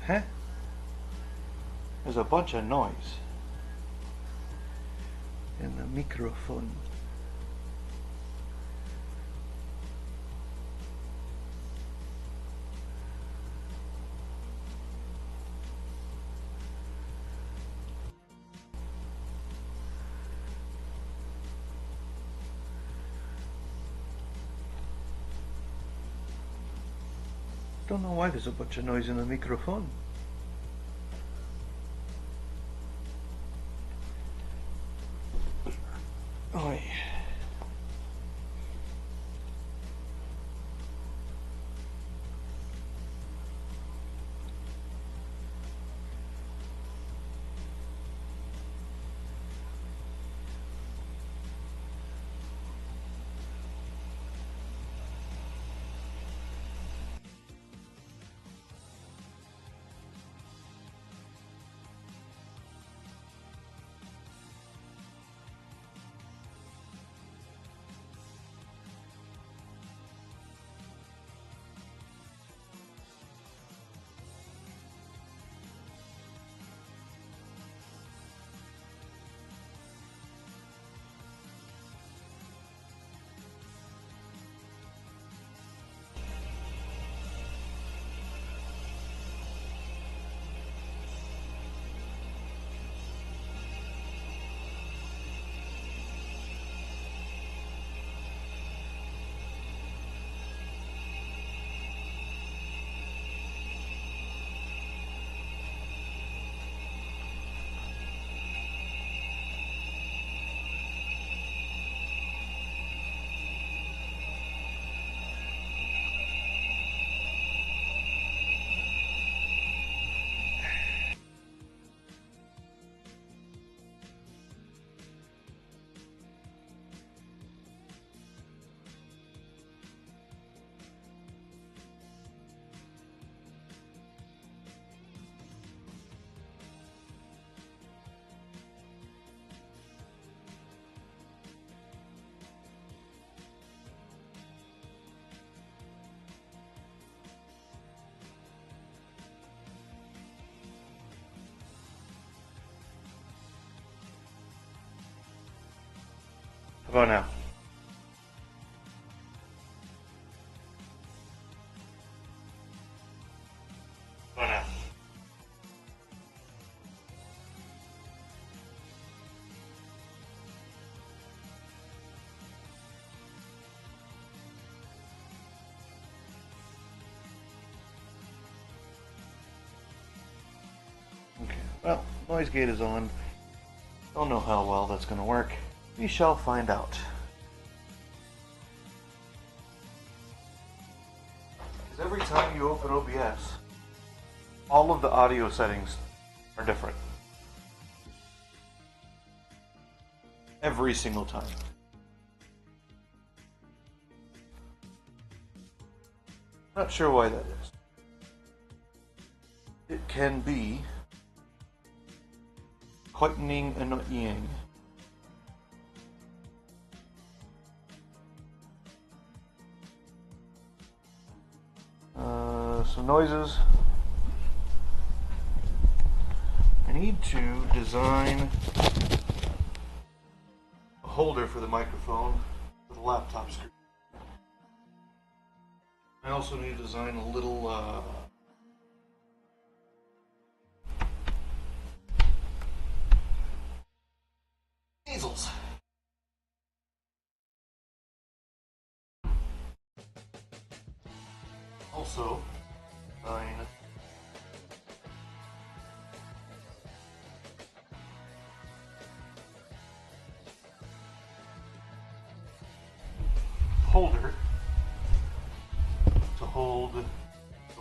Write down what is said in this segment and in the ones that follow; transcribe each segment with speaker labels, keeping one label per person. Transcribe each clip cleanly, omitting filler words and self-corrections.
Speaker 1: Huh? There's a bunch of noise in the microphone. Don't know why there's a bunch of noise in the microphone. Oi. How about now? How about now? Okay, well, noise gate is on. Don't know how well that's going to work. We shall find out. Because every time you open OBS, all of the audio settings are different. Every single time. Not sure why that is. It can be quite annoying. Some noises. I need to design a holder for the microphone for the laptop screen. I also need to design a little easels. Also, design holder to hold the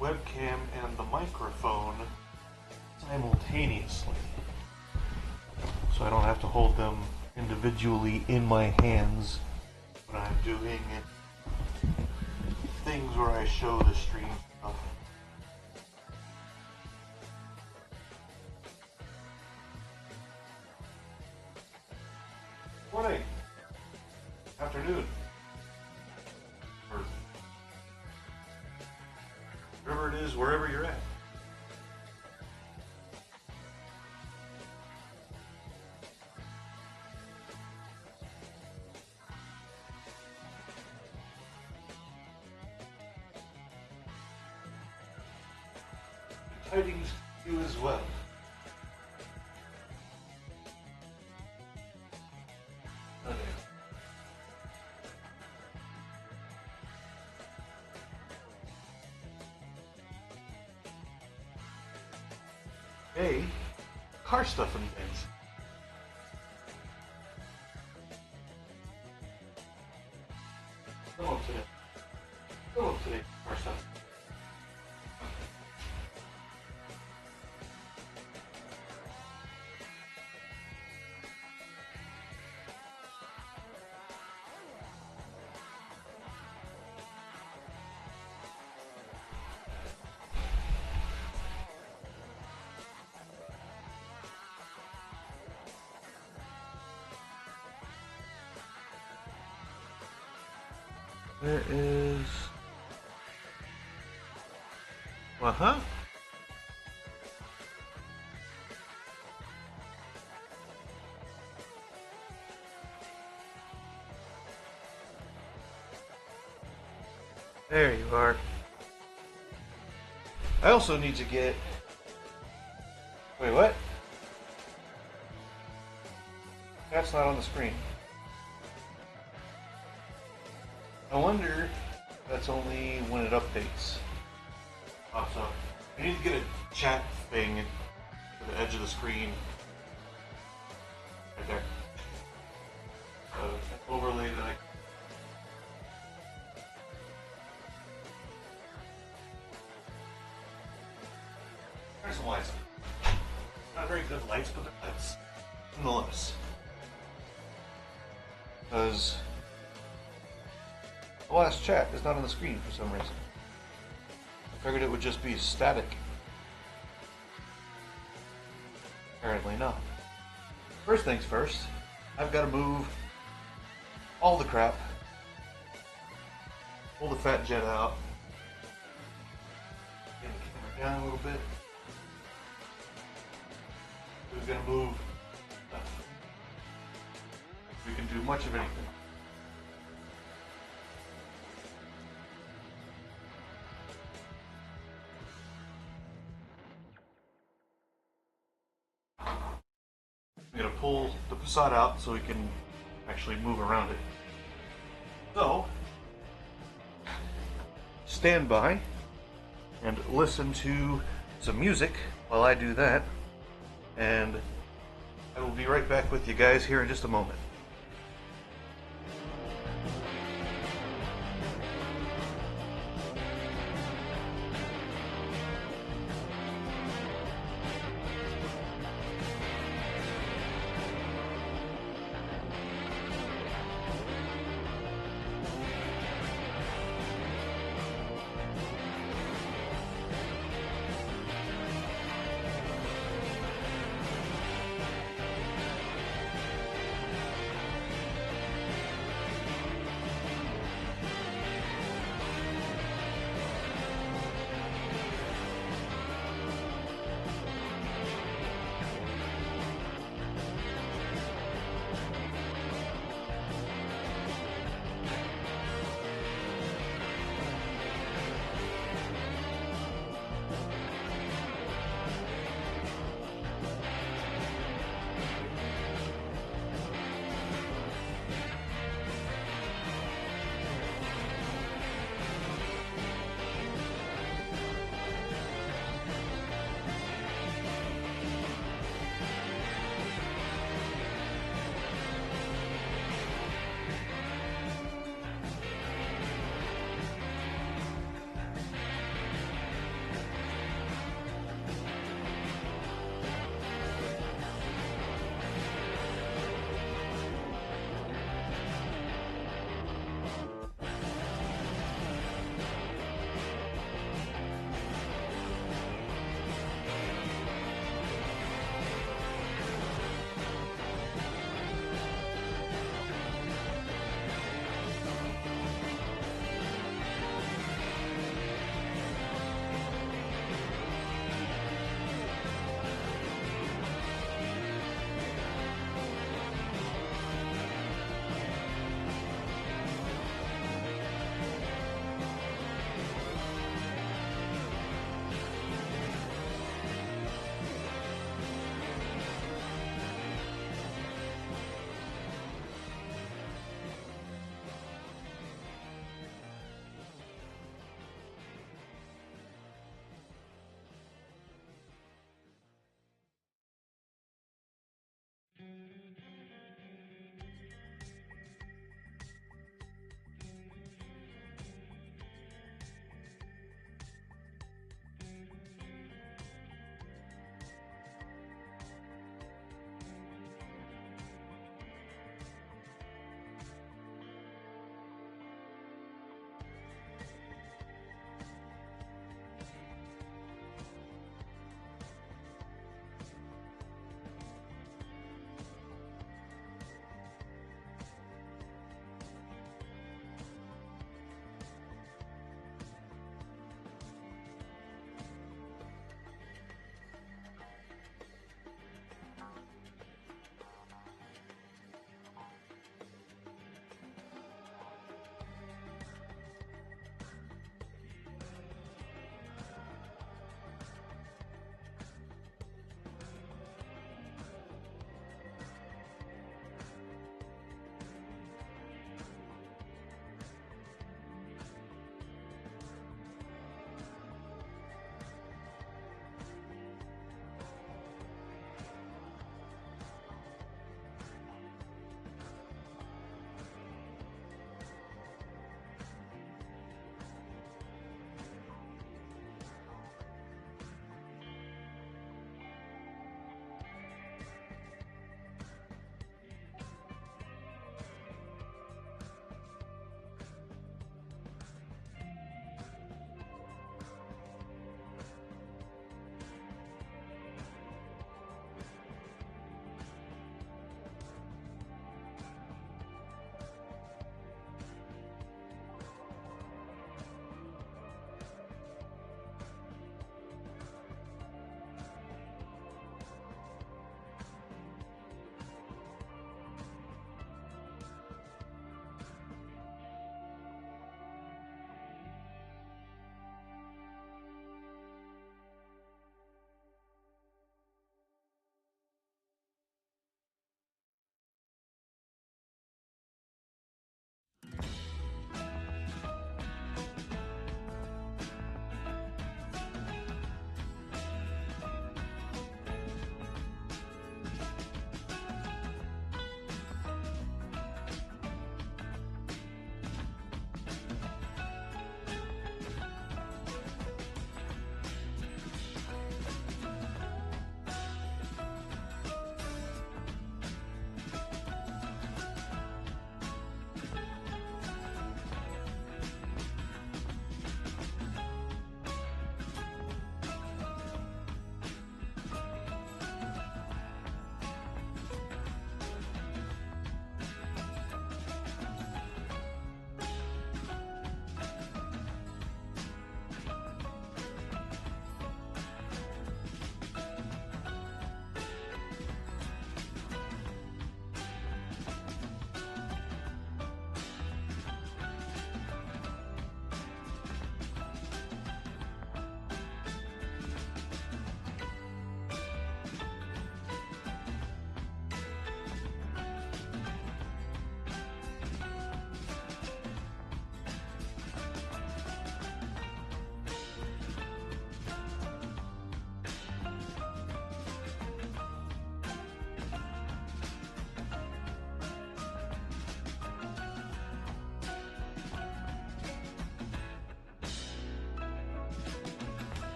Speaker 1: webcam and the microphone simultaneously, so I don't have to hold them individually in my hands when I'm doing things where I show the stream stuff. Morning, afternoon, or wherever it is, wherever you're at. tidings to you as well. Okay. Hey, car stuff and things. Come on today. Come on today, car stuff. Where is... Uh-huh. There you are. I also need to get... Wait, what? That's not on the screen. I wonder if that's only when it updates. So I need to get a chat thing to the edge of the screen. Right there. An overlay that I... There's some lights. Not very good lights, but they're lights. Nonetheless. Because the last chat is not on the screen for some reason. I figured it would just be static. Apparently not. First things first, I've got to move all the crap. Pull the fat jet out. Get the camera down a little bit. We're going to move. We can do much of anything. I'm going to pull the facade out so we can actually move around it. So, stand by and listen to some music while I do that, and I will be right back with you guys here in just a moment.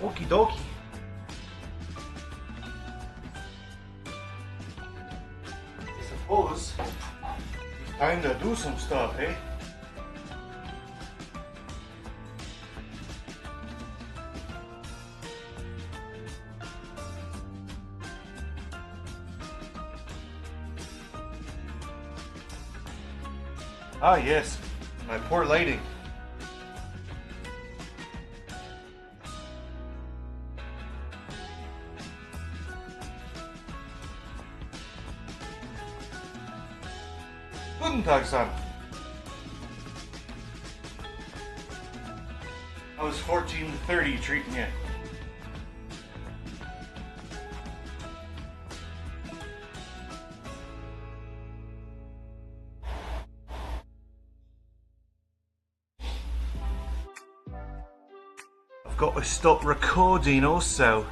Speaker 1: Okie dokie. suppose it's time to do some stuff, eh? Ah, yes, my poor lighting. Guten Tag, son. I was 1430 treating you. I've got to stop recording also.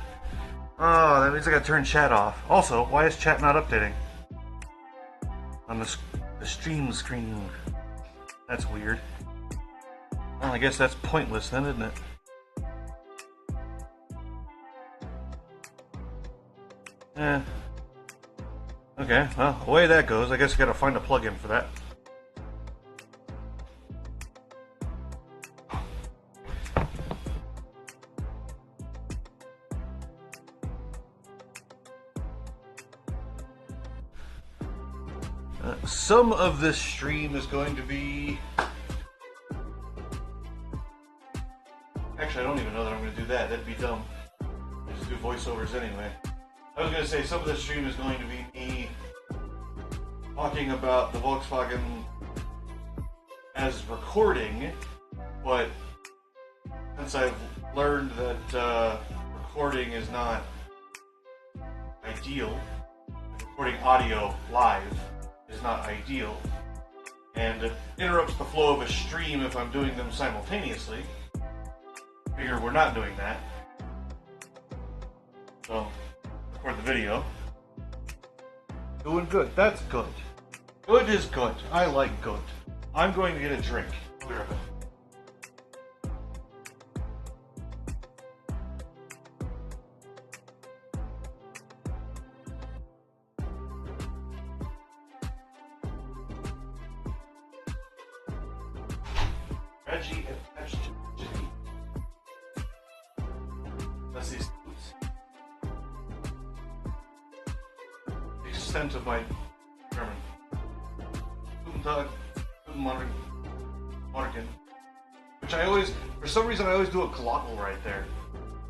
Speaker 1: Oh, that means I gotta turn chat off. Also, why is chat not updating? On the stream screen. That's weird. Well, I guess that's pointless then, isn't it? Okay, well, the way that goes, I guess I gotta find a plugin for that. Some of this stream is going to be... Actually, I don't even know that I'm going to do that. That'd be dumb. I just do voiceovers anyway. I was going to say some of this stream is going to be me talking about the Volkswagen as recording, but since I've learned that recording is not ideal, recording audio live is not ideal, and it interrupts the flow of a stream if I'm doing them simultaneously. Figure we're not doing that. So, record the video. Doing good. That's good. Good is good. I like good. I'm going to get a drink. Clear of it. Reggie attached to G. That's these the extent of my German. Guten Tag, Guten Morgen, Morgen. Which I always, for some reason, I always do a glottal right there.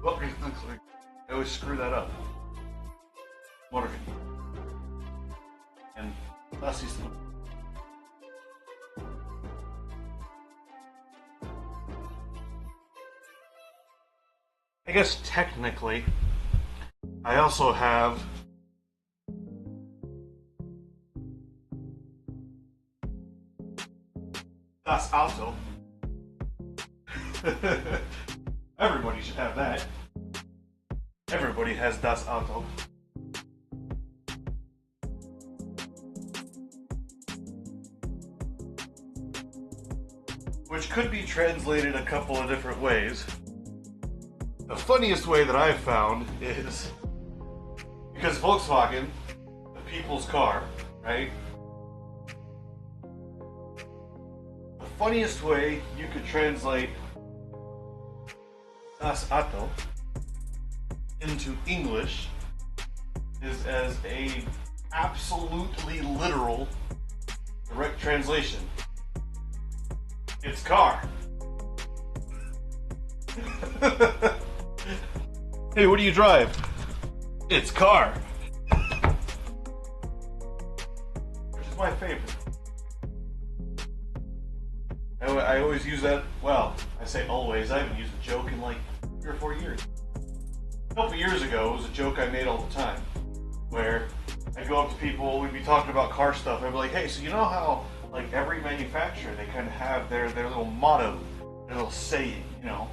Speaker 1: I always screw that up. Morgen. And das ist. I guess technically, I also have Das Auto. Everybody should have that. Everybody has Das Auto. Which could be translated a couple of different ways. The funniest way that I've found is because Volkswagen, the people's car, right? The funniest way you could translate Das Auto into English is as a absolutely literal direct translation. It's car. Hey, what do you drive? It's car. Which is my favorite. I always use that, well, I say always, I haven't used a joke in like 3 or 4 years. A couple years ago, it was a joke I made all the time, where I'd go up to people, we'd be talking about car stuff, I'd be like, hey, so you know how, like, every manufacturer, they kind of have their little motto, their little saying, you know,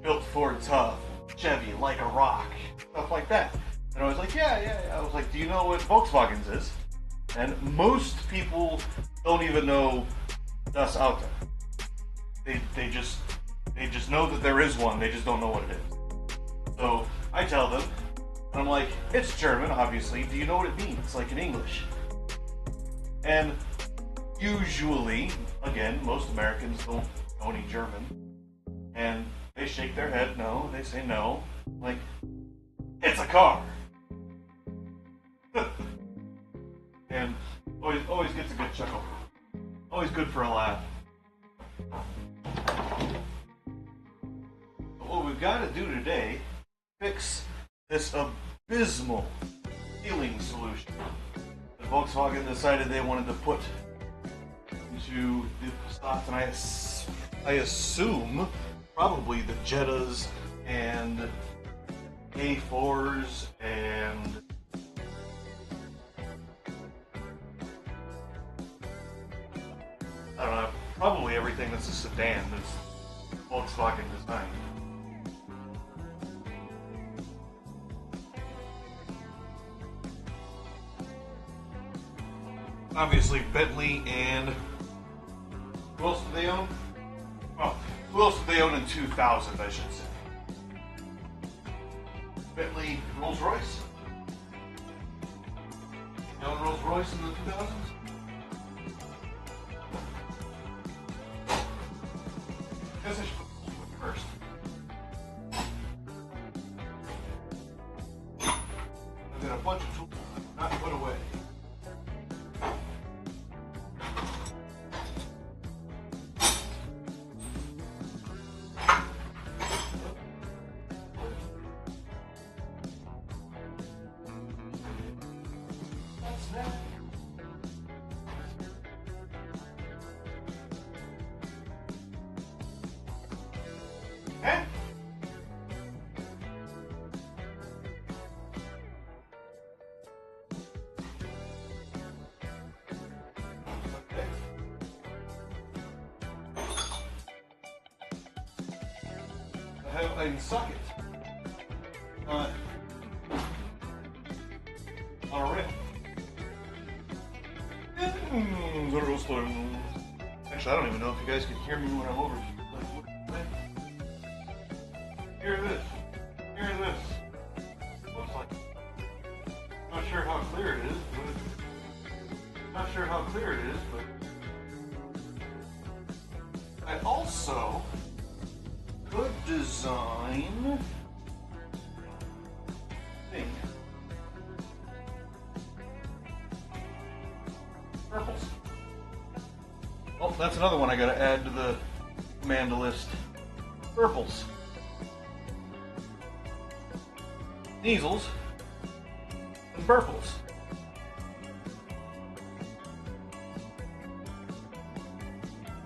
Speaker 1: built Ford tough, Chevy like a rock, stuff like that. And I was like, yeah. I was like, do you know what Volkswagen's is? And most people don't even know Das Auto. They just know that there is one, they just don't know what it is. So I tell them, and I'm like, it's German, obviously. Do you know what it means, like in English? And usually, again, most Americans don't know any German, and they shake their head no, they say no, like, it's a car. And always gets a good chuckle. Always good for a laugh. But what we've got to do today, fix this abysmal sealing solution that Volkswagen decided they wanted to put into the Passat, and I assume probably the Jettas and A4s and I don't know, probably everything that's a sedan that's Volkswagen designed. Obviously Bentley and who else do they own? Oh, who else did they own in 2000, I should say? Bentley, Rolls-Royce. You own Rolls-Royce in the 2000s? I guess I should put first. I've got a bunch of tools not to put away. Okay. I have a socket on a rail. Actually, I don't even know if you guys can hear me when I'm over. Hear this. Hear this. Looks like. Not sure how clear it is, but I also could design thing. Purples. Oh, that's another one I gotta add to the command list. Purples. Easels and purples.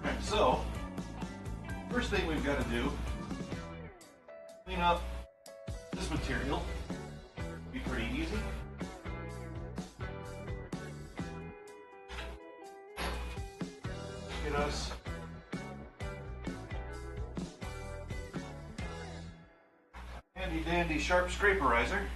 Speaker 1: Alright, so first thing we've got to do, clean up this material. Be pretty easy. Get us handy dandy sharp scraperizer.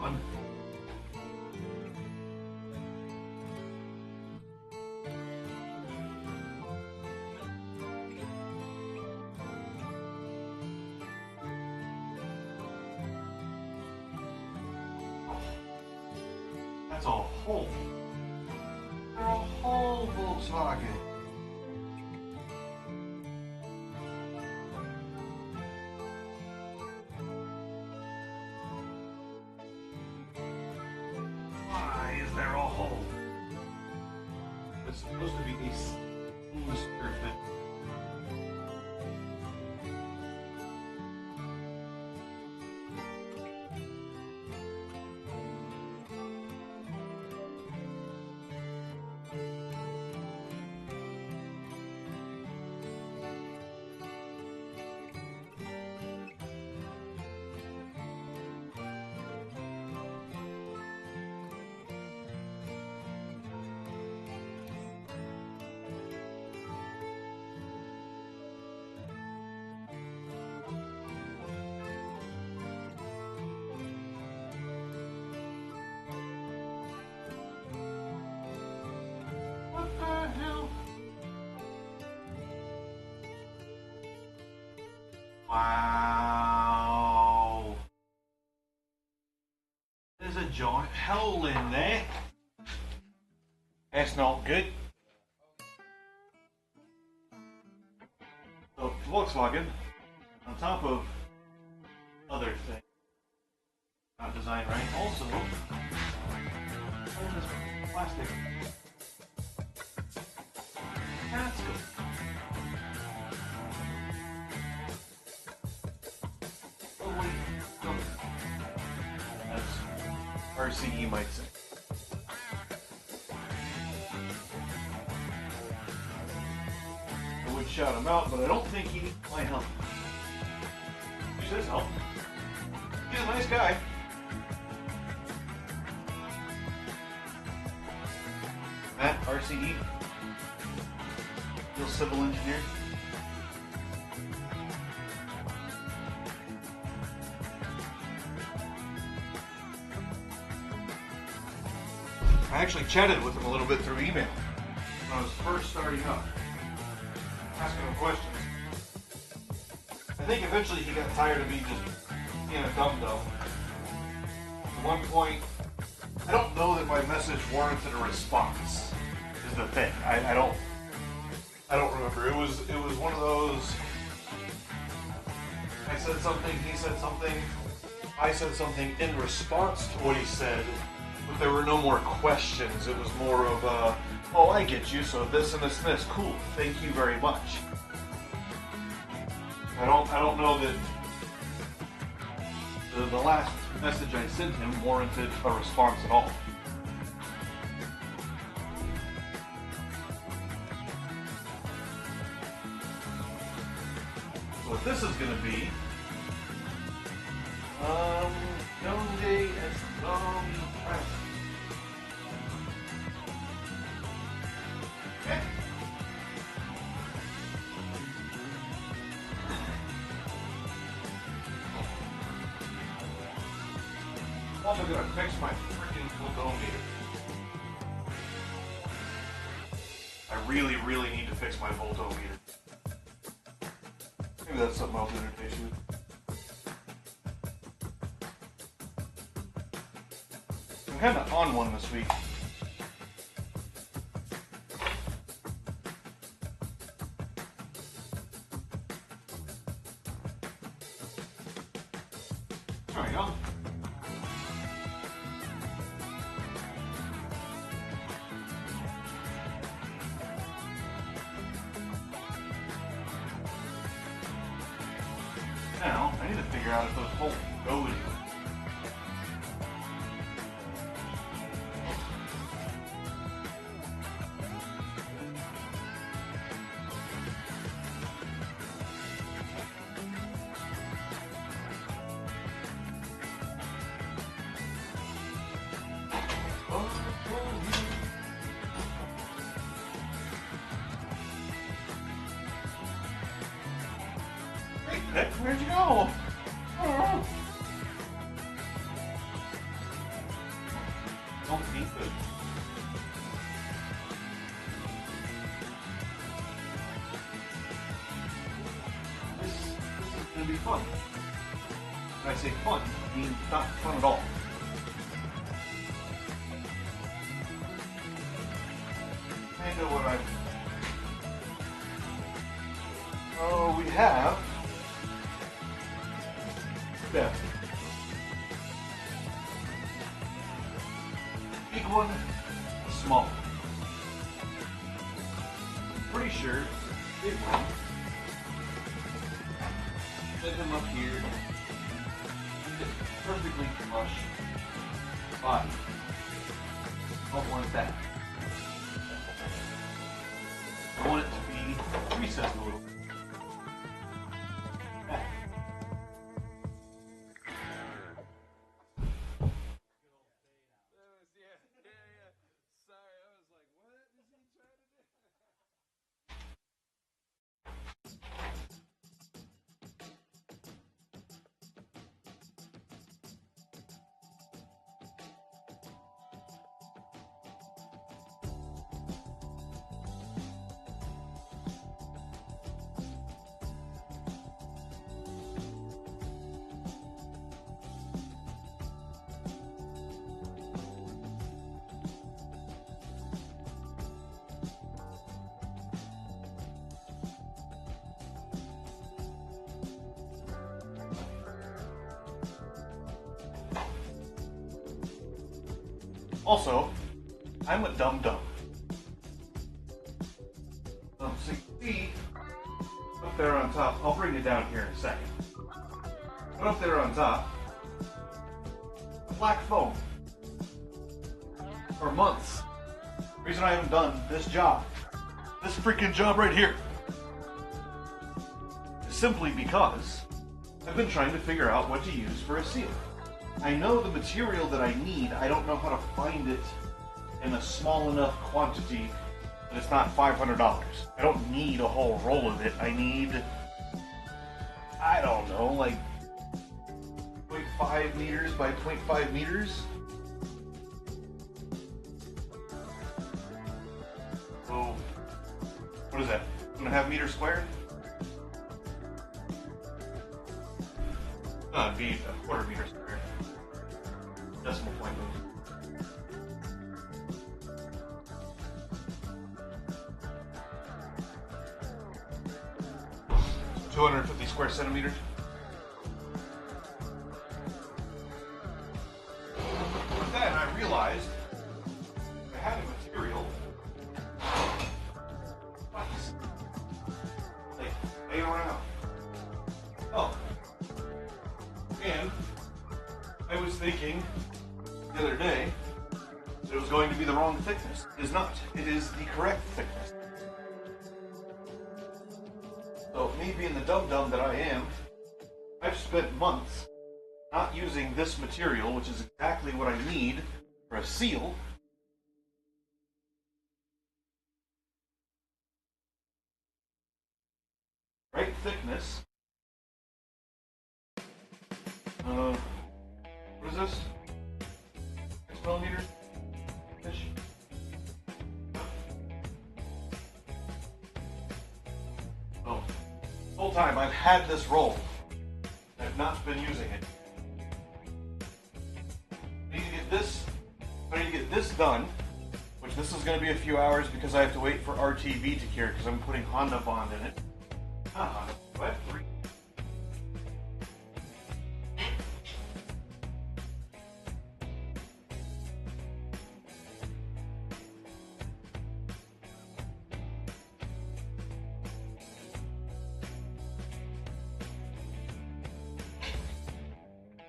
Speaker 1: one. That's a whole Volkswagen. Why is there a hole? It's supposed to be a booster thing. What the hell? Wow. There's a giant hole in there. That's not good. So Volkswagen, on top of other things, not designed right, also all this plastic. That's good. As RCE might say. I would shout him out, but I don't think he needs my help. Use his help. He's a nice guy. Matt, RCE. Real civil engineer. I actually chatted with him a little bit through email when I was first starting up, asking him questions. I think eventually he got tired of me just being a dum-dum. At one point, I don't know that my message warranted a response, is the thing. I don't remember. It was one of those, I said something, he said something, I said something in response to what he said, but there were no more questions. It was more of oh, I get you, so this and this and this. Cool, thank you very much. I don't know that the last message I sent him warranted a response at all. So what this is going to be, Hyundai and okay. I'm also going to fix my freaking voltometer. I really need to fix my voltometer. Maybe that's something I'll entertain you with. I'm kind of on one this week. There we go. Now, I need to figure out if those holes go anywhere. Hey, where'd you go? Oh. to be fun. When I say fun, I mean not fun at all. Kind of what I'm... Oh, we have... Yeah. Big one, small one. Pretty sure big one. Set him up here. It's perfectly flush. But don't want that. I want it to be recessed a little bit. Also, I'm a dum-dum. So you see, up there on top, I'll bring it down here in a second. But up there on top, black foam. For months. The reason I haven't done this job, this freaking job right here, is simply because I've been trying to figure out what to use for a seal. I know the material that I need, I don't know how to find it in a small enough quantity that it's not $500. I don't need a whole roll of it. I need, I don't know, like 0.5 meters by 0.5 meters. So, what is that? 1.5 meters squared? No, it'd be a 1/4 meter squared. Decimal point. 250 square centimeters. But then I realized I had a material like laying around. Oh, and I was thinking the other day that it was going to be the wrong thickness. It is not. It is the correct thickness. So me being the dum-dum that I am, I've spent months not using this material, which is exactly what I need for a seal. Right thickness. What is this? 6 millimeters? Ish. Oh. The whole time I've had this roll. I've not been using it. I need to get this done, which this is going to be a few hours because I have to wait for RTV to cure because I'm putting Honda Bond in it. Not Honda, do I have 3?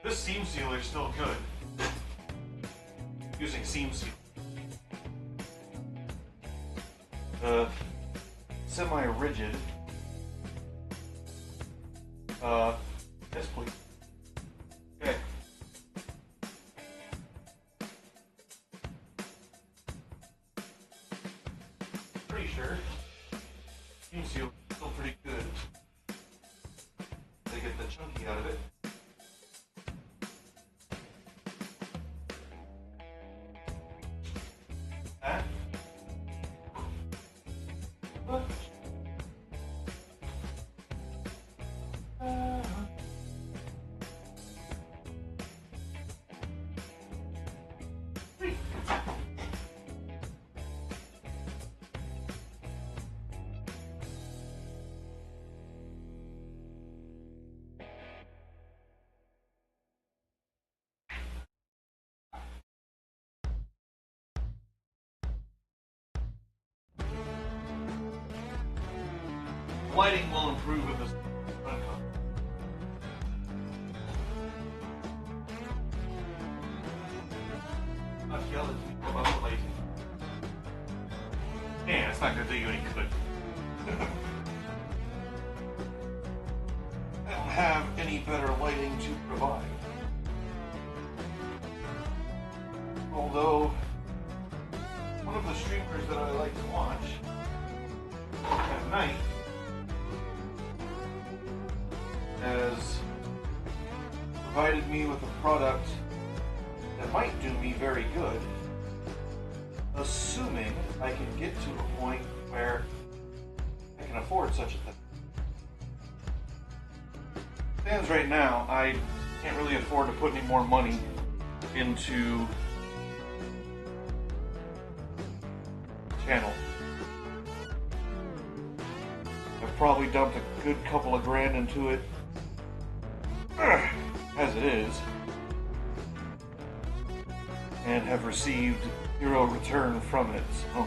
Speaker 1: This seam sealer is still good. Using seam seal. The semi-rigid. Yes, please. Okay. Pretty sure seam seal is still pretty good. They get the chunky out of it. lighting will improve in this front cover. Not yell at me about the lighting. Yeah, it's not going to do you any good. I don't have any better lighting to provide. Although, one of the streamers that I like to watch at night has provided me with a product that might do me very good, assuming I can get to a point where I can afford such a thing. Stands right now, I can't really afford to put any more money into the channel. I've probably dumped a good couple of grand into it as it is, and have received zero return from it. So.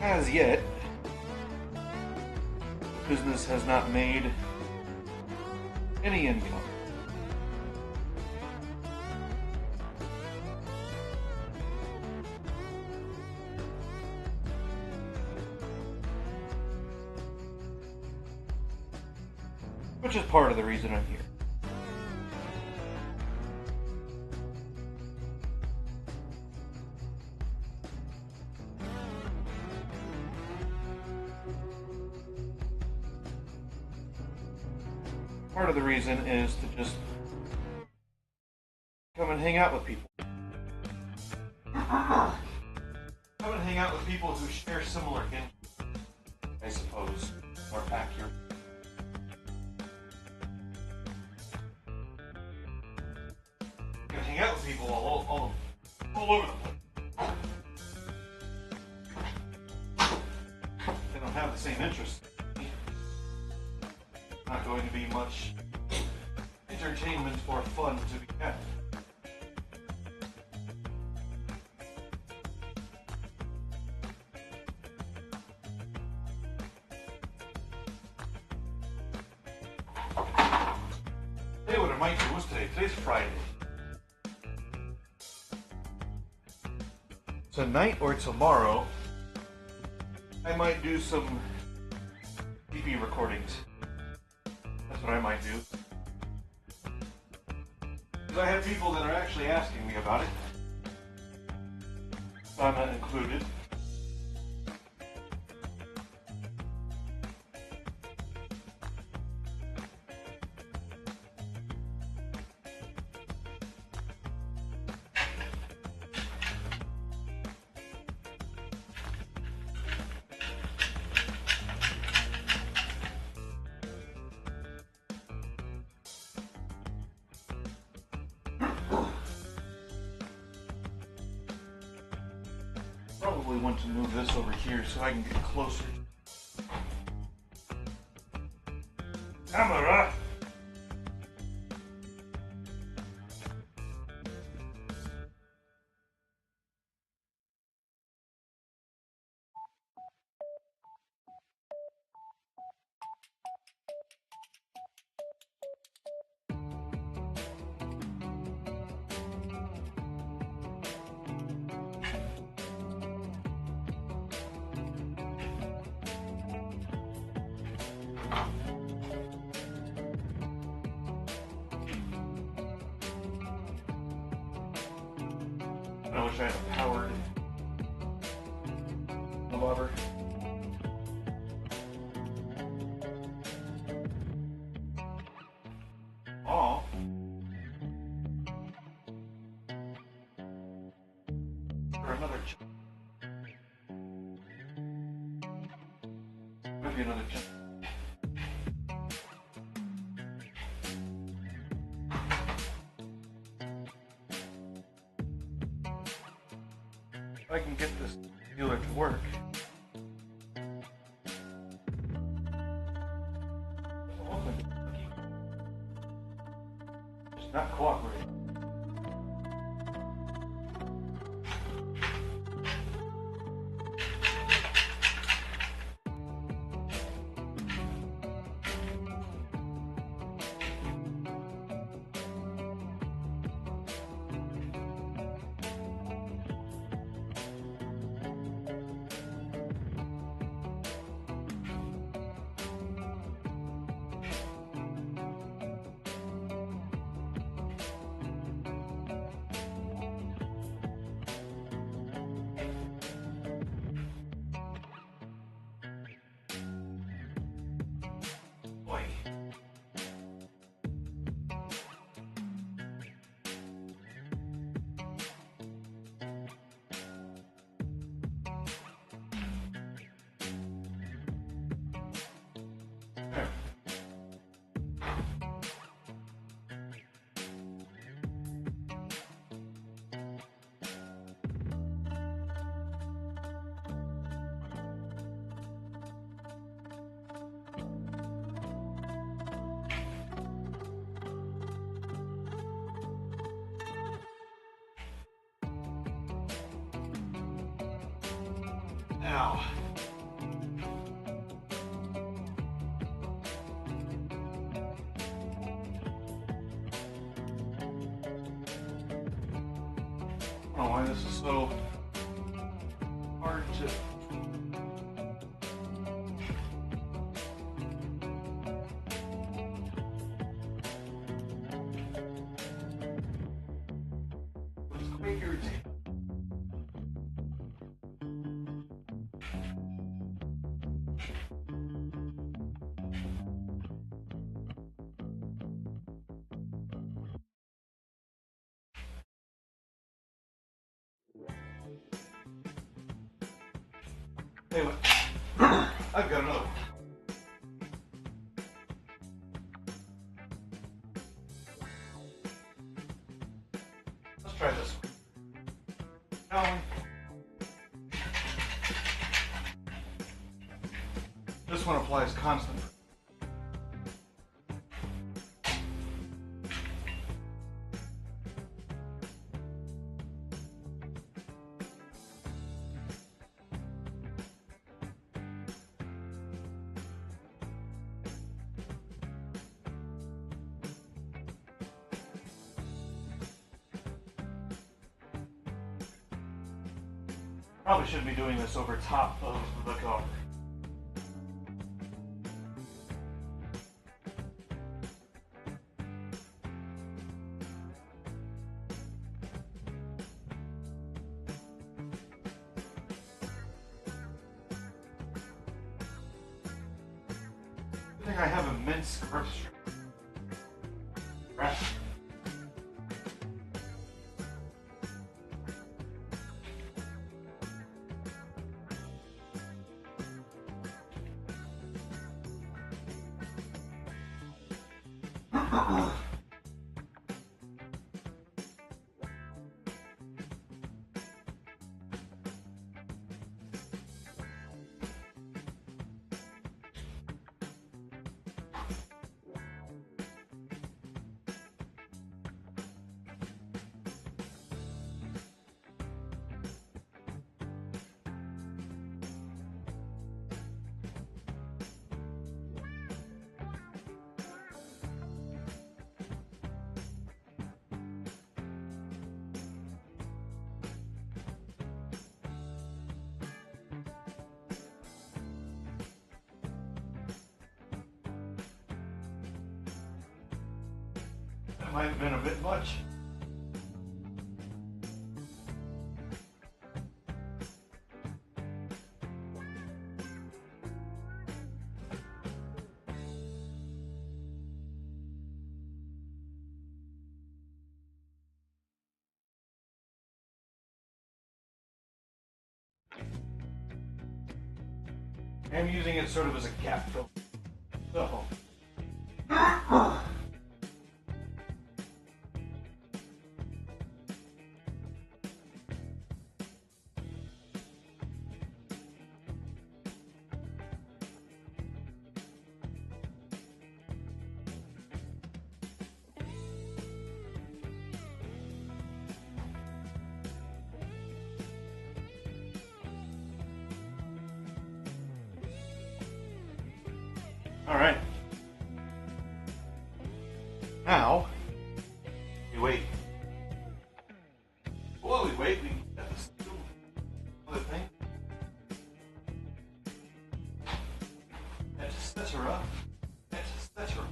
Speaker 1: As yet, business has not made any income. Which is part of the reason I'm here. Part of the reason is to just come and hang out with people. Come and hang out with people who share similar interests, I suppose, more accurate. Hang out with people all over the place. They don't have the same interests. Not going to be much entertainment or fun to be had. Today what I might do is today's Friday. Tonight or tomorrow, I might do some TV recordings. That's what I might do. Because I have people that are actually asking me about it. I'm not included. Probably want to move this over here so I can get closer. Camera! I wish I had a powered bobber. Oh. Or another maybe another chunk. If I can get this dealer to work. It's not cooperating. Now, I don't know why this is so hard to. It's quite irritating. Anyway, I've got another one. Let's try this one. Shall we? This one applies constantly. Probably shouldn't be doing this over top of the cover. I think I have immense grip strength. Right. That might have been a bit much. I'm using it sort of as a gap fill. So. All right. Now, we wait. While we wait, we get this other thing. Etc. Etc.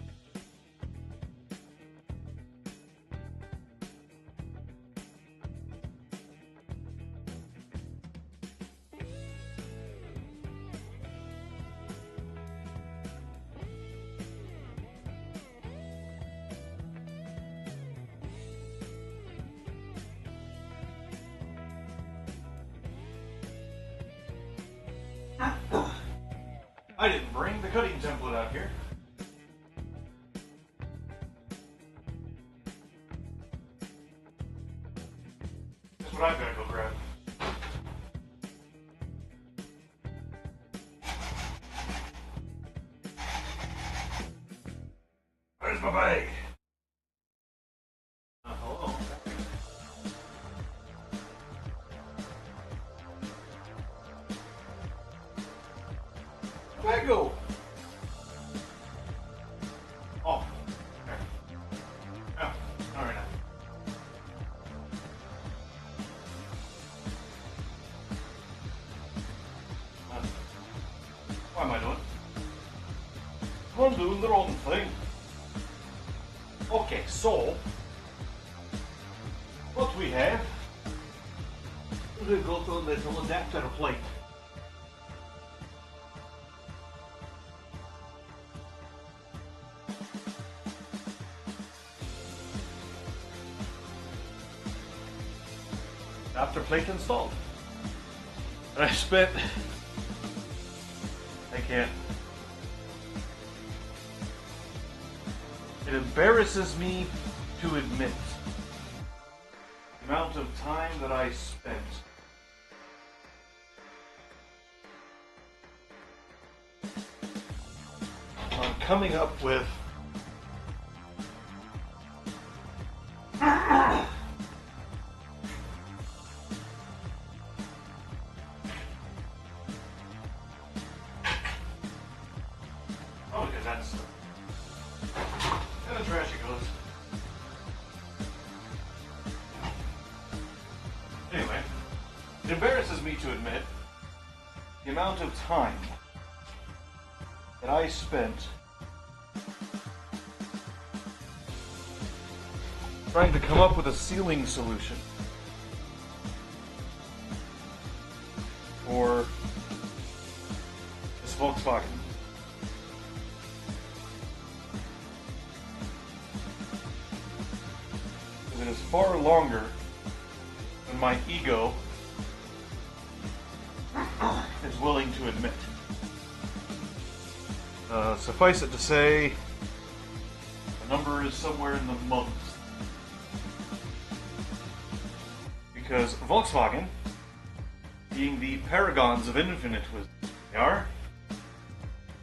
Speaker 1: I didn't bring the cutting template out here. That's what I've got to go grab. Where's my bag? Hello. I go? Oh, there. Oh, all right now. What am I doing? Come on, doing the wrong thing. Okay, so what we have, we go to the little adapter plate. Adapter plate installed. And I can't. It embarrasses me to admit the amount of time that I spent on coming up with and the trash it goes. Anyway, it embarrasses me to admit the amount of time that I spent trying to come up with a sealing solution for this Volkswagen. It is far longer than my ego is willing to admit. Suffice it to say, the number is somewhere in the months. Because Volkswagen, being the paragons of infinite wisdom they are,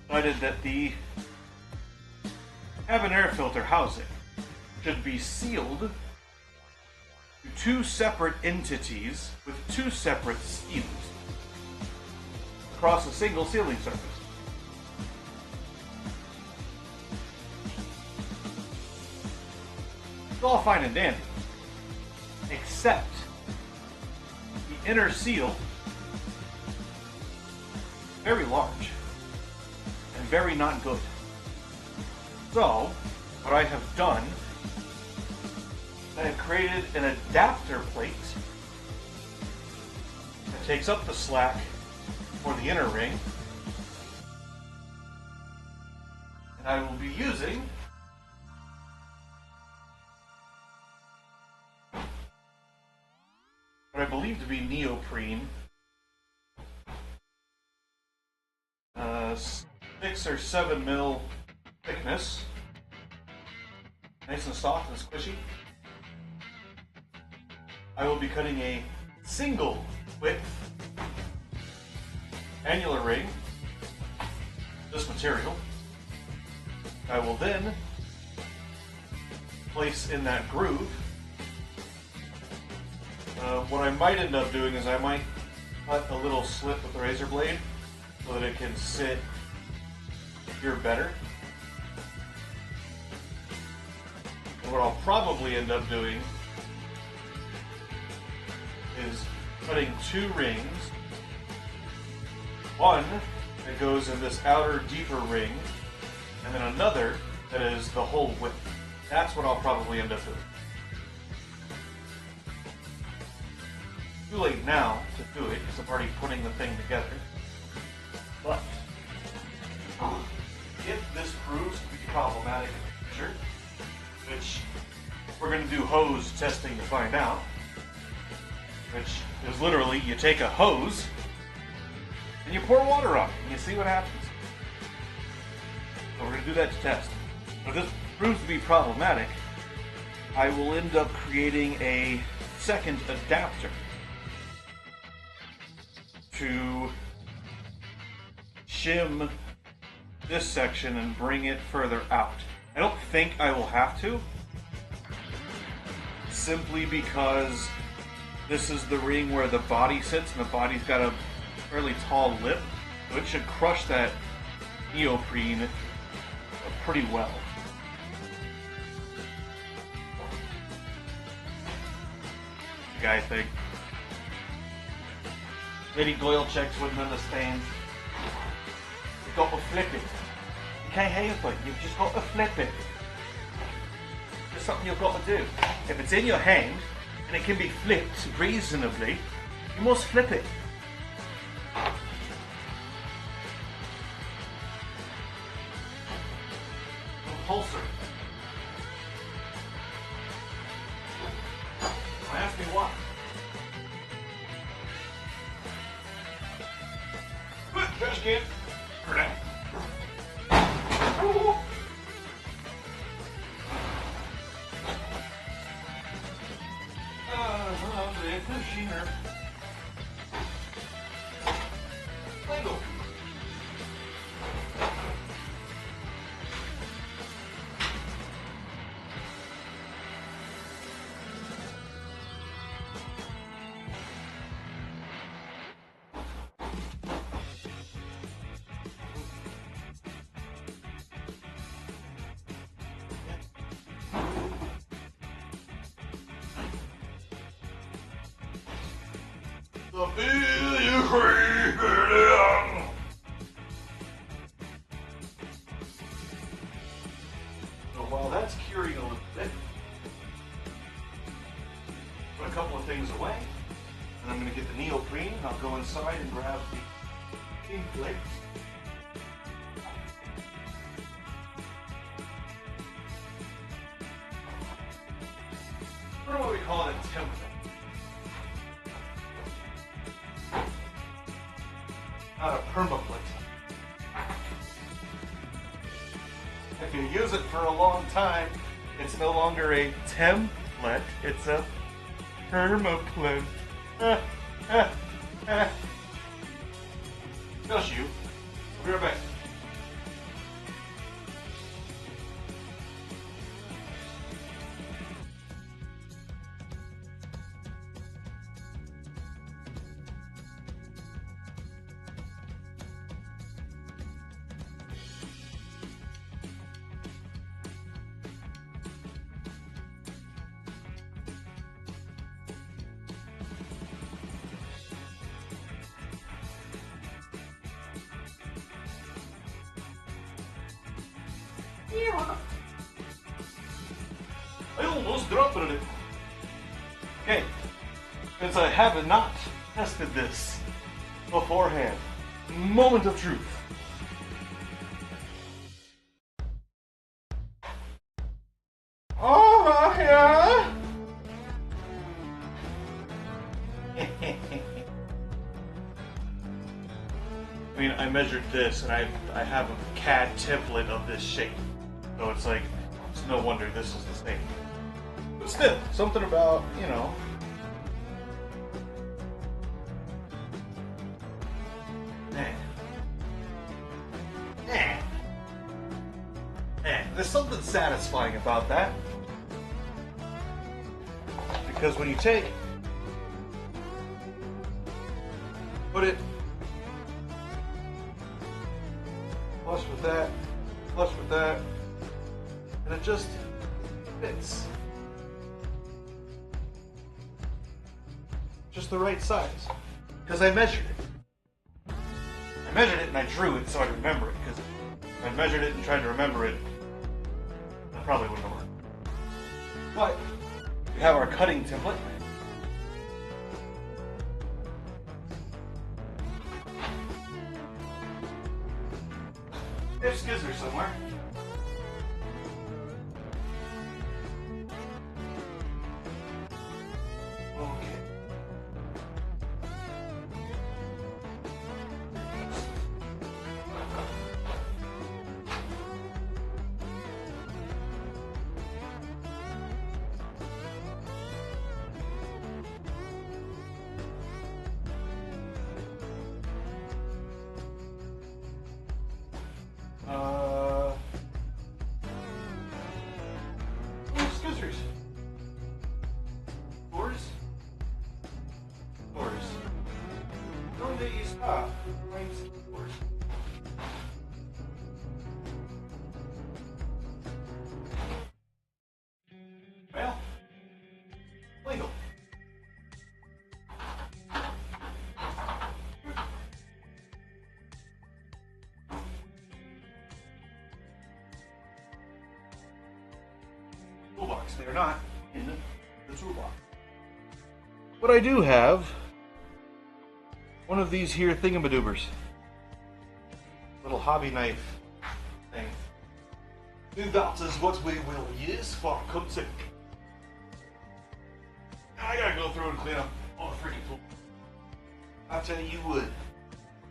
Speaker 1: decided that the cabin air filter housing should be sealed to two separate entities with two separate seals across a single sealing surface. It's all fine and dandy, except the inner seal, very large and very not good. So, what I have done, I have created an adapter plate that takes up the slack for the inner ring, and I will be using what I believe to be neoprene, 6 or 7 mil thickness, nice and soft and squishy. I will be cutting a single width annular ring, this material. I will then place in that groove. What I might end up doing is I might cut a little slit with the razor blade so that it can sit here better. And what I'll probably end up doing is cutting 2 rings. One that goes in this outer, deeper ring, and then another that is the whole width. That's what I'll probably end up doing. Too late now to do it because I'm already putting the thing together. But if this proves to be problematic in the future, which we're going to do hose testing to find out, which is literally you take a hose and you pour water on it and you see what happens. So we're going to do that to test. If this proves to be problematic, I will end up creating a second adapter to shim this section and bring it further out. I don't think I will have to, simply because this is the ring where the body sits and the body's got a fairly tall lip, so it should crush that neoprene pretty well. The guy thing. Lady Doyle checks wouldn't understand. You got to flip it. You can't help it. You've just got to flip it. It's something you've got to do. If it's in your hand and it can be flipped reasonably, you must flip it. Compulsory. Ask me why. Trash can. Put it down. Lego. The feel you creeping in. So while that's curing a little bit, put a couple of things away, and I'm going to get the neoprene, and I'll go inside and grab the pink flakes. What do we call it? A template. Not a permaplate. If you use it for a long time, it's no longer a template, it's a permaplate. Just you. I'll be right back. I almost dropped it. Okay, since I have not tested this beforehand, moment of truth. Oh, yeah. I mean, I measured this, and I have a CAD template of this shape, so it's like, it's no wonder this is the same. But still, something about, you know, there's something satisfying about that, because when you take, put it flush with that, and it just fits. Just the right size. Because I measured it. I measured it and I drew it so I'd remember it, because if I measured it and tried to remember it, that probably wouldn't have worked. But we have our cutting template. There's scissors somewhere. Okay. Scissors. Doors. Don't let you stop. Doors. toolbox. They're not in the toolbox. But I do have one of these here thingamadoobers. Little hobby knife thing. That is what we will use for cutting. I gotta go through and clean up all the freaking tools. I tell you what.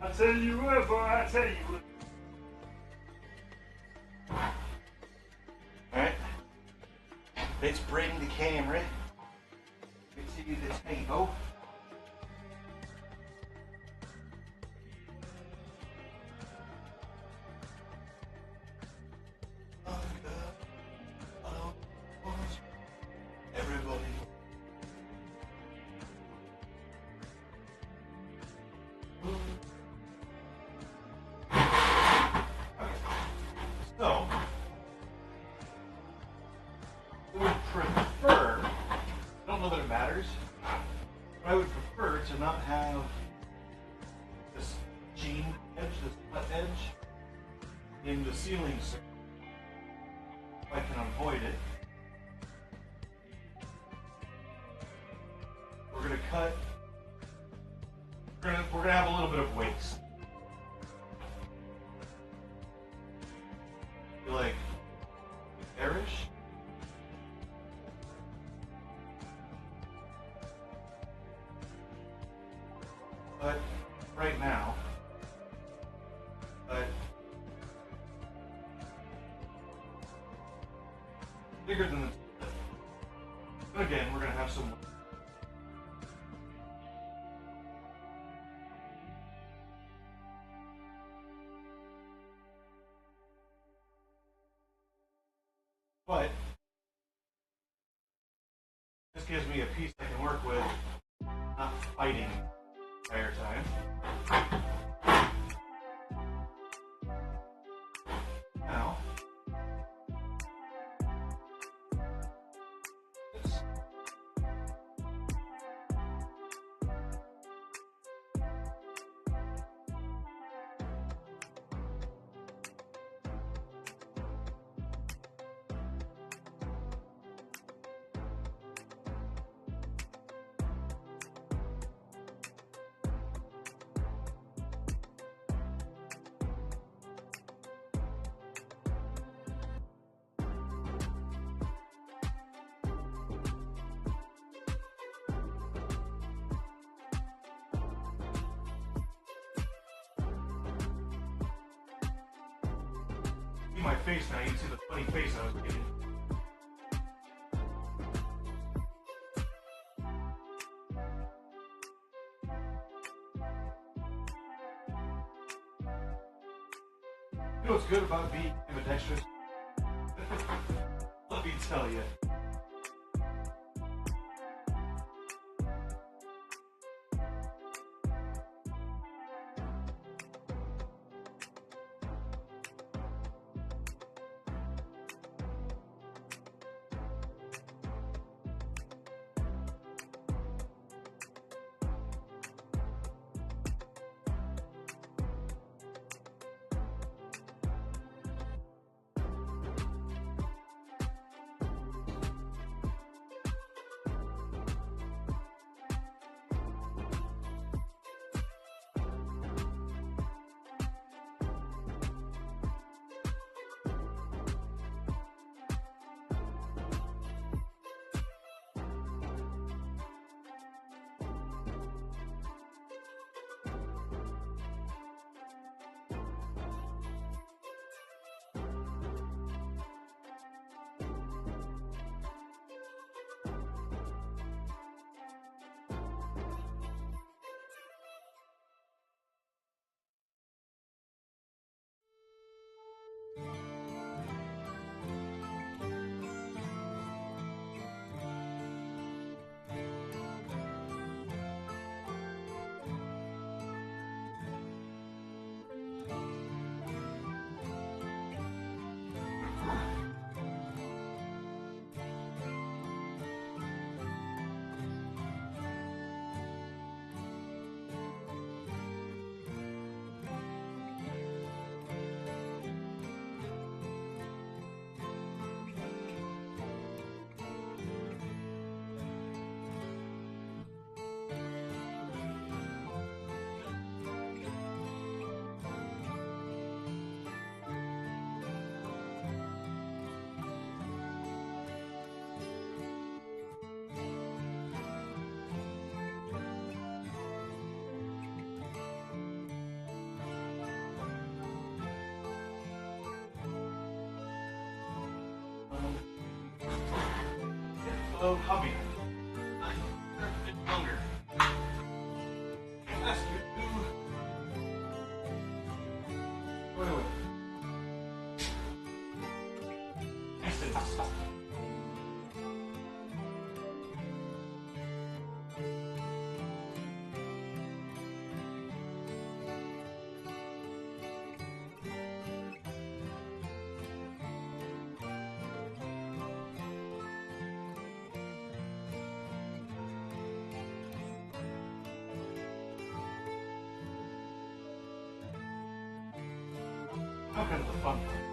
Speaker 1: I tell you what, boy, I tell you what. Alright. Let's bring the camera. Let's see the table. Everybody. So, I would prefer, I don't know that it matters, but I would prefer to not have this jean edge, this cut edge, in the ceiling circle. If I can avoid it. We're going to cut, we're going to have a little bit of waste. Like bearish. But right now, bigger than the. But again, we're going to have some. But this gives me a piece I can work with, not fighting the entire time. Now, this. See my face now, you can see the funny face I was making. You know what's good about being ambidextrous? Let me tell you. episode hubby. A bit longer. Ask you to wait. Distance. Now comes the fun part.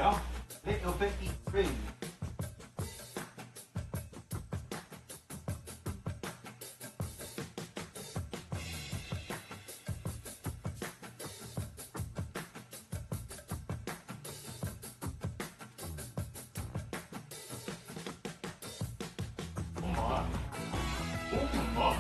Speaker 1: go. Little bitty tree. Oh my. Oh my.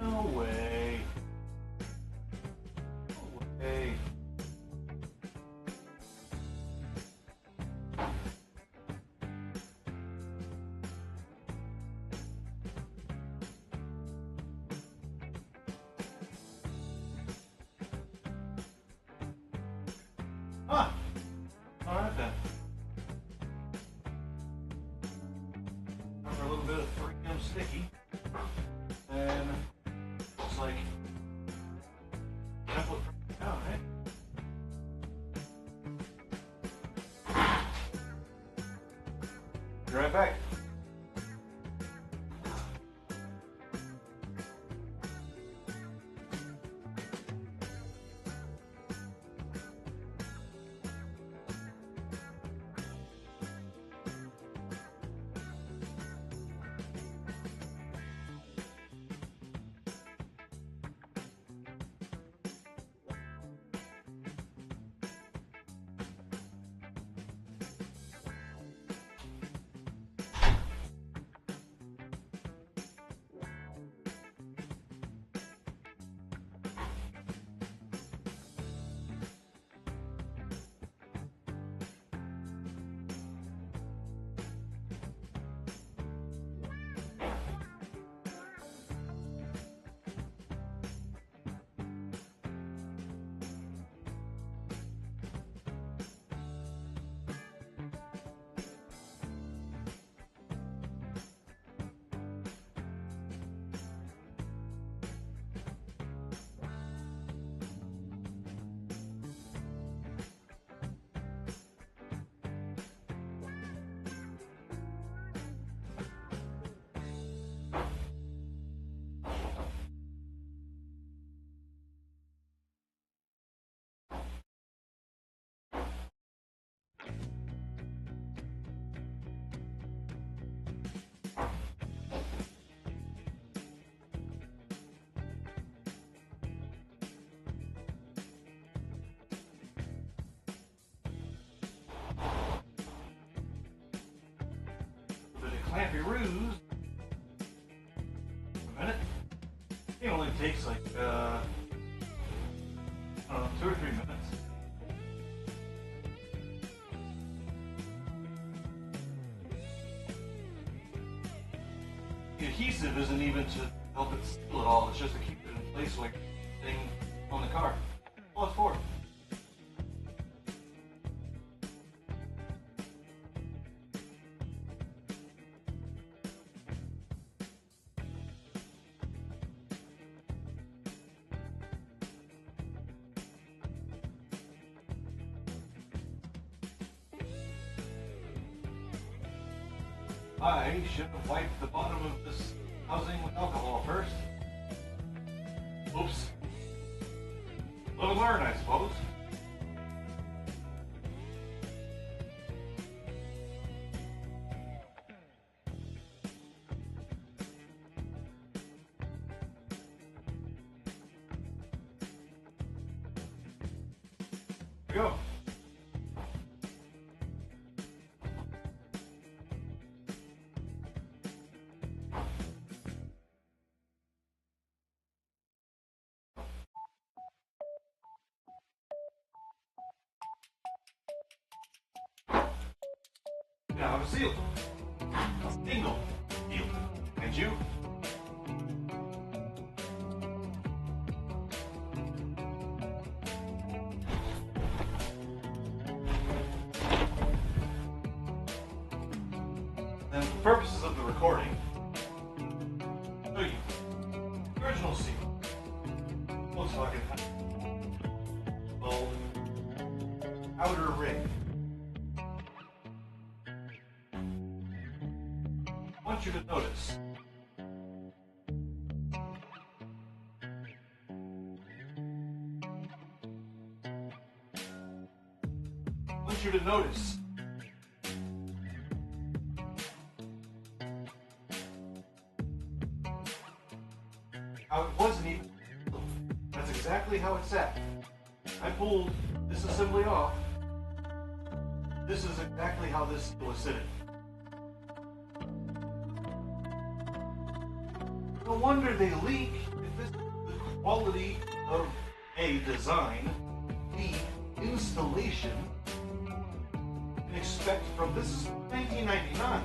Speaker 1: No way. No way. Ah! Alright then. Cover a little bit of frikn sticky. And looks like template out, right? Be right back. snappiroos. A minute. It only takes like, I don't know, 2 or 3 minutes. The adhesive isn't even to help it seal at all, it's just to keep it in place like thing on the car. All it's for. I should have wiped the bottom of this housing with alcohol first. Oops. Live and learn, I suppose. Here we go. Now I'm sealed. Single. Sealed. And you? And for purposes of the recording, show you the original seal. Volkswagen little outer ring. I want you to notice how it wasn't even. That's exactly how it sat. I pulled this assembly off. This is exactly how this seal was sitting. No wonder they leak if this is the quality of A, design, B, installation, and expect from this is 1999.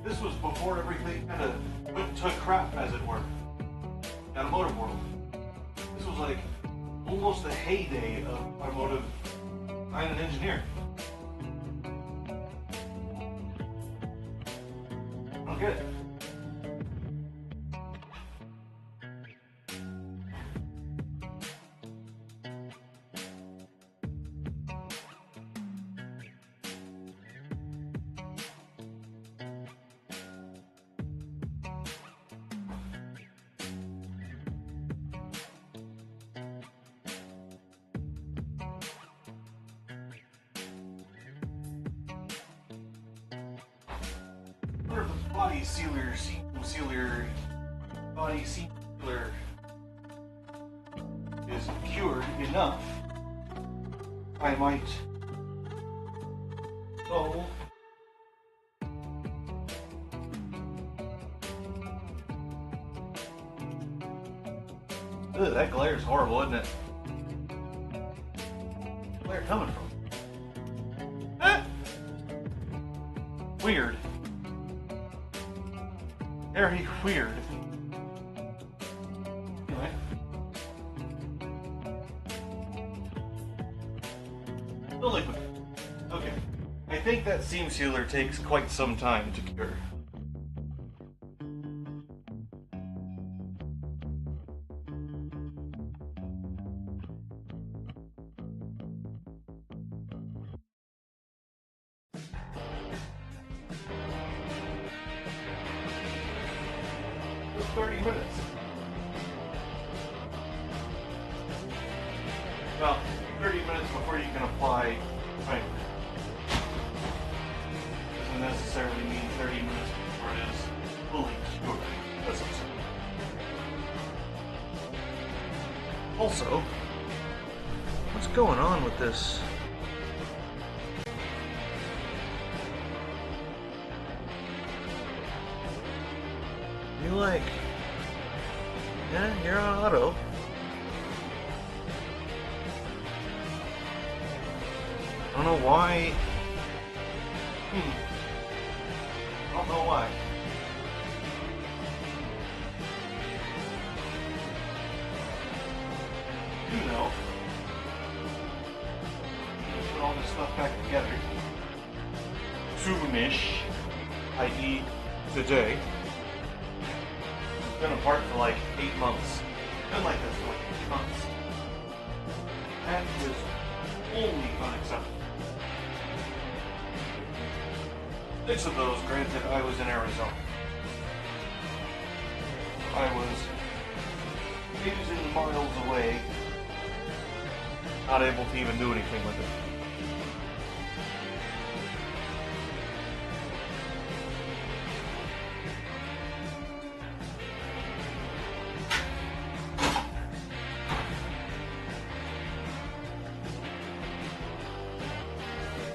Speaker 1: This was before everything kind of went to crap, as it were, in automotive world. This was like almost the heyday of automotive design and engineering. I don't get it. I wonder if the body sealer, body sealer is cured enough, I might go ugh, that glare is horrible, isn't it? Where's the glare coming from? Ah! Weird. Very weird. Anyway. The liquid. Okay. I think that seam sealer takes quite some time to cure. It's 30 minutes. Well, 30 minutes before you can apply primer. Doesn't necessarily mean 30 minutes before it is fully cured. That's what I'm saying. Also, what's going on with this be like, yeah, you're on auto. I don't know why. I don't know why. You know. Put all this stuff back together. Soonish, i.e. today. It's been apart for like 8 months. It's been like this for like 8 months. That is wholly unacceptable. 6 of those, granted, I was in Arizona. I was 8 miles away, not able to even do anything with it.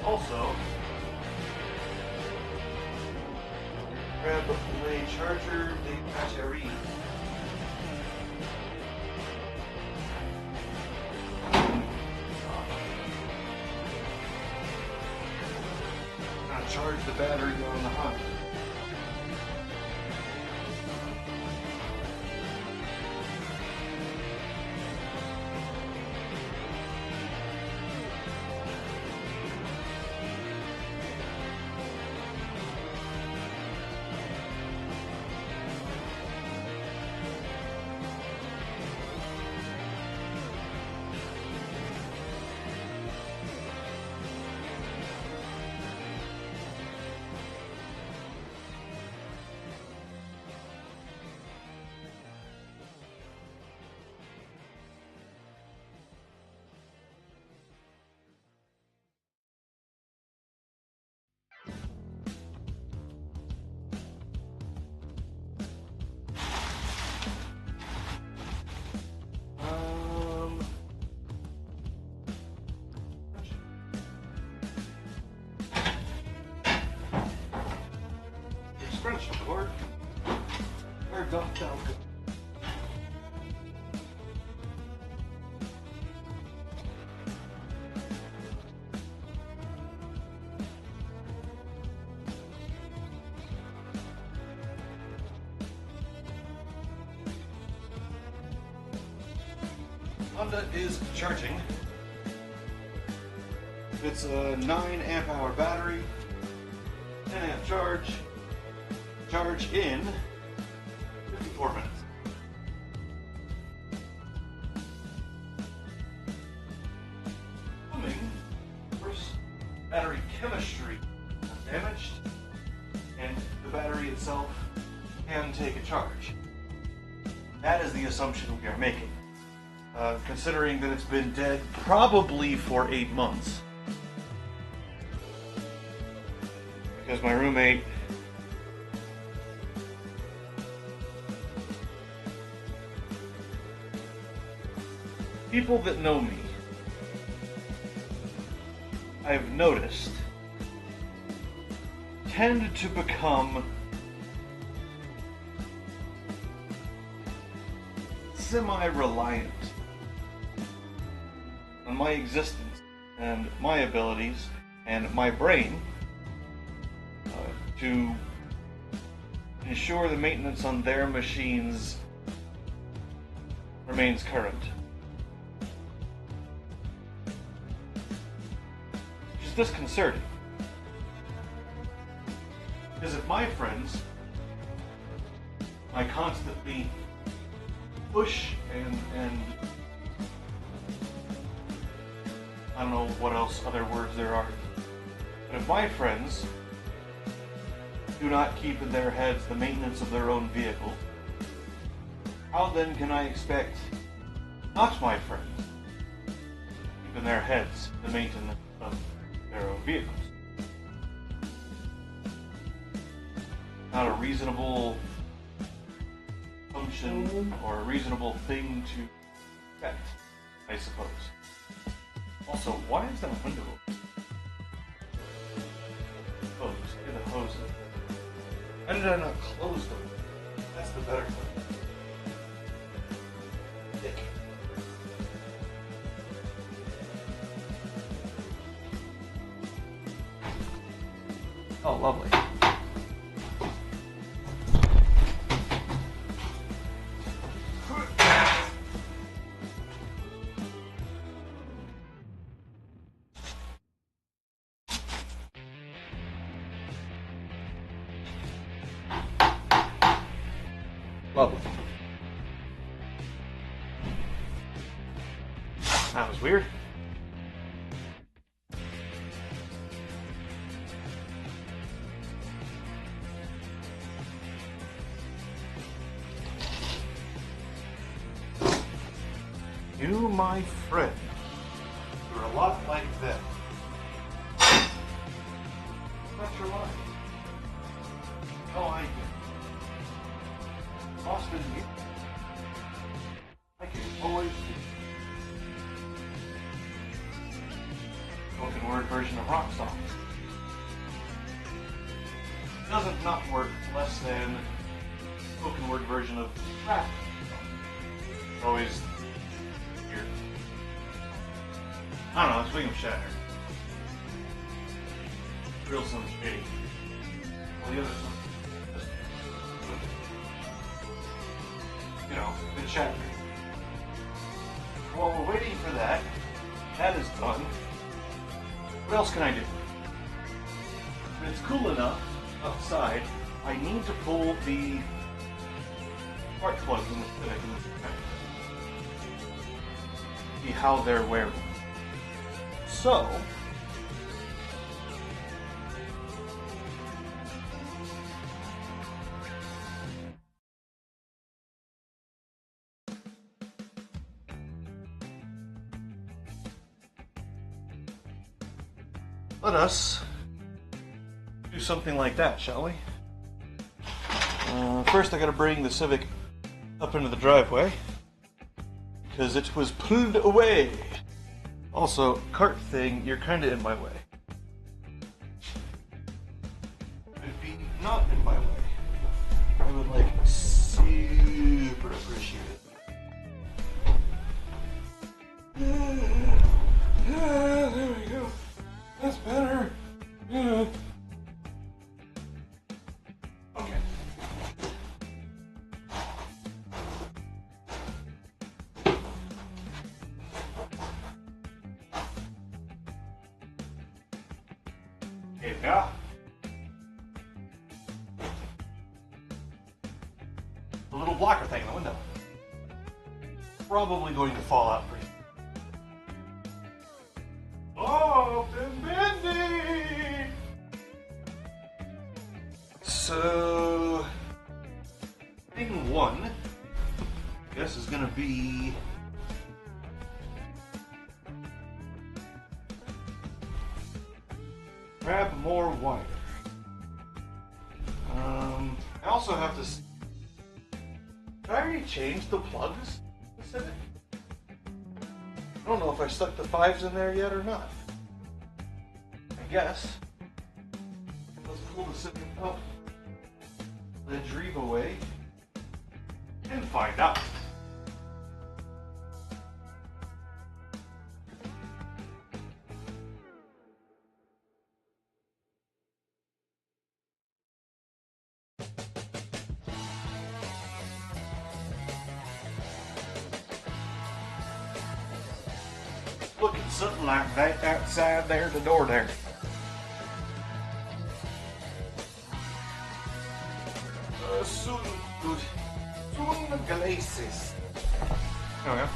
Speaker 1: Also, grab the charger, the battery. Gonna charge the battery on the HAWT. Scrunch cord. Where doth thou go? Honda is charging. It's a 9 amp hour battery, 10 amp charge. Charge in 54 minutes. First, battery chemistry damaged, and the battery itself can take a charge. That is the assumption we are making. Considering that it's been dead probably for 8 months. Because my roommate people that know me, I've noticed, tend to become semi-reliant on my existence and my abilities and my brain to ensure the maintenance on their machines remains current. Which is disconcerting. Because if my friends, I constantly push and I don't know what else other words there are. But if my friends do not keep in their heads the maintenance of their own vehicle, how then can I expect not my friends to keep in their heads the maintenance of their own vehicles? Not a reasonable function or a reasonable thing to expect, I suppose. Also, why is that window closed? Get the hose in. Why did I not close the window? That's the better one. Thick. Oh, lovely. Lovely. That was weird. You, my friend, you're a lot like them. Not your life. No idea. Austin, you. I can always do. Spoken word version of rock song. Doesn't not work less than spoken word version of rap. It's always weird. I don't know, it's William Shatner. Real Slim Shady. All the others, just, you know, good Shatner. While we're waiting for that, that is done. What else can I do? When it's cool enough outside, I need to pull the spark plugs in the Civic in this see how they're wearing. So, let us do something like that, shall we? First I gotta bring the Civic up into the driveway because it was pulled away. Also, cart thing, you're kinda in my way. I'd be not in my way. I would like super appreciate it. Yeah, there we go. That's better. Yeah. Okay. Here we go. The little blocker thing in the window. Probably going to fall out pretty. Oh, bendy! So, thing one, I guess, is gonna be grab more wire. I also have to. Did I already change the plugs? I don't know if I stuck the 5s in there yet or not. I guess. Let's pull the Civic up, let Dreeve away, and find out. Looking something like that outside there, the door there. Soon glacis. Oh yeah.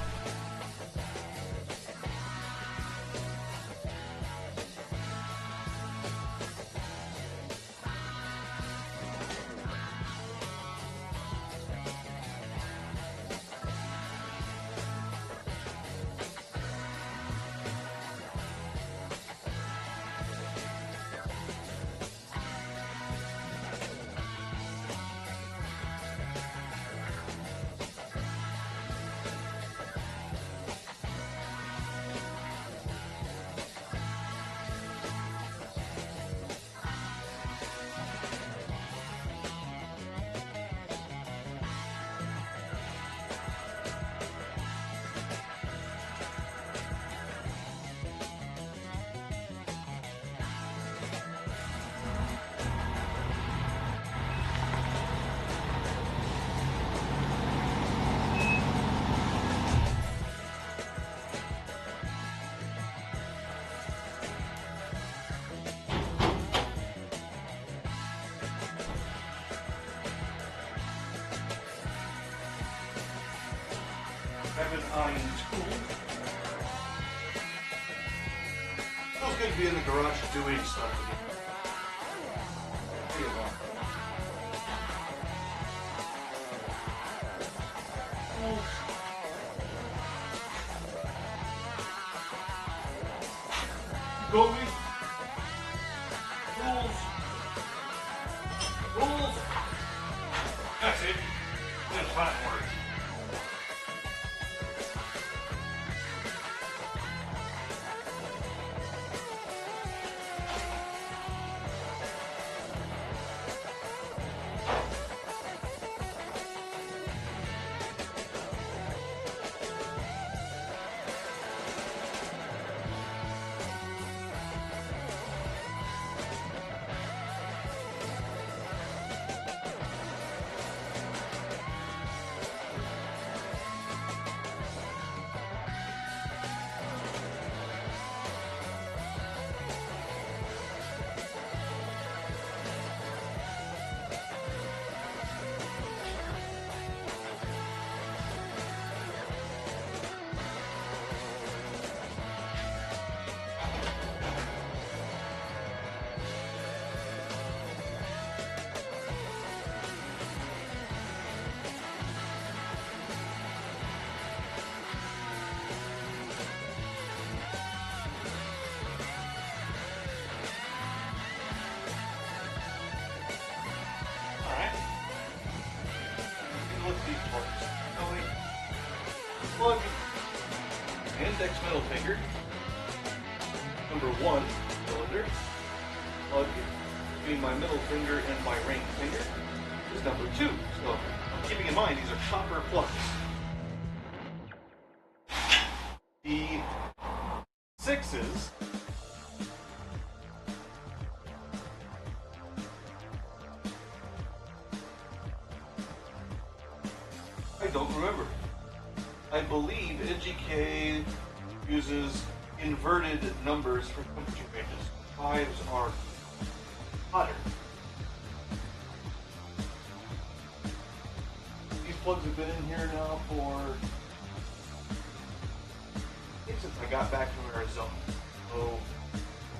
Speaker 1: on tools. Feels good to be in the garage doing stuff again. Going. Rules. That's it. That's fine words. Plug index middle finger, number 1 cylinder. Plug between my middle finger and my ring finger is number 2 cylinder. Now, keeping in mind these are copper plugs. The 6s I don't remember. I believe NGK uses inverted numbers for temperature ranges. 5s are hotter. These plugs have been in here now for, I think since I got back from Arizona. So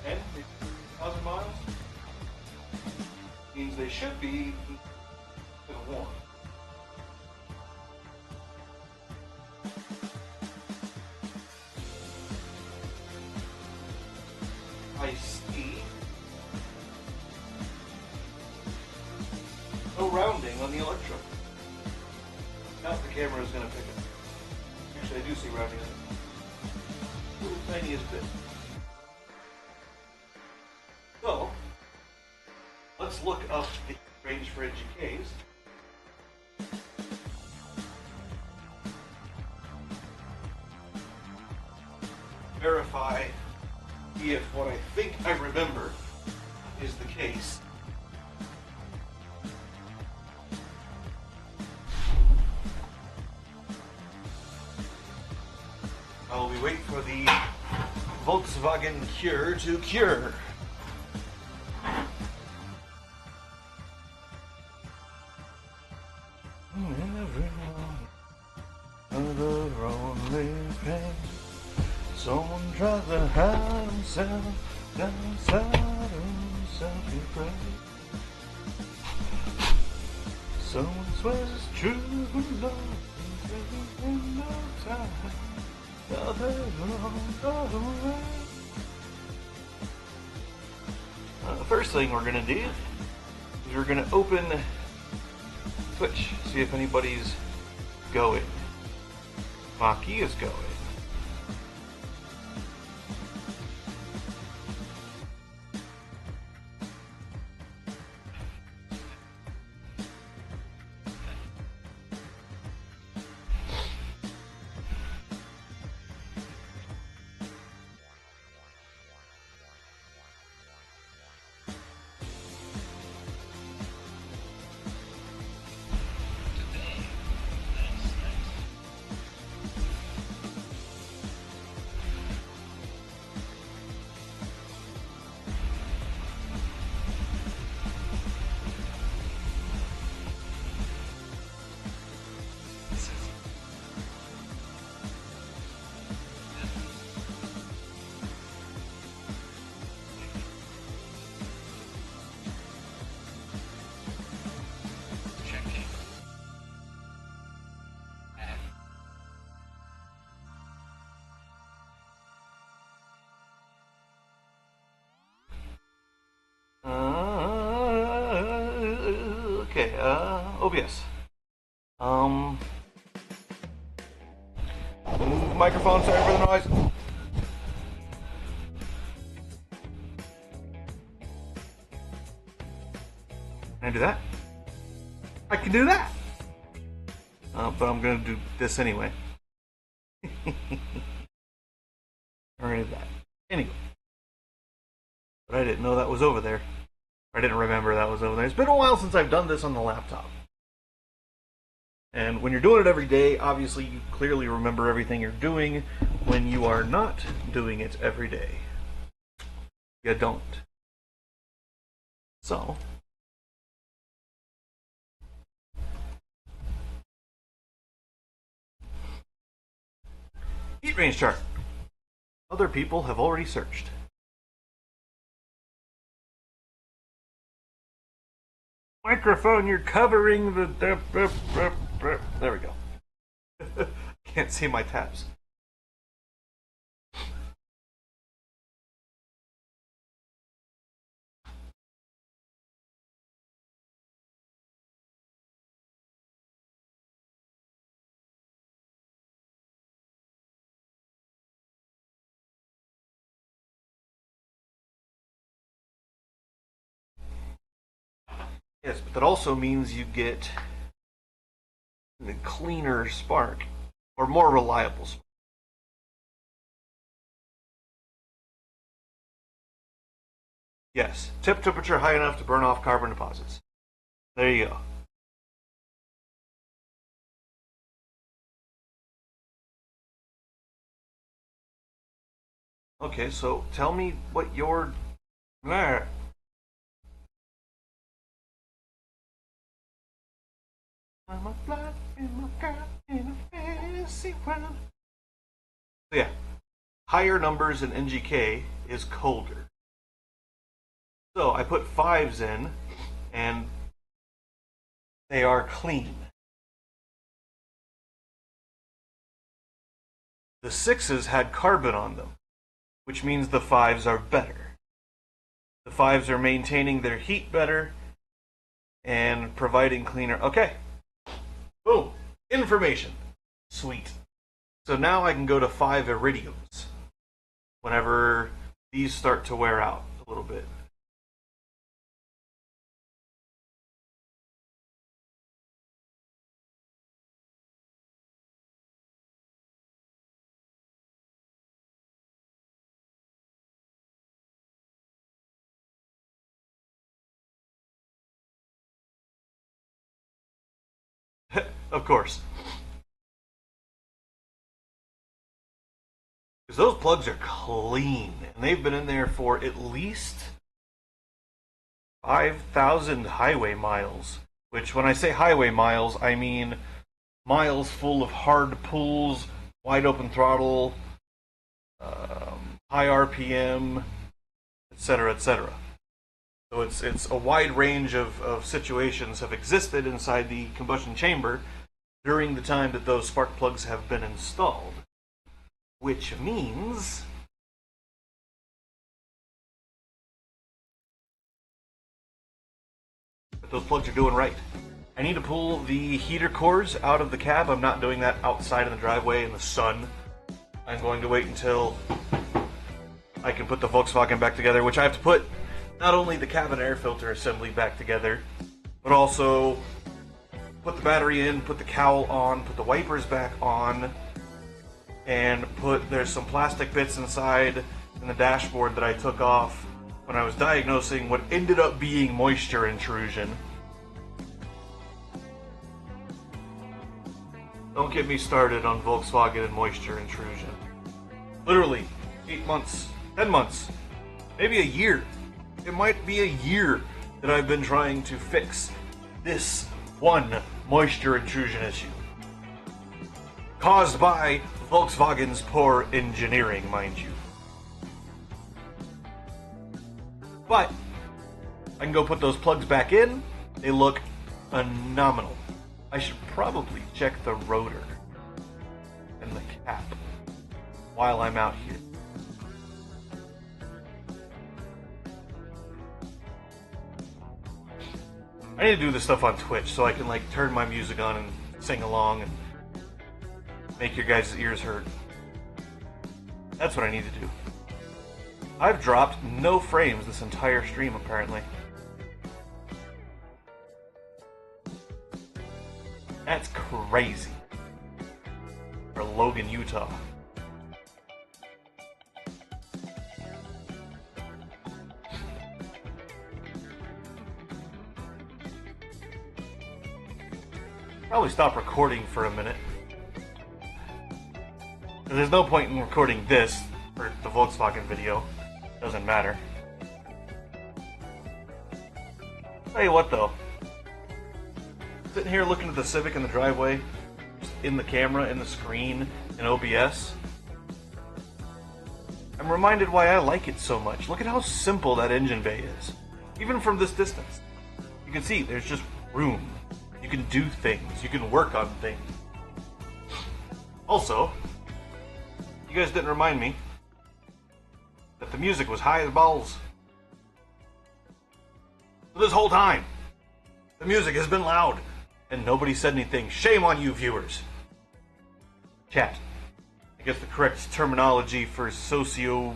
Speaker 1: 10,000 miles? Means they should be warm. I see no rounding on the electrode. Now the camera is going to pick it. Actually, I do see rounding on it. Little tiniest bit. So, let's look up the range for NGKs. Verify if what I think I remember is the case. While we wait for the Volkswagen cure to cure. Someone tries to hide himself down inside himself and pray. Someone swears it's true love is in no time. The first thing we're going to do is we're going to open Twitch, see if anybody's going. Maki is going. OBS. Move microphone, sorry for the noise. Can I do that? I can do that! But I'm gonna do this anyway. Or that. Anyway. But I didn't know that was over there. I didn't remember that was over there. It's been a while since I've done this on the laptop. And when you're doing it every day, obviously you clearly remember everything you're doing. When you are not doing it every day, you don't. So, heat range chart. Other people have already searched. Microphone, you're covering the... There we go. Can't see my tabs. Yes, but that also means you get a cleaner spark, or more reliable spark. Yes, tip temperature high enough to burn off carbon deposits. There you go. Okay, so tell me what your... I'm a fly in my car in a fantasy world. So yeah, higher numbers in NGK is colder. So I put 5s in, and they are clean. The 6s had carbon on them, which means the 5s are better. The 5s are maintaining their heat better and providing cleaner... Okay. Boom. Information. Sweet. So now I can go to 5 iridiums whenever these start to wear out a little bit. Of course. Because those plugs are clean, and they've been in there for at least 5,000 highway miles. Which, when I say highway miles, I mean miles full of hard pulls, wide open throttle, high RPM, etc., etc. So it's a wide range of situations have existed inside the combustion chamber during the time that those spark plugs have been installed. Which means that those plugs are doing right. I need to pull the heater cores out of the cab. I'm not doing that outside in the driveway in the sun. I'm going to wait until I can put the Volkswagen back together, which I have to put not only the cabin air filter assembly back together, but also put the battery in, put the cowl on, put the wipers back on, and there's some plastic bits inside in the dashboard that I took off when I was diagnosing what ended up being moisture intrusion. Don't get me started on Volkswagen and moisture intrusion. Literally, 8 months, 10 months, maybe a year. It might be a year that I've been trying to fix this one moisture intrusion issue. Caused by Volkswagen's poor engineering, mind you. But I can go put those plugs back in. They look phenomenal. I should probably check the rotor and the cap while I'm out here. I need to do this stuff on Twitch so I can like turn my music on and sing along and make your guys' ears hurt. That's what I need to do. I've dropped no frames this entire stream apparently. That's crazy. For Logan, Utah. Probably stop recording for a minute. There's no point in recording this for the Volkswagen video. Doesn't matter. Tell you what though. Sitting here looking at the Civic in the driveway, just in the camera, in the screen, in OBS. I'm reminded why I like it so much. Look at how simple that engine bay is. Even from this distance. You can see there's just room. You can do things. You can work on things. Also, you guys didn't remind me that the music was high as balls. So this whole time, the music has been loud, and nobody said anything. Shame on you, viewers. Chat. I guess the correct terminology for socio...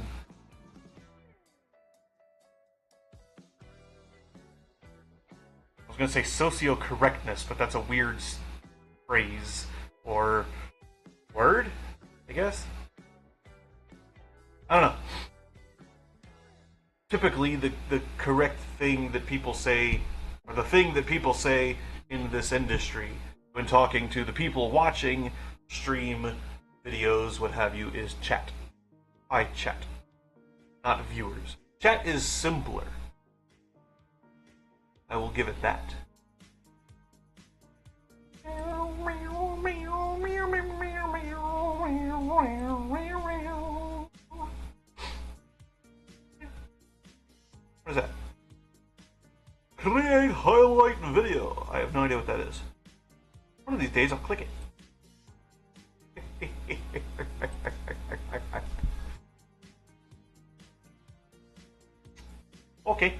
Speaker 1: I was going to say socio-correctness, but that's a weird phrase. Or word, I guess? I don't know. Typically, the correct thing that people say, or the thing that people say in this industry when talking to the people watching stream videos, what have you, is chat. Hi, chat. Not viewers. Chat is simpler. I will give it that. What is that? Create highlight video. I have no idea what that is. One of these days I'll click it. Okay.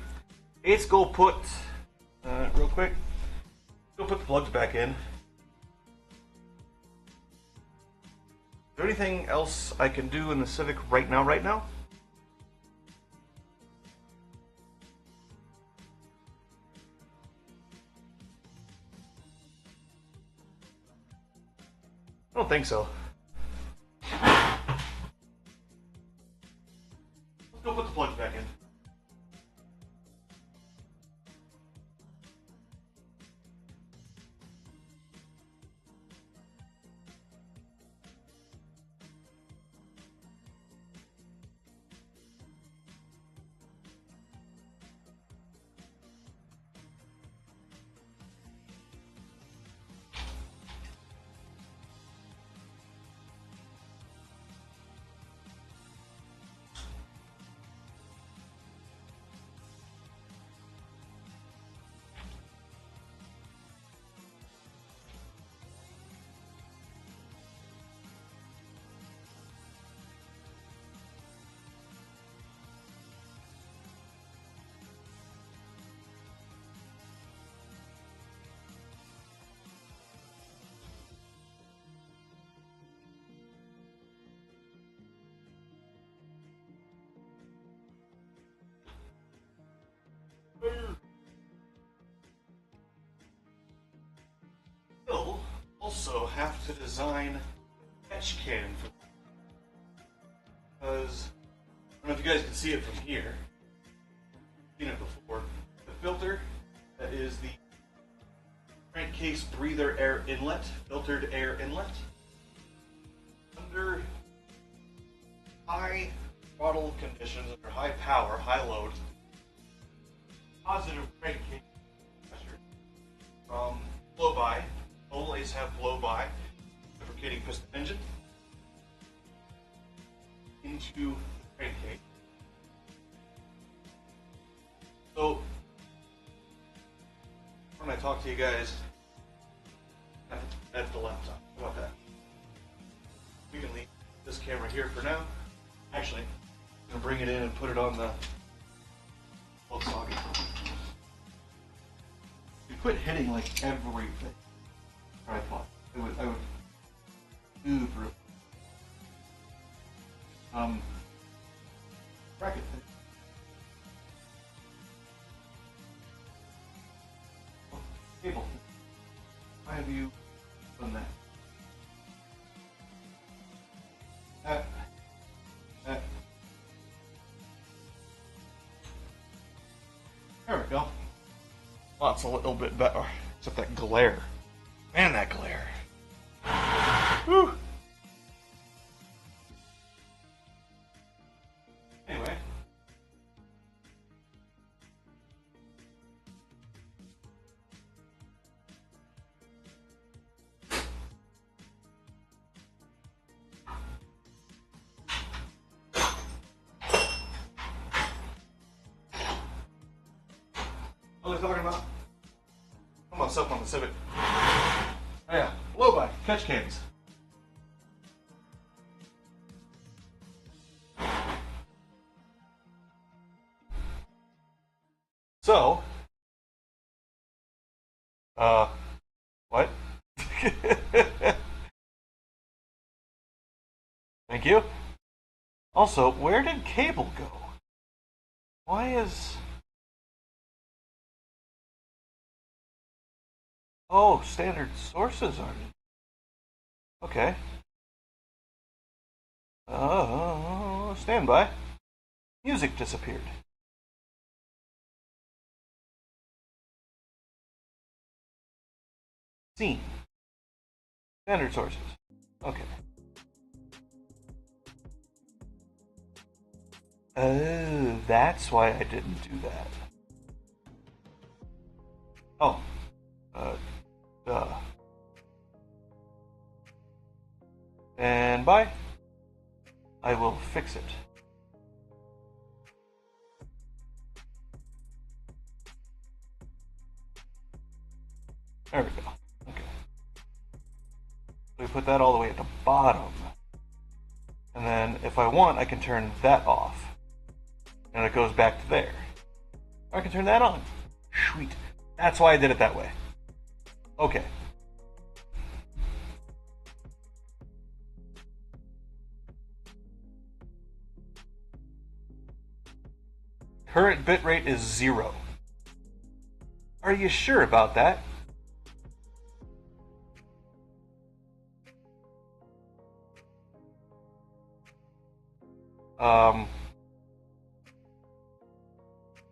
Speaker 1: Let's go put, real quick, go put the plugs back in. Is there anything else I can do in the Civic right now? I don't think so. Let's go put the plugs back in. We'll also have to design a catch can for because I don't know if you guys can see it from here. I've seen it before. The filter that is the crankcase breather air inlet, filtered air inlet. Under high throttle conditions, under high power, high load, positive crankcase pressure from blow-by. Always have blow-by, lubricating piston engine into the crankcase. So when I talk to you guys at the laptop, how about that? We can leave this camera here for now. Actually, I'm gonna bring it in and put it on the Volkswagen. quit hitting like everything. Tripod. I would super. Bracket thing. Cable. Why have you done that? There we go. Oh, it's a little bit better. Except that glare. Man, that glare. Whew. Anyway. What are they talking about? I'm on stuff on the Civic. Oh yeah, blow-by, catch cans. So, what? Thank you. Also, where did cable go? Why is... Oh, standard sources aren't. Okay. Stand by. Music disappeared. Scene. Standard sources. Okay. Oh, that's why I didn't do that. Oh. Duh. And bye. I will fix it. There we go. Okay. We put that all the way at the bottom. And then if I want, I can turn that off. And it goes back to there. Or I can turn that on. Sweet. That's why I did it that way. Okay. Current bitrate is 0. Are you sure about that?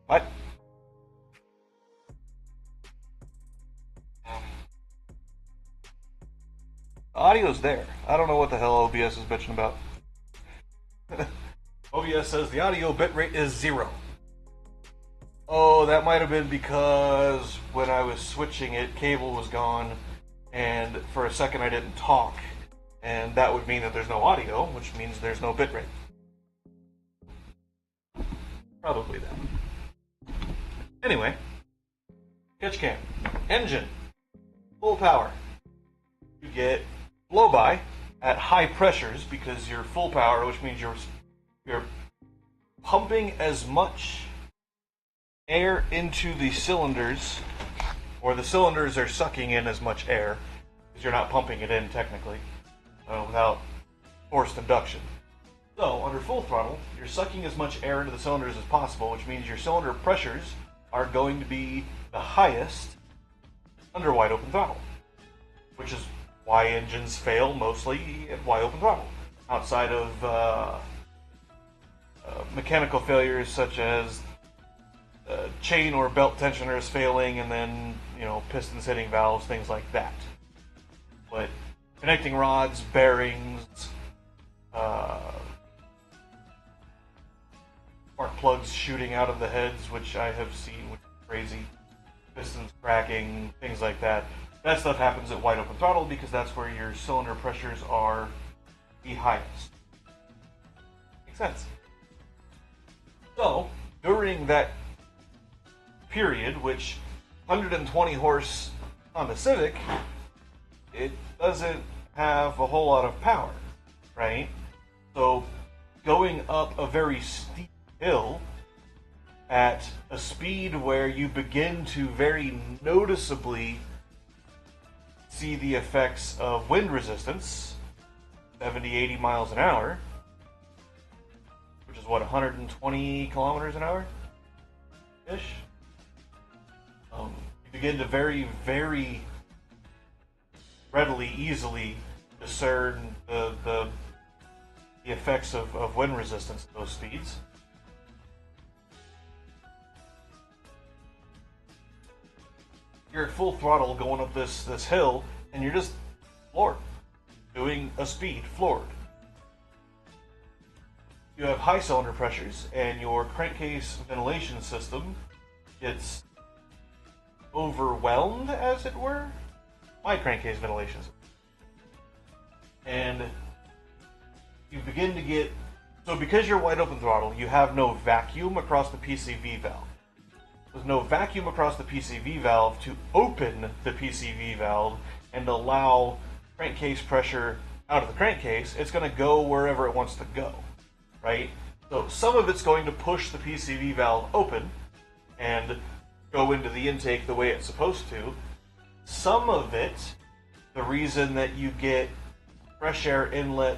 Speaker 1: What? Audio's there. I don't know what the hell OBS is bitching about. OBS says the audio bitrate is 0. Oh, that might have been because when I was switching it, cable was gone, and for a second I didn't talk, and that would mean that there's no audio, which means there's no bitrate. Probably that. Anyway, catch cam, engine, full power. You get blow-by at high pressures because you're full power, which means you're pumping as much air into the cylinders, or the cylinders are sucking in as much air because you're not pumping it in technically without forced induction. So under full throttle, you're sucking as much air into the cylinders as possible, which means your cylinder pressures are going to be the highest under wide open throttle, which is why engines fail mostly at wide open throttle. Outside of mechanical failures such as chain or belt tensioners failing, and then pistons hitting valves, things like that. But connecting rods, bearings, spark plugs shooting out of the heads, which I have seen, which is crazy, pistons cracking, things like that. That stuff happens at wide open throttle because that's where your cylinder pressures are the highest. Makes sense. So, during that period, which 120 horse Honda Civic, it doesn't have a whole lot of power, right? So, going up a very steep hill at a speed where you begin to very noticeably see the effects of wind resistance, 70, 80 miles an hour, which is what, 120 kilometers an hour ish. You begin to very, very readily, easily discern the effects of wind resistance at those speeds. You're at full throttle going up this hill, and you're just floored, doing a speed floored. You have high cylinder pressures, and your crankcase ventilation system gets overwhelmed, as it were. My crankcase ventilation system. And you begin to get, so because you're wide open throttle, you have no vacuum across the PCV valve. There's no vacuum across the PCV valve to open the PCV valve and allow crankcase pressure out of the crankcase. It's going to go wherever it wants to go, right? So some of it's going to push the PCV valve open and go into the intake the way it's supposed to. Some of it, the reason that you get fresh air inlet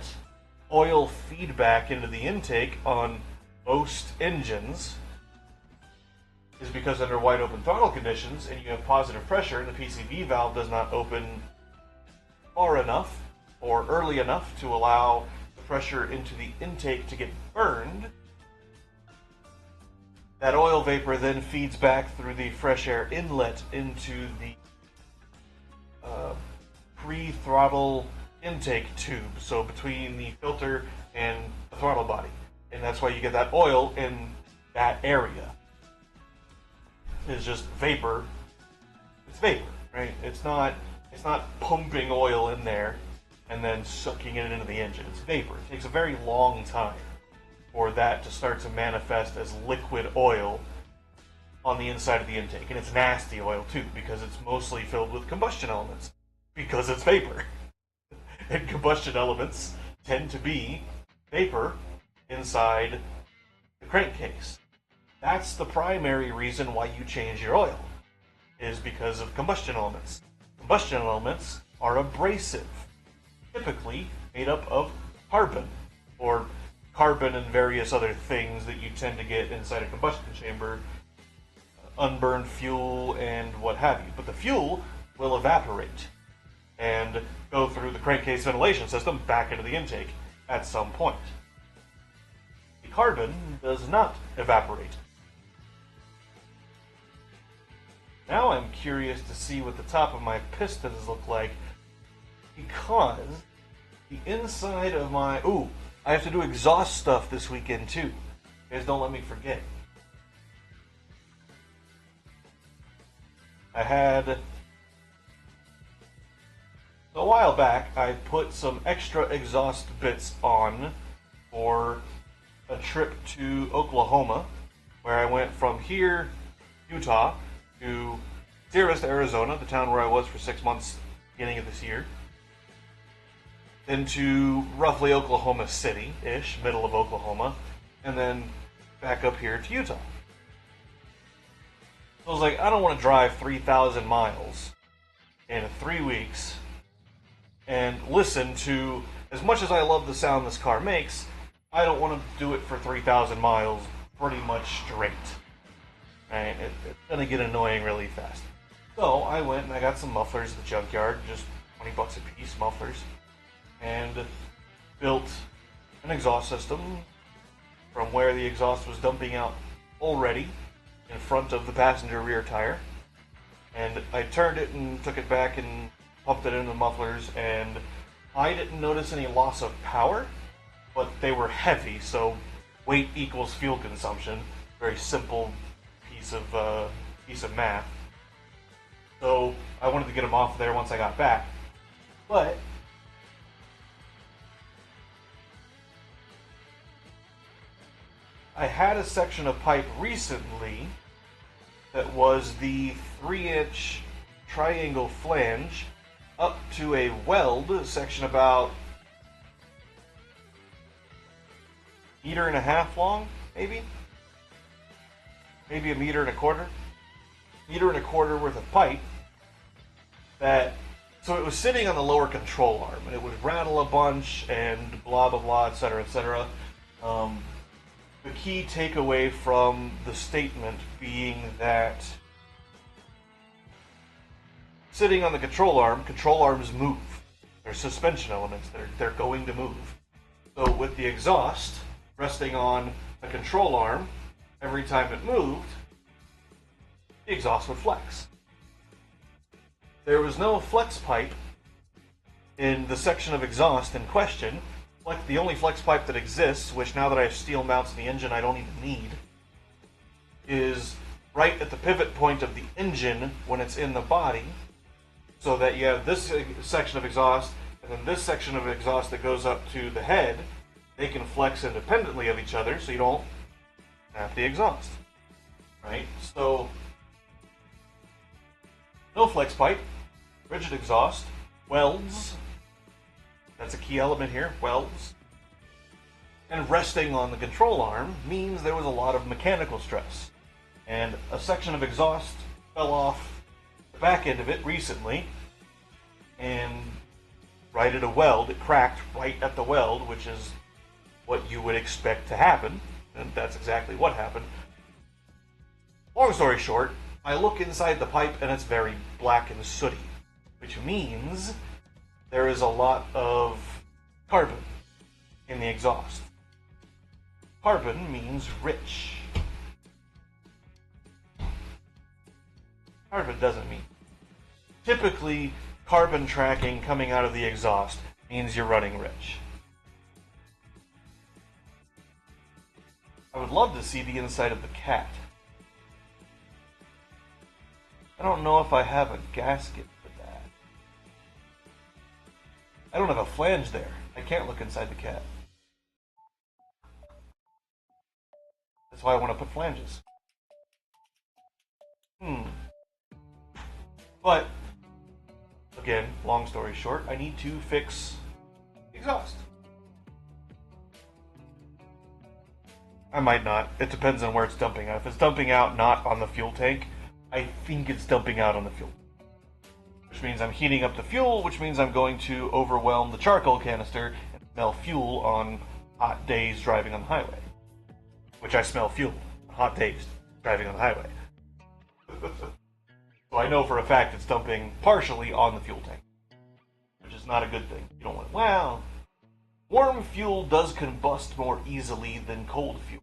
Speaker 1: oil feedback into the intake on most engines, is because under wide open throttle conditions and you have positive pressure and the PCV valve does not open far enough or early enough to allow the pressure into the intake to get burned, that oil vapor then feeds back through the fresh air inlet into the pre-throttle intake tube, so between the filter and the throttle body, and that's why you get that oil in that area. It's just vapor. It's vapor, right? It's not pumping oil in there and then sucking it into the engine. It's vapor. It takes a very long time for that to start to manifest as liquid oil on the inside of the intake. And it's nasty oil too, because it's mostly filled with combustion elements, because it's vapor. And combustion elements tend to be vapor inside the crankcase. That's the primary reason why you change your oil, is because of combustion elements. Combustion elements are abrasive, typically made up of carbon, or carbon and various other things that you tend to get inside a combustion chamber, unburned fuel and what have you. But the fuel will evaporate and go through the crankcase ventilation system back into the intake at some point. The carbon does not evaporate. Now I'm curious to see what the top of my pistons look like, because the inside of my... Ooh, I have to do exhaust stuff this weekend too. You guys don't let me forget. I had... A while back, I put some extra exhaust bits on for a trip to Oklahoma, where I went from here, Utah, to Sierra, Arizona, the town where I was for 6 months beginning of this year, then to roughly Oklahoma City-ish, middle of Oklahoma, and then back up here to Utah. So I was like, I don't want to drive 3,000 miles in 3 weeks and listen to, as much as I love the sound this car makes, I don't want to do it for 3,000 miles pretty much straight. Right? It's going to get annoying really fast. So I went and I got some mufflers at the junkyard, just 20 bucks a piece, mufflers, and built an exhaust system from where the exhaust was dumping out already in front of the passenger rear tire. And I turned it and took it back and pumped it into the mufflers, and I didn't notice any loss of power, but they were heavy, so weight equals fuel consumption. Very simple piece of math. So I wanted to get them off there once I got back. But I had a section of pipe recently that was the 3-inch triangle flange up to a weld section about 1.5 meters long, maybe. maybe a meter and a quarter worth of pipe that, so it was sitting on the lower control arm and it would rattle a bunch and blah blah blah, etc., etc. The key takeaway from the statement being that sitting on the control arms move. They're suspension elements. They're going to move. So with the exhaust resting on a control arm, every time it moved, the exhaust would flex. There was no flex pipe in the section of exhaust in question. Like the only flex pipe that exists, which now that I have steel mounts in the engine I don't even need, is right at the pivot point of the engine when it's in the body, so that you have this section of exhaust and then this section of exhaust that goes up to the head. They can flex independently of each other so you don't snap the exhaust. Right? So, no flex pipe, rigid exhaust, welds. That's a key element here, welds. And resting on the control arm means there was a lot of mechanical stress. And a section of exhaust fell off the back end of it recently, and right at a weld, it cracked right at the weld, which is what you would expect to happen, and that's exactly what happened. Long story short, I look inside the pipe and it's very black and sooty, which means there is a lot of carbon in the exhaust. Carbon means rich. Carbon doesn't mean. Typically, carbon tracking coming out of the exhaust means you're running rich. I would love to see the inside of the cat. I don't know if I have a gasket for that. I don't have a flange there. I can't look inside the cat. That's why I want to put flanges. But, again, long story short, I need to fix the exhaust. I might not. It depends on where it's dumping out. If it's dumping out not on the fuel tank, I think it's dumping out on the fuel. Which means I'm heating up the fuel, which means I'm going to overwhelm the charcoal canister and smell fuel on hot days driving on the highway. Which I smell fuel on hot days driving on the highway. So I know for a fact it's dumping partially on the fuel tank, which is not a good thing. You don't want to, well, warm fuel does combust more easily than cold fuel.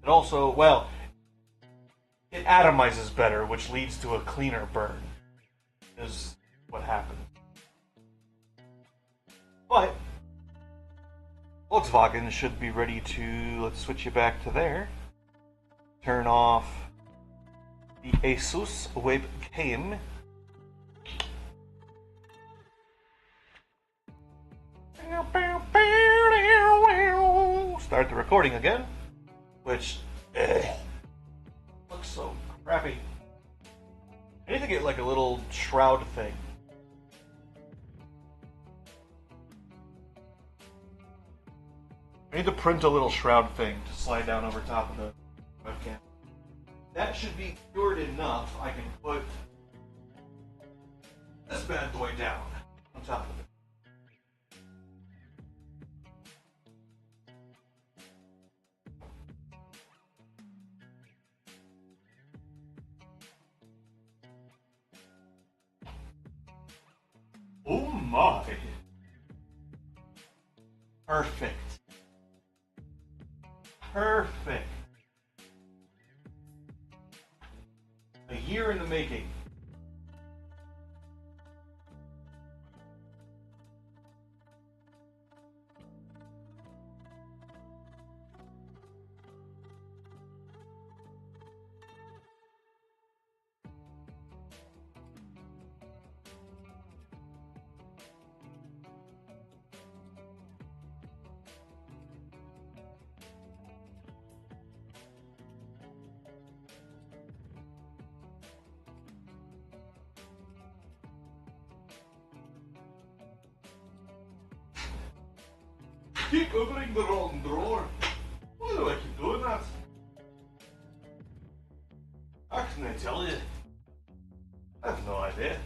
Speaker 1: It also, well, it atomizes better, which leads to a cleaner burn, is what happens. But Volkswagen should be ready to, let's switch you back to there, turn off the Asus webcam. Start the recording again, which looks so crappy. I need to get like a little shroud thing. I need to print a little shroud thing to slide down over top of the webcam. That should be cured enough. I can put this bad boy down on top of it. Oh my! Perfect. Perfect. A year in the making. Keep opening the wrong drawer. Why do I keep doing that? How can I tell you? I have no idea.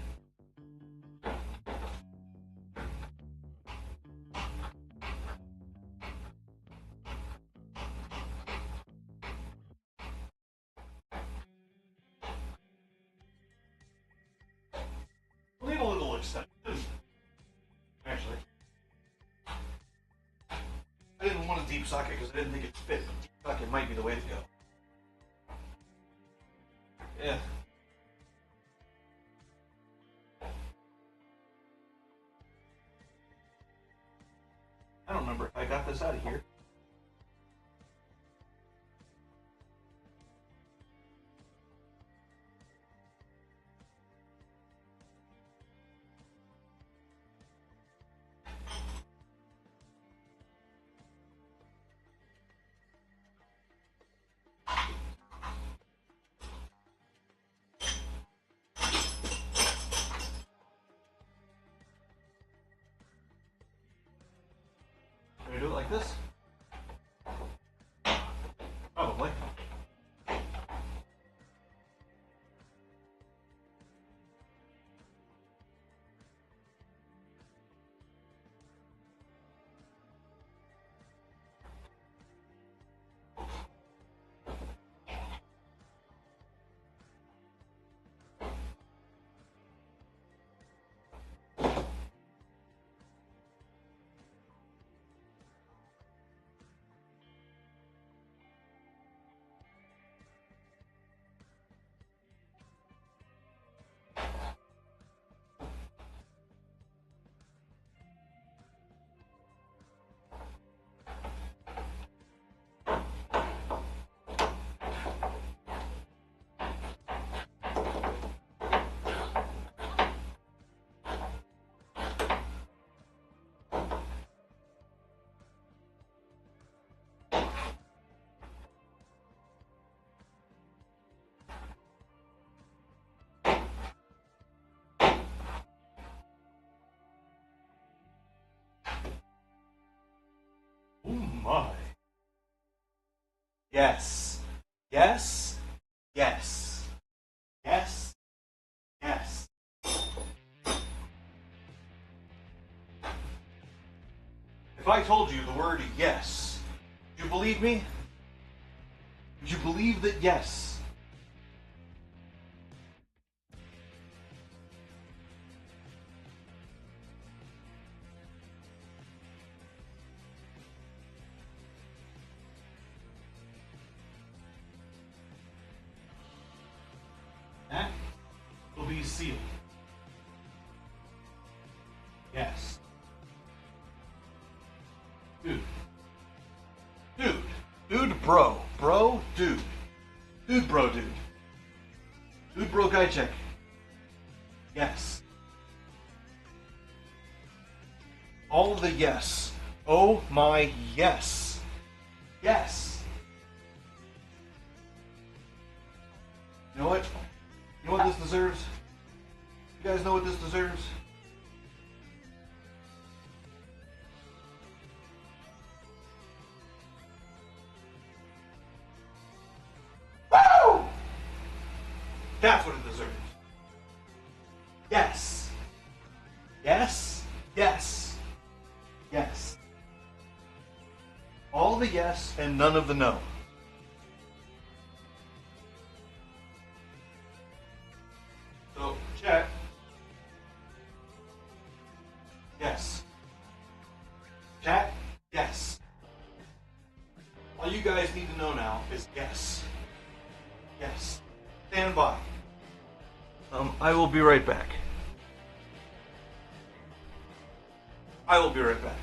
Speaker 1: I'll need a little extension. Actually. I didn't want a deep socket because I didn't think it fit, but deep socket might be the way to go. Yeah. I don't remember if I got this out of here. Can we do it like this? Probably. Oh my. Yes. Yes. Yes. Yes. Yes. If I told you the word yes, would you believe me? Would you believe that yes? That will be sealed. Yes. Dude. Dude. Dude, bro. Bro, dude. Dude, bro, dude. Dude, bro, guy check. Yes. All of the yes. Oh my yes. Yes. You know what? You know what this deserves? You guys know what this deserves? Woo! That's what it deserves. Yes. Yes. Yes. Yes. All the yes and none of the no. So, chat. Yes. Chat. Yes. All you guys need to know now is yes. Yes. Stand by. I will be right back. I will be right back.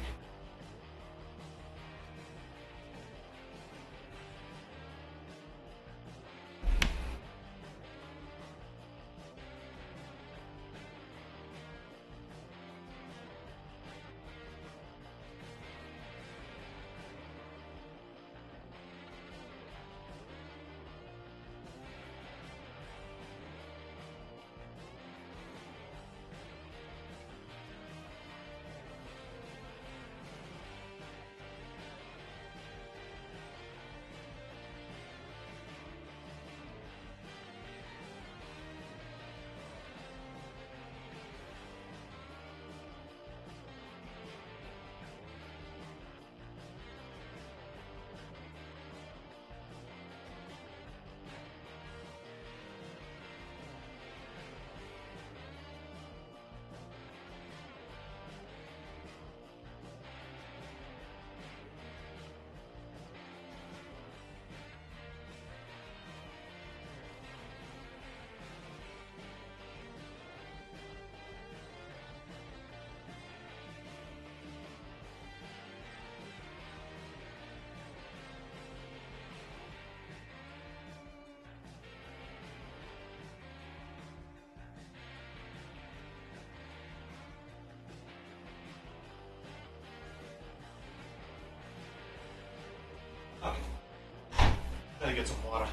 Speaker 1: get some water.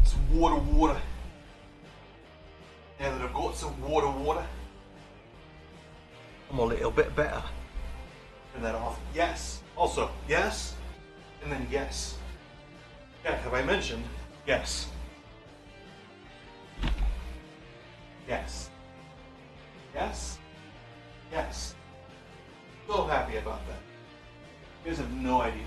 Speaker 1: Some water. Now that I've got some water, I'm a little bit better. Turn that off. Yes. Also, yes. And then yes. Yeah, have I mentioned? Yes. Yes. Yes. Yes. So happy about that. You guys have no idea.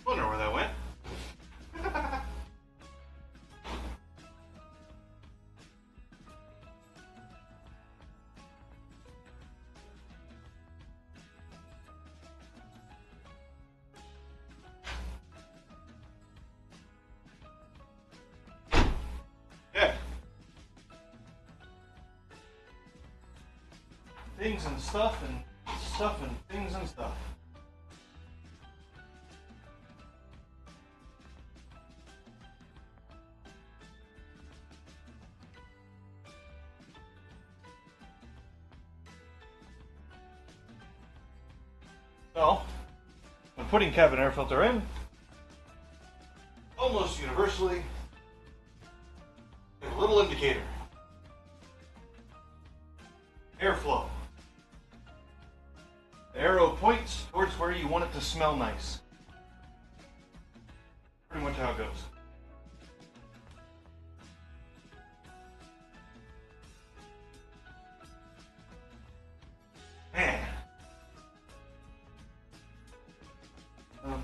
Speaker 1: Wonder where that went. Yeah. Things and stuff and things and stuff. So, when putting cabin air filter in, almost universally, there's a little indicator. Airflow. The arrow points towards where you want it to smell nice. Pretty much how it goes. Man.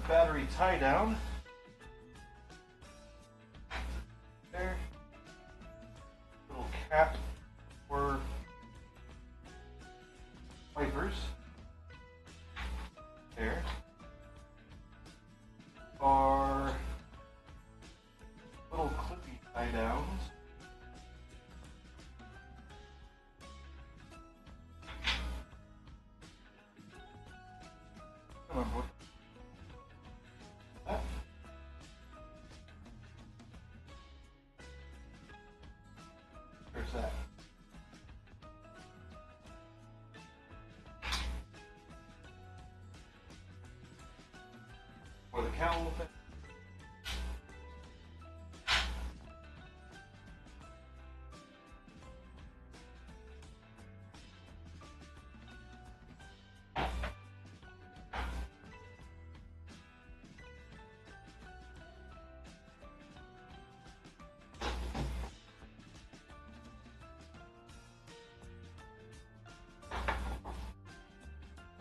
Speaker 1: Battery tie down. There. Little cap for wipers. There. Are little clippy tie downs. Come on, boy. There's that. For the cowl thing.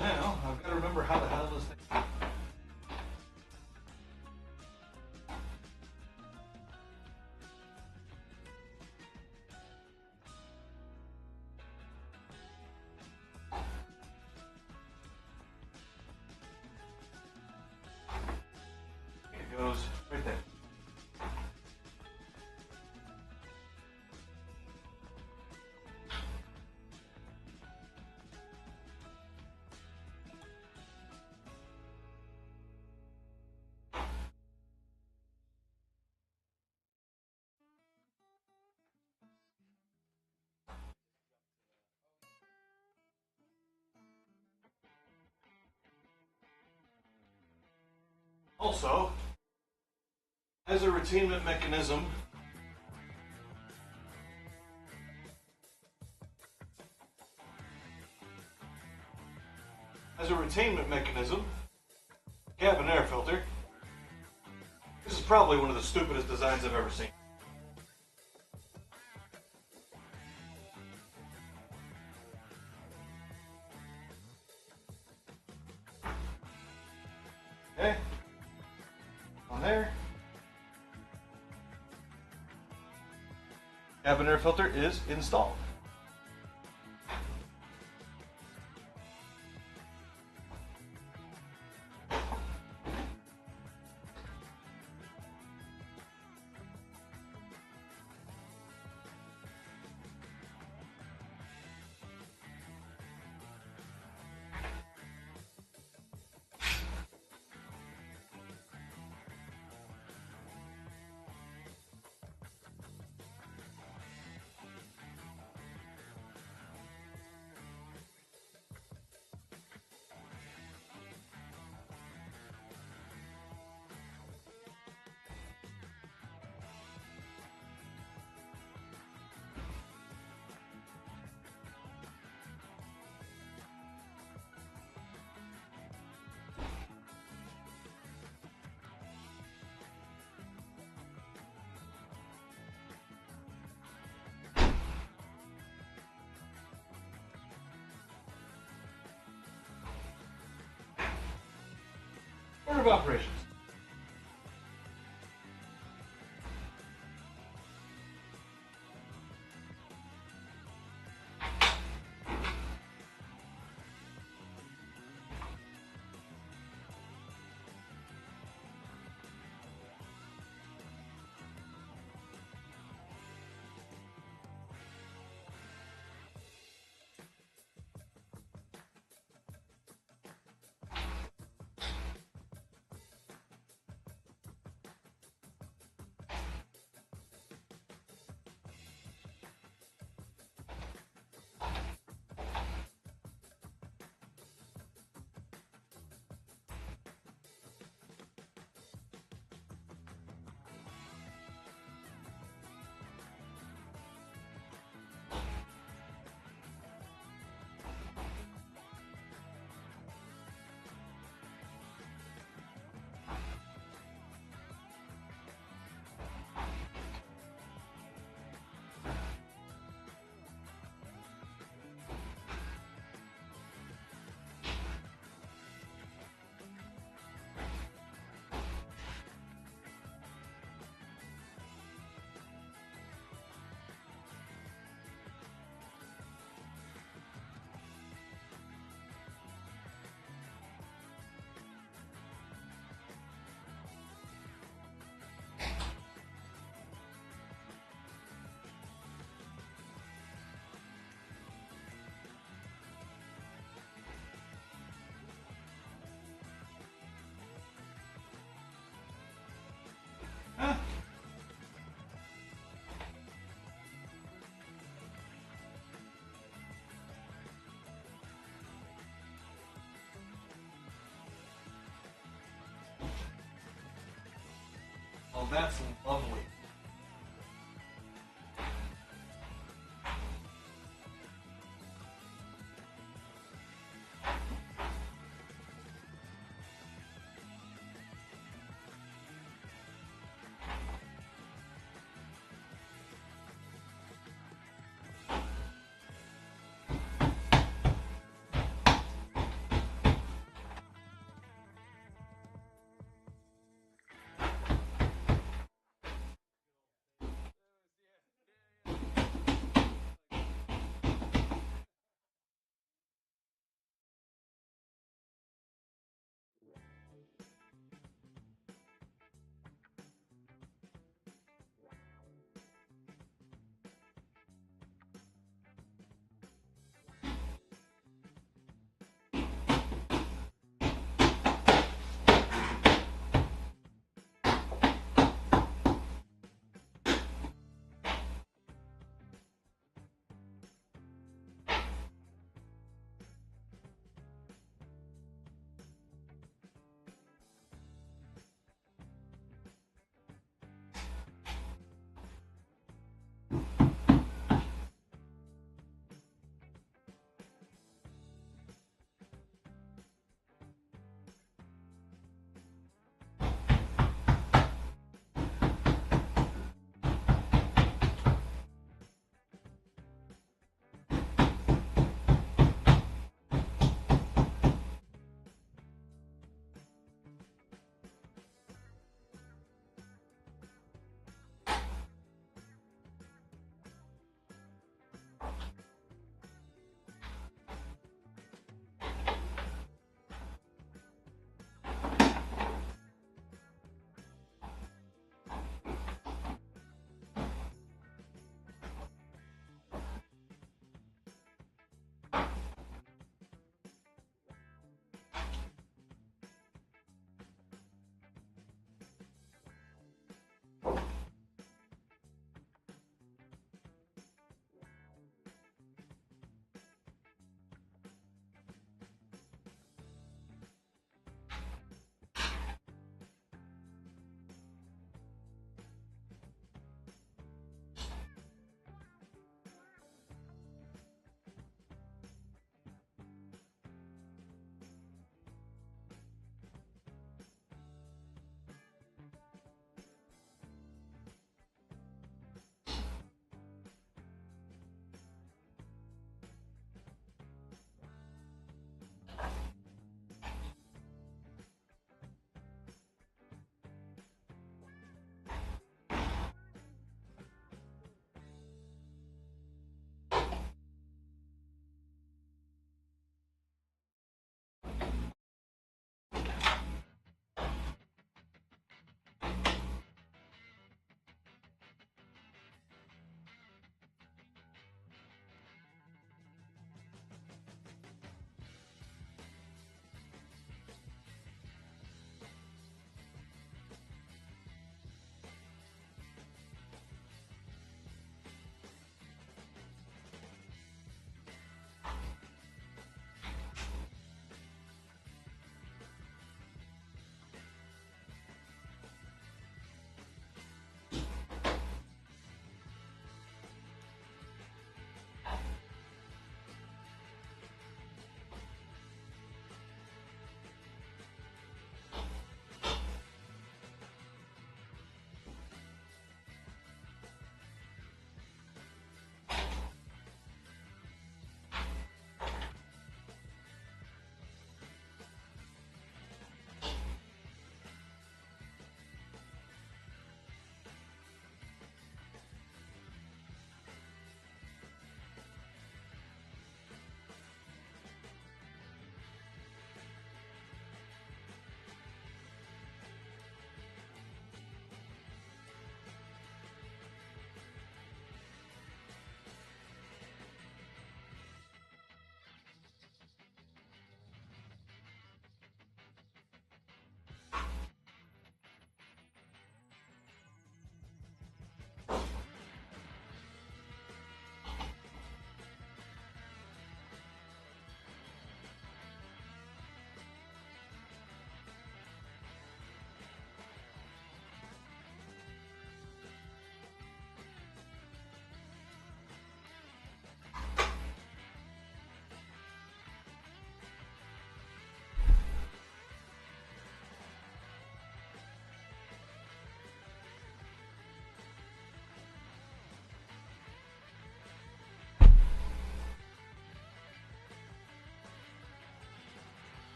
Speaker 1: Now, I've got to remember how to handle this thing. It goes right there. Also, as a retainment mechanism, cabin air filter, this is probably one of the stupidest designs I've ever seen. Okay, on there. Cabin air filter is installed. Order of operations. Huh? Oh, that's lovely.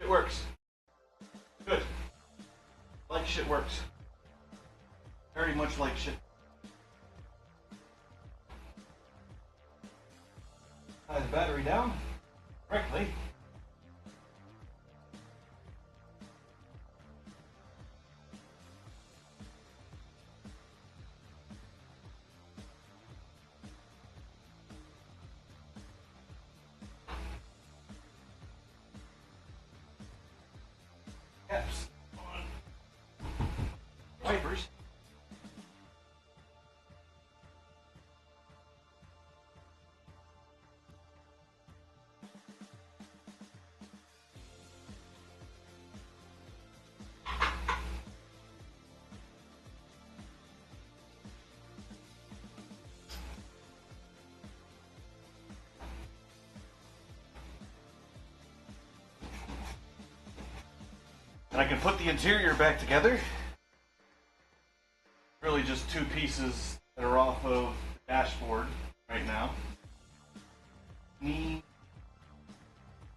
Speaker 1: works. Good. Like shit works. Very much like shit. Tie the battery down correctly. Caps on wipers. And I can put the interior back together. Really just two pieces that are off of the dashboard right now. Knee,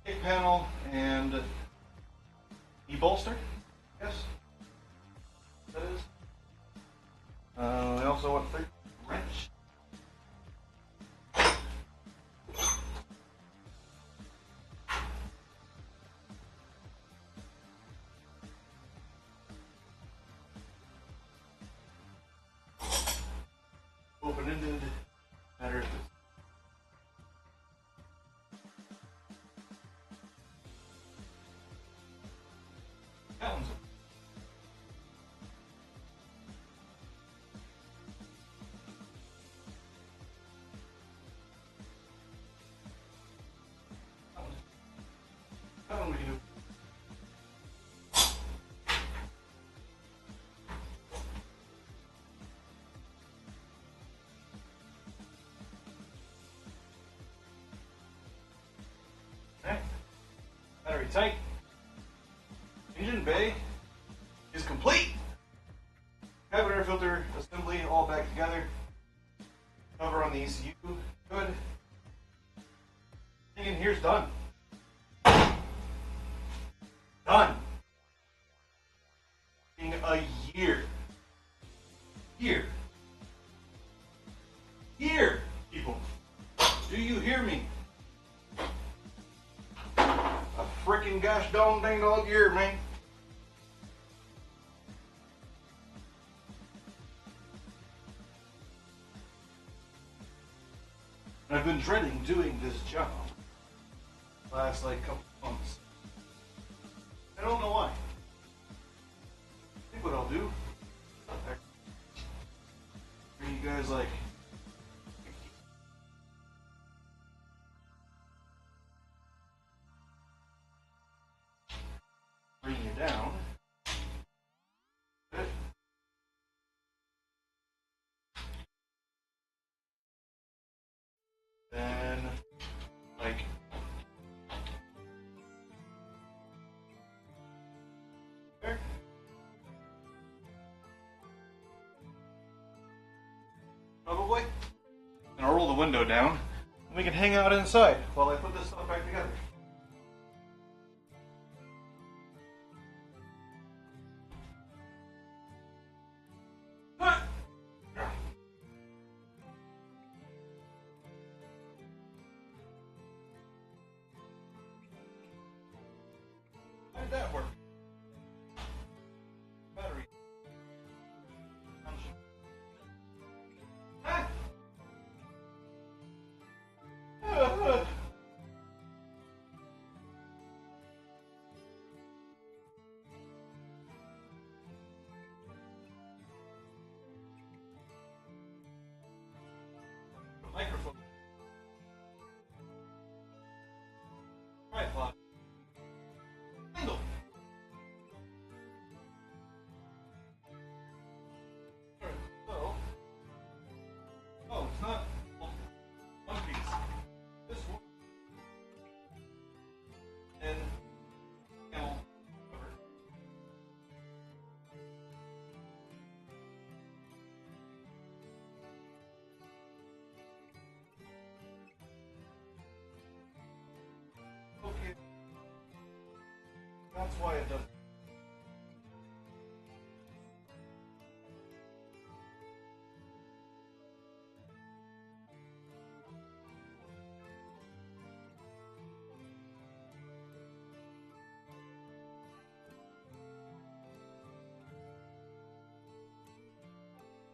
Speaker 1: kick panel, and e-bolster, yes. That is. We also want a wrench. Open-ended, matter if it's gallons of that one we can do. Okay. Battery tight. Engine bay is complete. Cabin air filter assembly all back together. Cover on the ECU, good. Thing in here's done. Done. In a year. Year, people. Do you hear me? A freaking gosh dang dog year, man. I've been dreading doing this job last like couple months. I don't know why. I think what I'll do, bring you guys like bring you down. Good. Then like there. Probably. And I'll roll the window down and we can hang out inside while I put this stuff back together. How'd that work? Battery. Ah. Microphone. Tripod. Handle. That's why it does.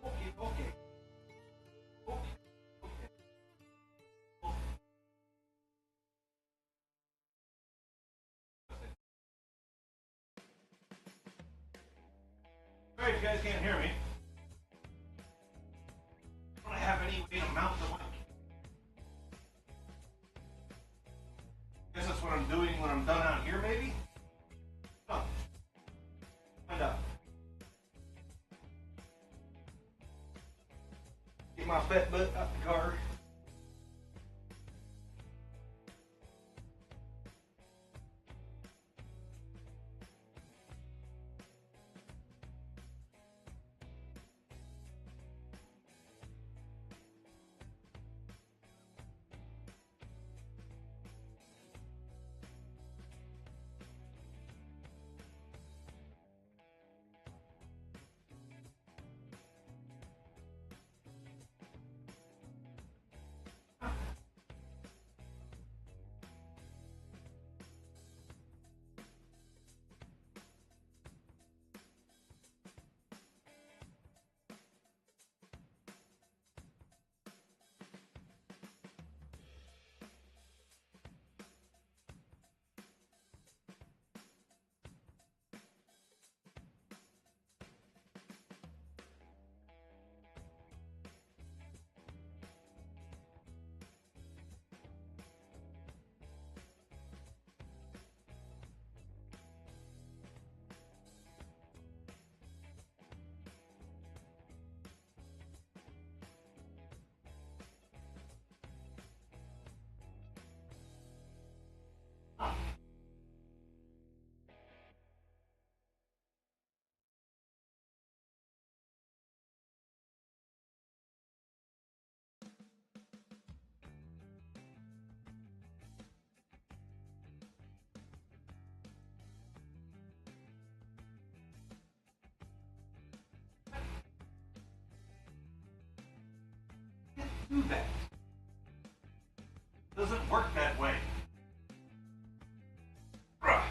Speaker 1: Okay, okay. Okay, okay. Alright, if you guys can't hear me, I don't have any way to mount the mic. Guess that's what I'm doing when I'm done out here, maybe? Huh. Find out. Get my fat butt out the car. Do that. Doesn't work that way. Bruh.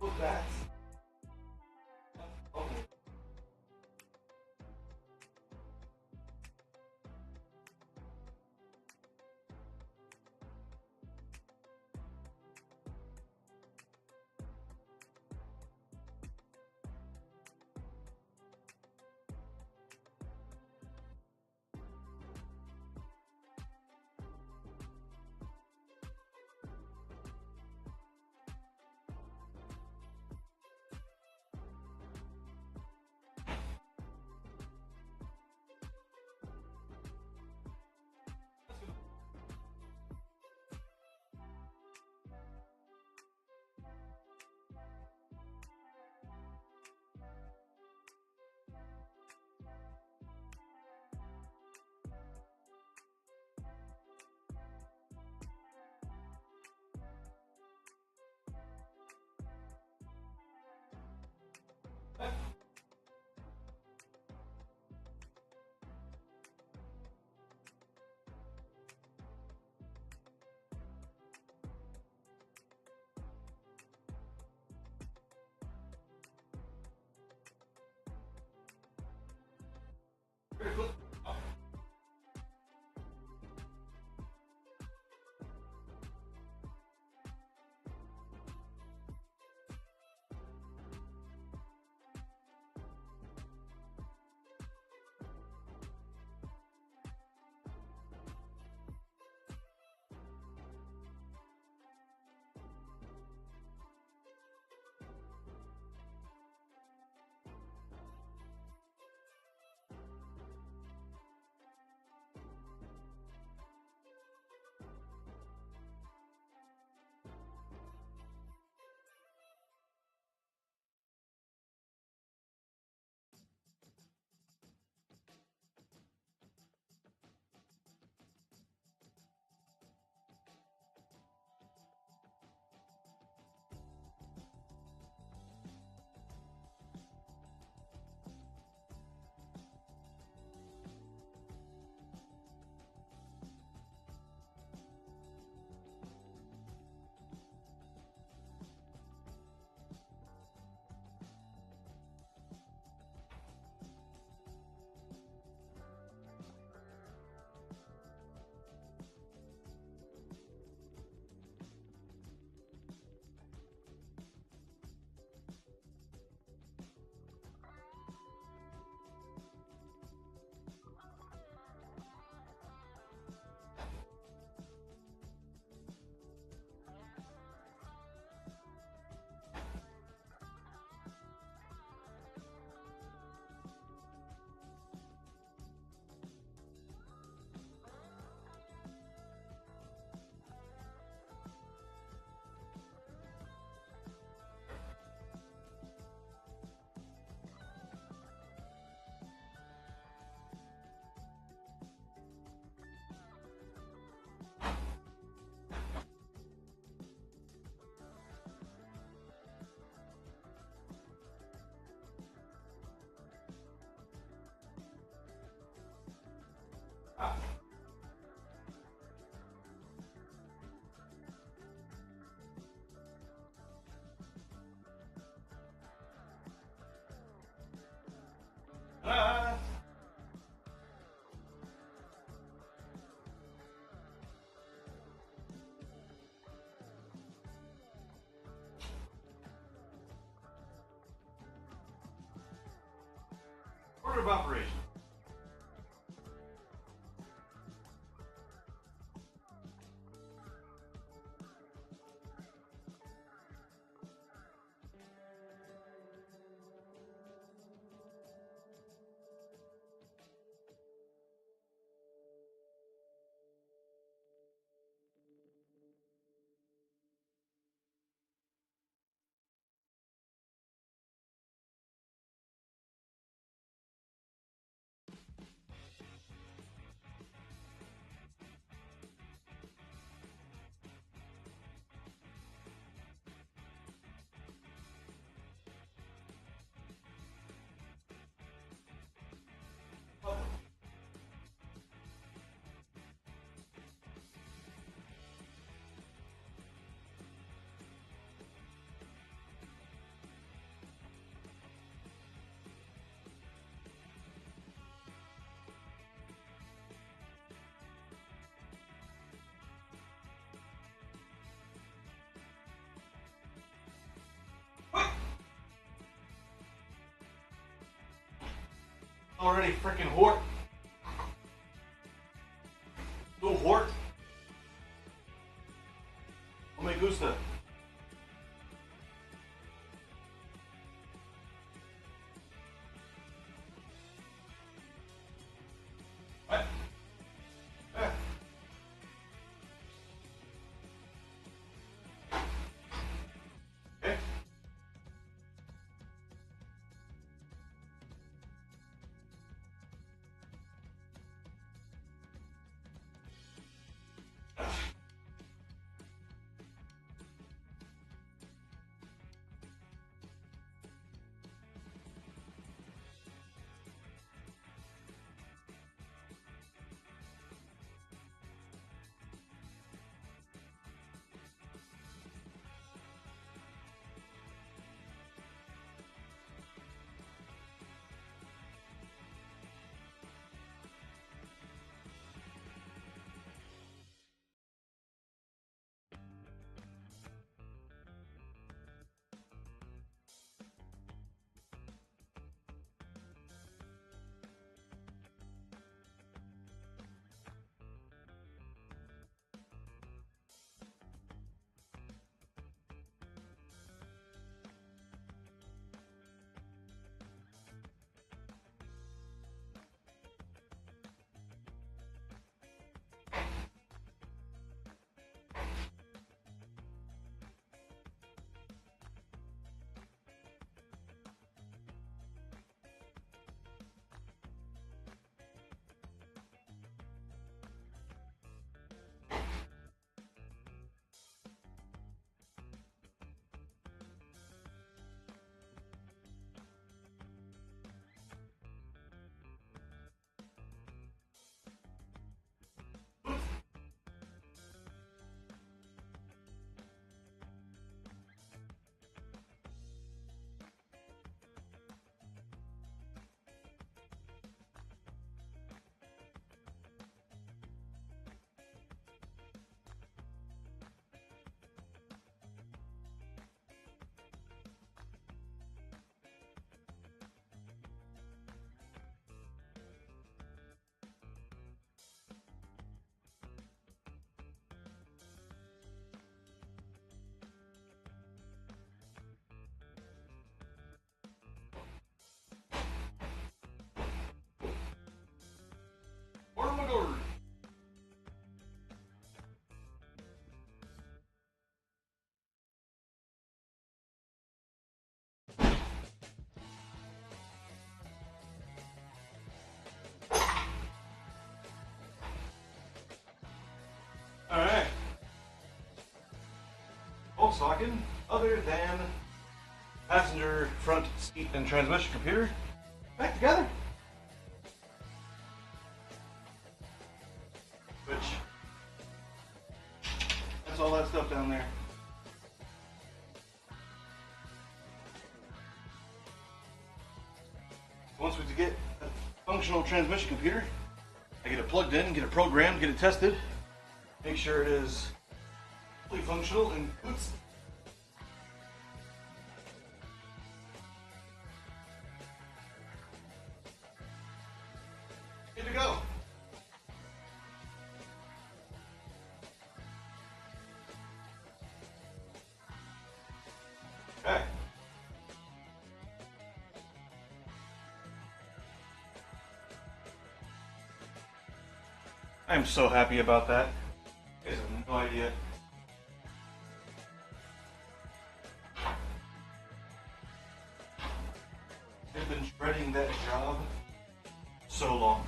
Speaker 1: Look that. Okay. Ah! Order of operation. Already freaking HAWT. No HAWT. Oh me gusta. What? Okay. Volkswagen other than passenger front seat and transmission computer back together. Which, that's all that stuff down there. Once we get a functional transmission computer, I get it plugged in, get it programmed, get it tested, make sure it is fully functional and oops. Good to go. Okay. I'm so happy about that. You guys have no idea. I've been dreading that job so long.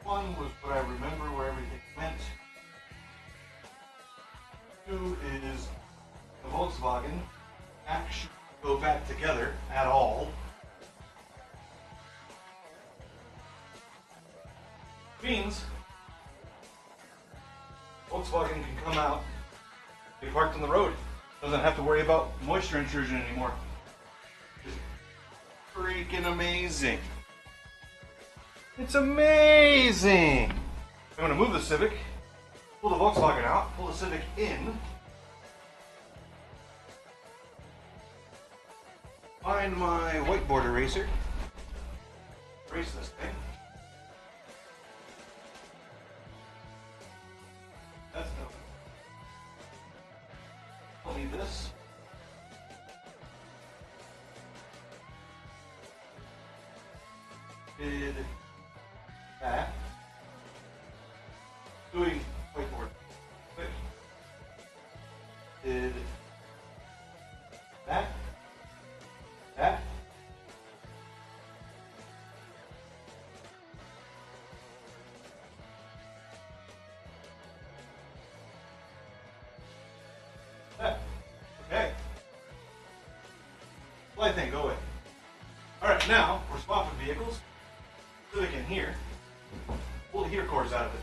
Speaker 1: One was what I remember where everything went. Two is the Volkswagen actually go back together at all. Means Volkswagen can come out, be parked on the road, doesn't have to worry about moisture intrusion anymore. It's freaking amazing. It's amazing! I'm going to move the Civic, pull the Volkswagen out, pull the Civic in, find my whiteboard eraser, erase this thing. That's no. I'll need this. Did that. Doing whiteboard. Quick. Did that. That. That. Okay. Flight thing, go away. Alright, now we're swapping vehicles. Civic in here. Pull the heater cores out of it.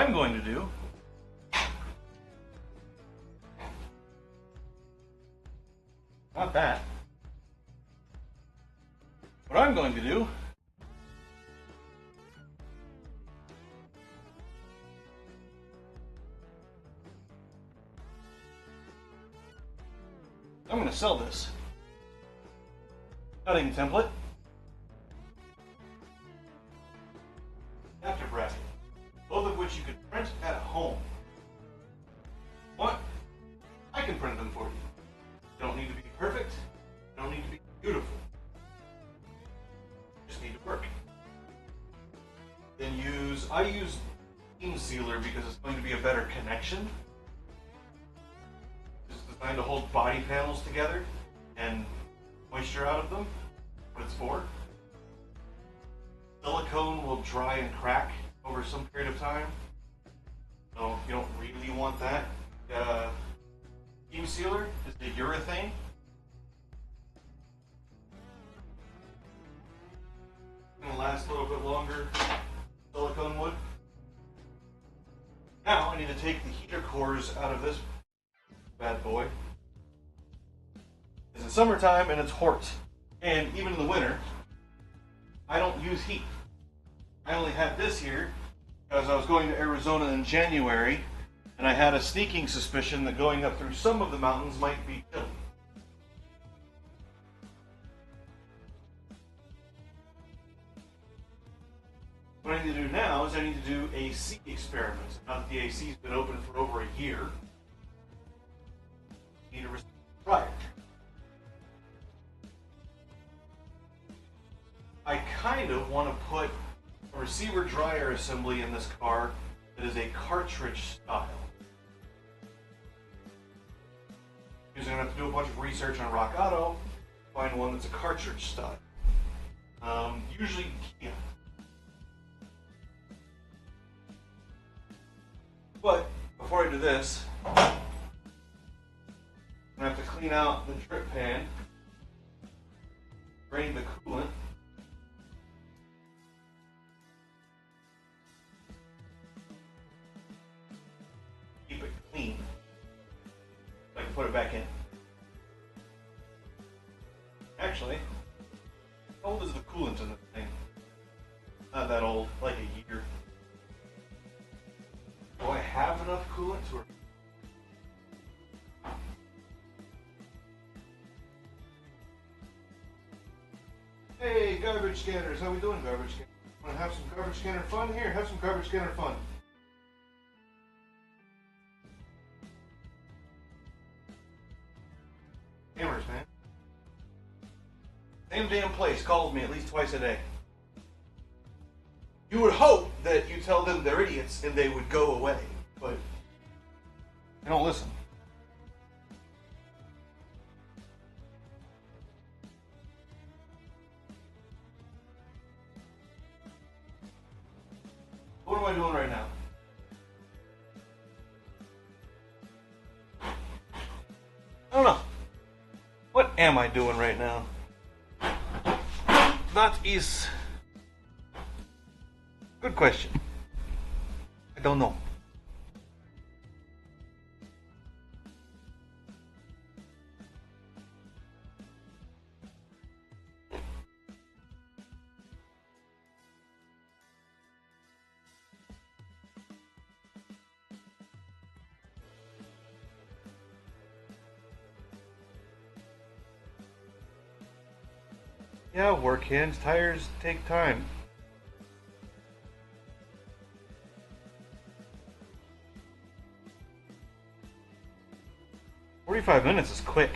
Speaker 1: I'm going to do not that. What I'm going to do I'm going to sell this cutting template, adapter bracket, both of which you can print at home. What? I can print them for you. You don't need to be perfect. You don't need to be beautiful. You just need to work. Then I use seam sealer because it's going to be a better connection. It's designed to hold body panels together and moisture out of them. What it's for. Silicone will dry and crack over some period of time, so you don't really want that. Seam sealer is the urethane. It's gonna last a little bit longer. Silicone would. Now I need to take the heater cores out of this bad boy. It's in summertime and it's HAWT. And even in the winter, I don't use heat. I only had this here because I was going to Arizona in January and I had a sneaking suspicion that going up through some of the mountains might be chilly. What I need to do now is I need to do AC experiments. Now that the AC's been open for over a year, I need to receive a dryer. I kind of want to put a receiver dryer assembly in this car that is a cartridge style. Because I'm going to have to do a bunch of research on Rock Auto, find one that's a cartridge style. Usually Kia. But before I do this, I'm going to have to clean out the drip pan, drain the coolant, keep it clean so I can put it back in. Actually, how old is the coolant in this thing? Not that old, like a year. Do I have enough coolant to? Hey, garbage scanners, how we doing, garbage scanners? Want to have some garbage scanner fun? Here, have some garbage scanner fun. Hammers, man. Same damn place calls me at least twice a day. You would hope that you tell them they're idiots and they would go away, but they don't listen. What am I doing right now? I don't know. What am I doing right now? That is a good question. I don't know. Yeah, work hands, tires take time. $45 is quick.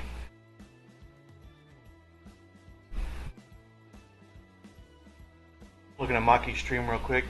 Speaker 1: Looking at Maki's stream real quick.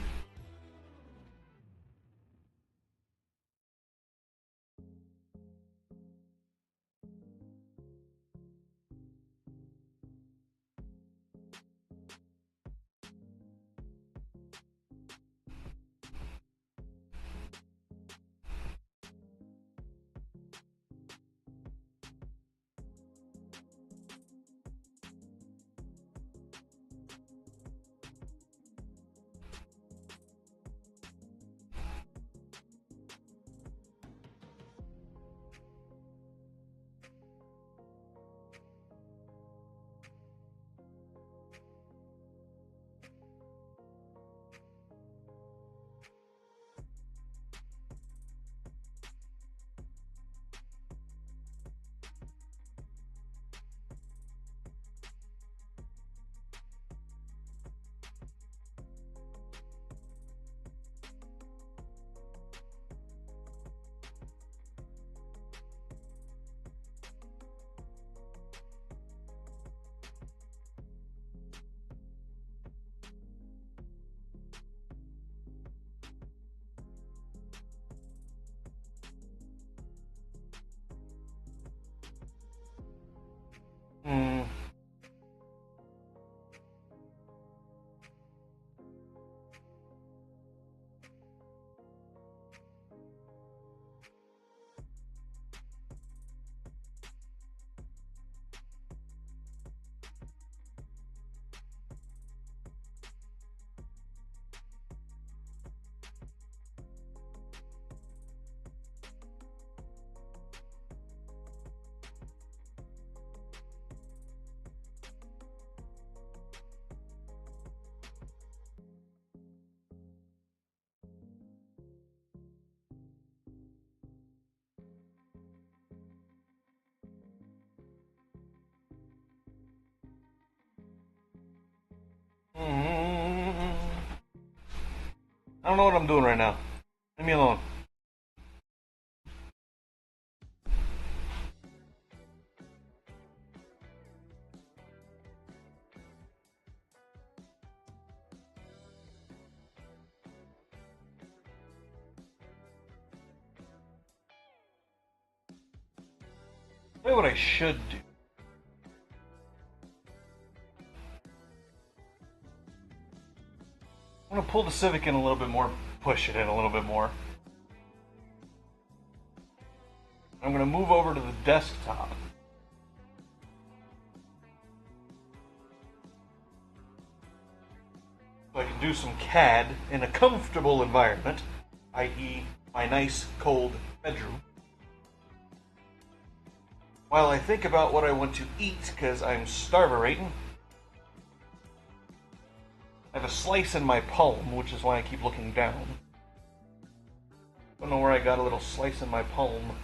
Speaker 1: don't know what I'm doing right now. Leave me alone. Tell you what I should do. I'm going to pull the Civic in a little bit more, push it in a little bit more. I'm going to move over to the desktop. So I can do some CAD in a comfortable environment, i.e. my nice cold bedroom. While I think about what I want to eat, because I'm starverating. I have a slice in my palm, which is why I keep looking down. Don't know where I got a little slice in my palm.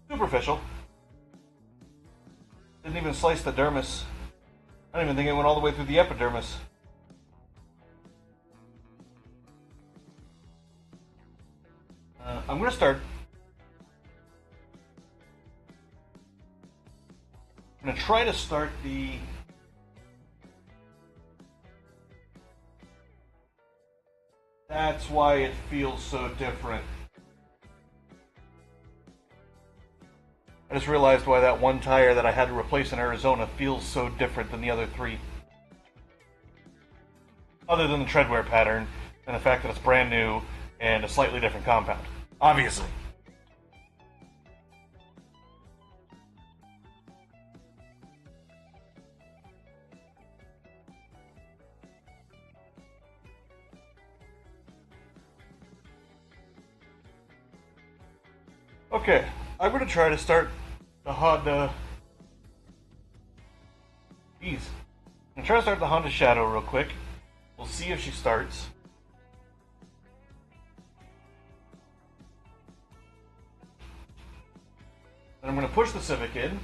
Speaker 1: Superficial. Didn't even slice the dermis. I don't even think it went all the way through the epidermis. I'm going to start. I'm going to try to start the That's why it feels so different. I just realized why that one tire that I had to replace in Arizona feels so different than the other three. Other than the treadwear pattern and the fact that it's brand new and a slightly different compound. Obviously. Okay, I'm going to try to start the Honda... I'm going to try to start the Honda Shadow real quick. We'll see if she starts. Then I'm going to push the Civic in.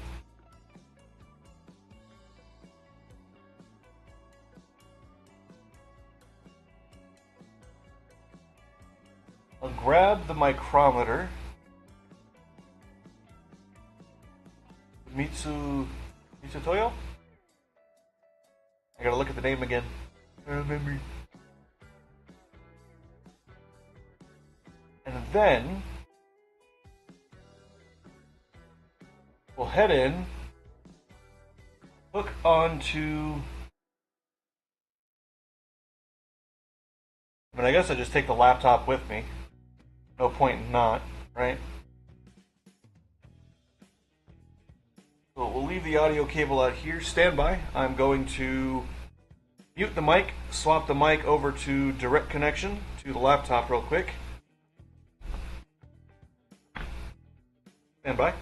Speaker 1: I'll grab the micrometer. Mitsutoyo? I gotta look at the name again. I remember. And then we'll head in, hook onto. I mean, I guess I just take the laptop with me. No point in not, right? So we'll leave the audio cable out here. Stand by. I'm going to mute the mic, swap the mic over to direct connection to the laptop real quick. Stand by.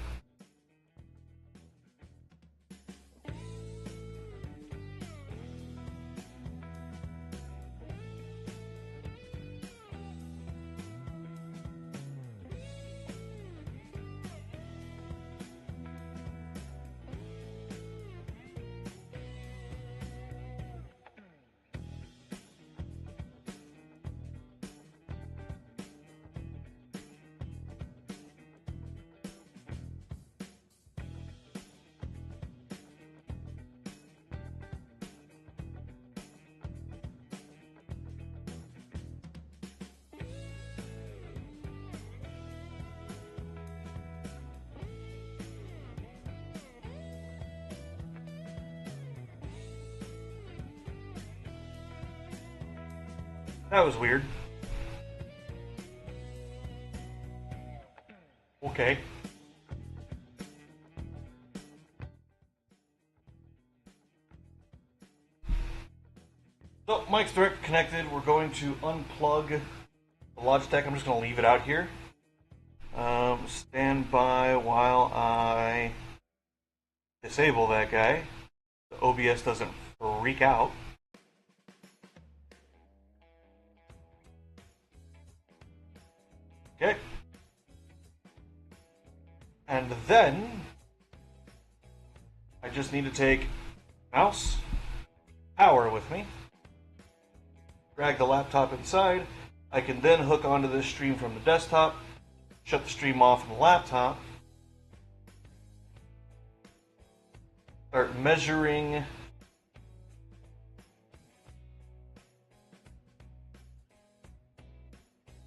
Speaker 1: That was weird. Okay. So, mic's direct connected. We're going to unplug the Logitech. I'm just going to leave it out here. Stand by while I disable that guy. The OBS doesn't freak out. Okay. And then I just need to take mouse, power with me, drag the laptop inside. I can then hook onto this stream from the desktop, shut the stream off on the laptop, start measuring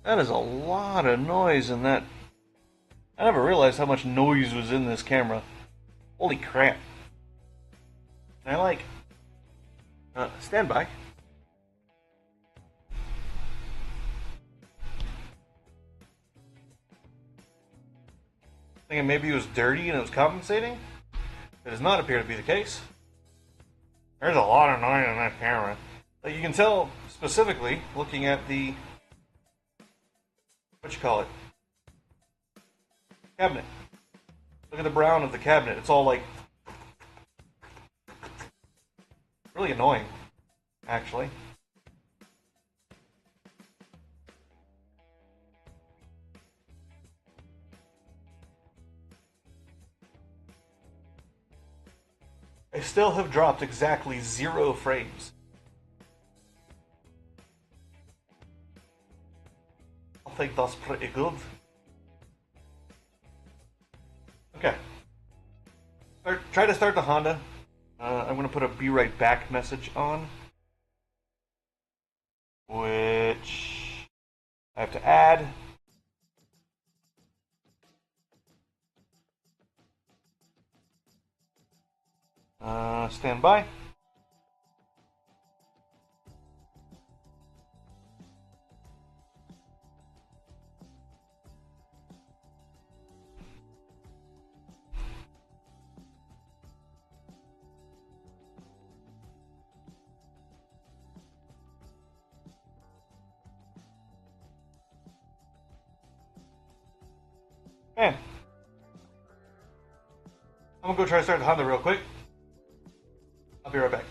Speaker 1: that is a lot of noise in that. I never realized how much noise was in this camera. Holy crap. I like stand by. Thinking maybe it was dirty and it was compensating. It does not appear to be the case. There's a lot of noise on that camera. Like you can tell specifically looking at the cabinet. Look at the brown of the cabinet. It's all like really annoying, actually. I still have dropped exactly 0 frames. I think that's pretty good. Okay. Try to start the Honda. I'm going to put a be right back message on, which I have to add. Stand by. Okay. I'm gonna go try to start the Honda real quick. I'll be right back.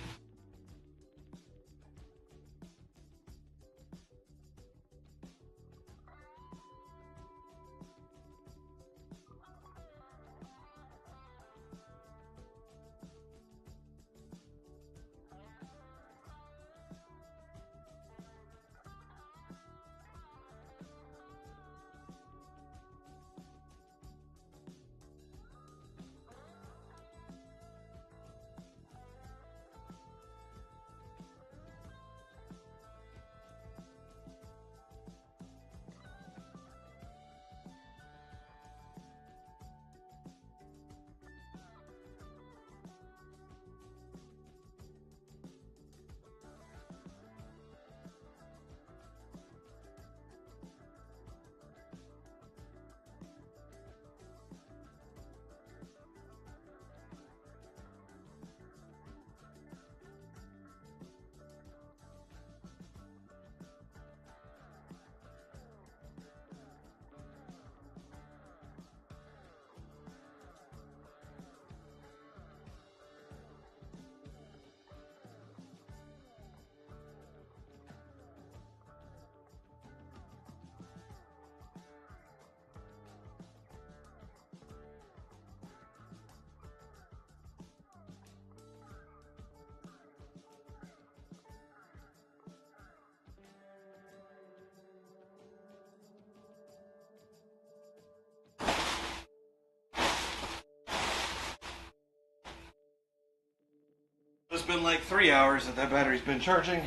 Speaker 1: It's been like 3 hours that battery's been charging.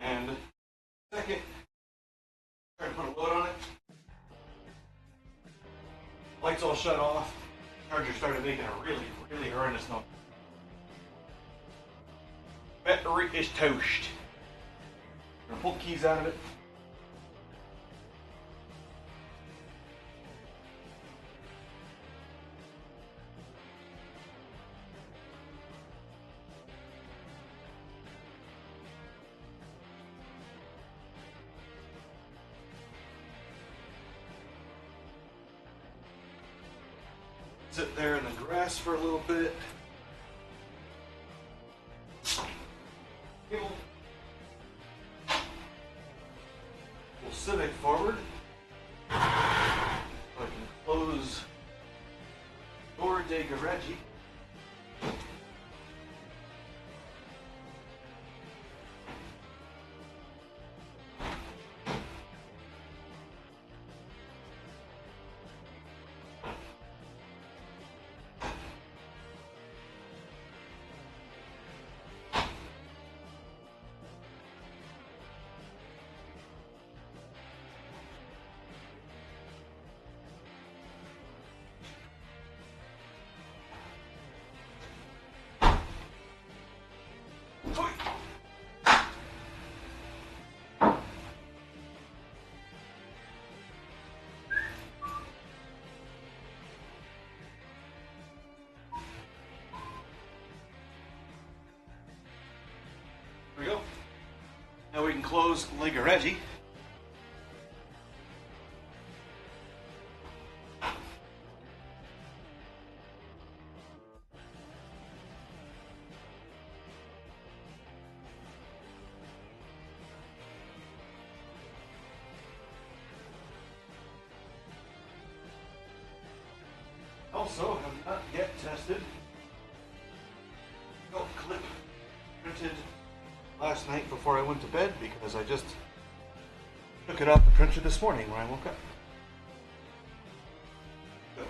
Speaker 1: And second, try to put a load on it. Lights all shut off. Charger started making a really, really horrendous noise. Battery is toast. I'm gonna pull the keys out of it. Sit there in the grass for a little bit. Pull Civic forward. So I can close door, day Reggie. There we go. Now we can close leg of Reggie. Also, have not yet tested belt clip printed last night before I went to bed because I just took it off the printer this morning when I woke up. So.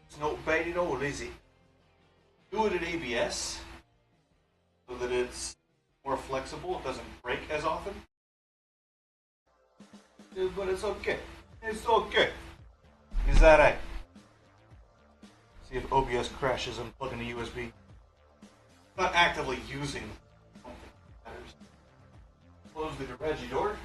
Speaker 1: It's not bad at all, is it? Do it at ABS so that it's more flexible, it doesn't break as often. But it's okay. It's okay. Is that right? See if OBS crashes and plug in a USB. Not actively using. I don't think it matters. Close the garage door.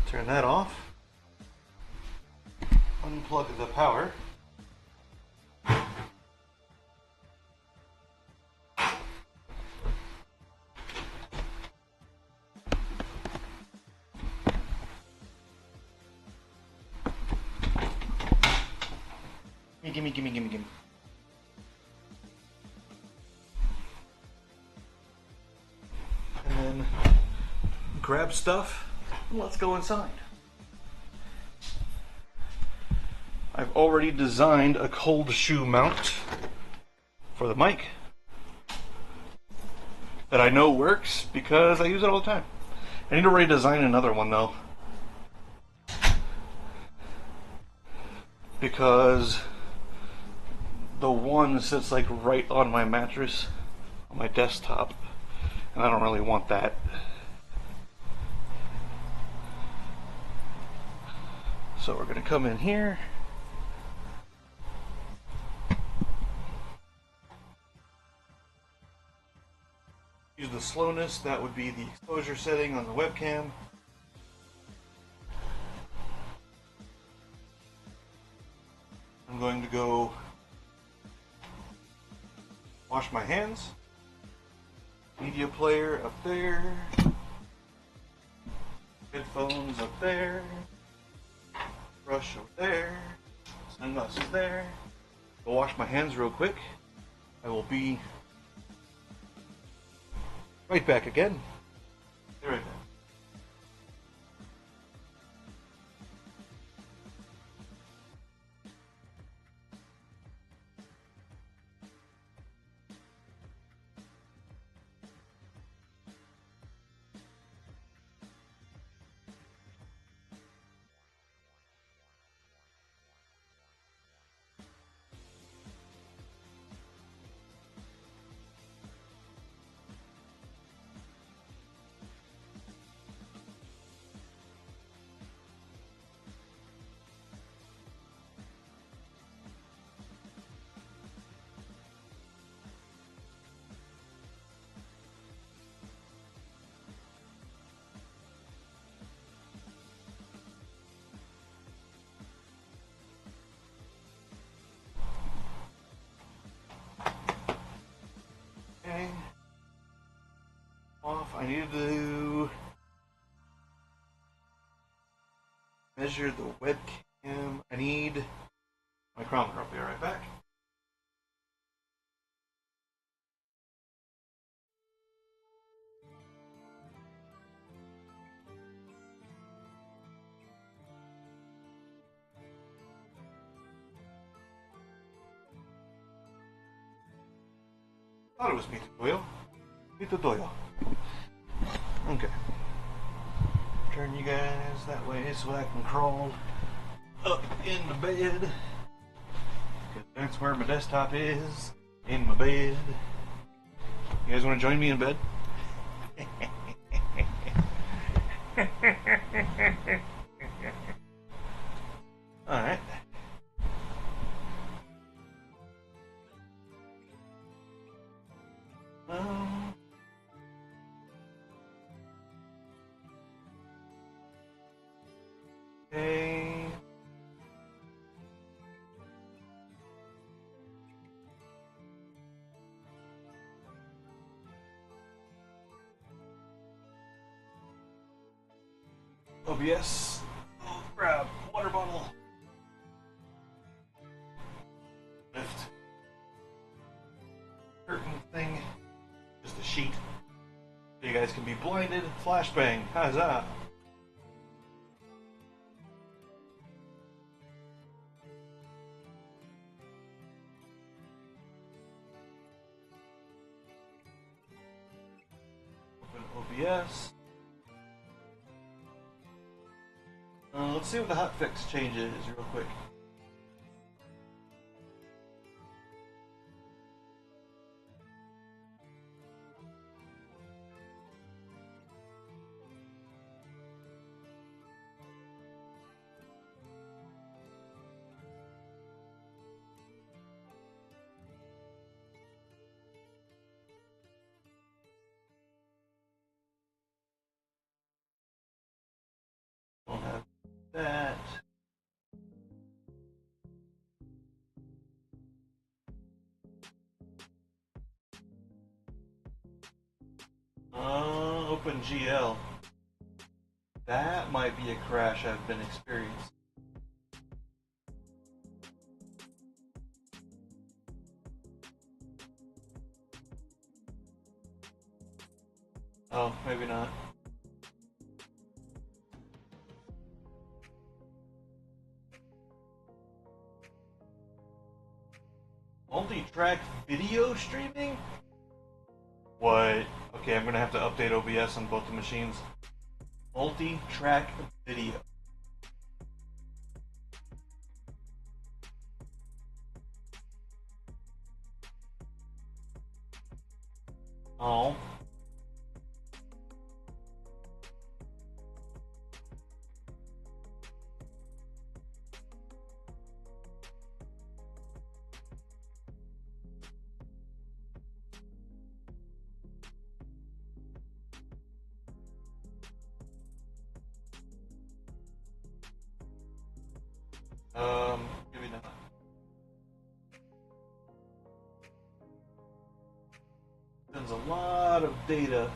Speaker 1: Turn that off. Unplug the power. Gimme. And then grab stuff and let's go inside. I've already designed a cold shoe mount for the mic that I know works because I use it all the time. I need to redesign another one though, because the one sits like right on my mattress on my desktop and I don't really want that. So we're going to come in here. Use the slowness, that would be the exposure setting on the webcam. I'm going to go wash my hands. Media player up there. Headphones up there. Brush over there. Sunglasses there. Go wash my hands real quick. I will be right back again. Be right back. I need to measure the webcam. I need my chronometer. I'll be right back. Thought it was mi tutorial. Mi tutorial. Okay. Turn you guys that way so I can crawl up in the bed. Because that's where my desktop is. In my bed. You guys want to join me in bed? Alright. Okay. OBS. Oh, grab water bottle. Lift. Curtain thing. Just a sheet. So you guys can be blinded. Flashbang. Huzzah. OBS. Let's see what the hotfix change is real quick. We'll have that. OpenGL. That might be a crash I've been experiencing. Oh, maybe not. Multi-track video streaming? What? Okay, I'm gonna have to update OBS on both the machines. Multi-track video. Oh. Maybe not. Sends a lot of data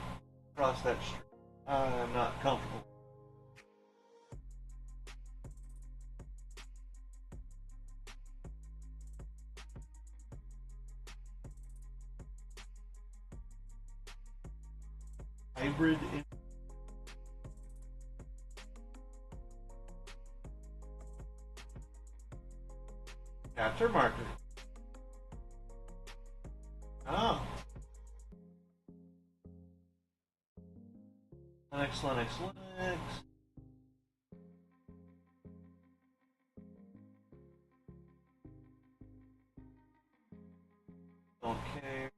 Speaker 1: across that stream. I'm not comfortable. Hybrid. Capture marker. Oh. Linux, Linux, Linux. Don't care.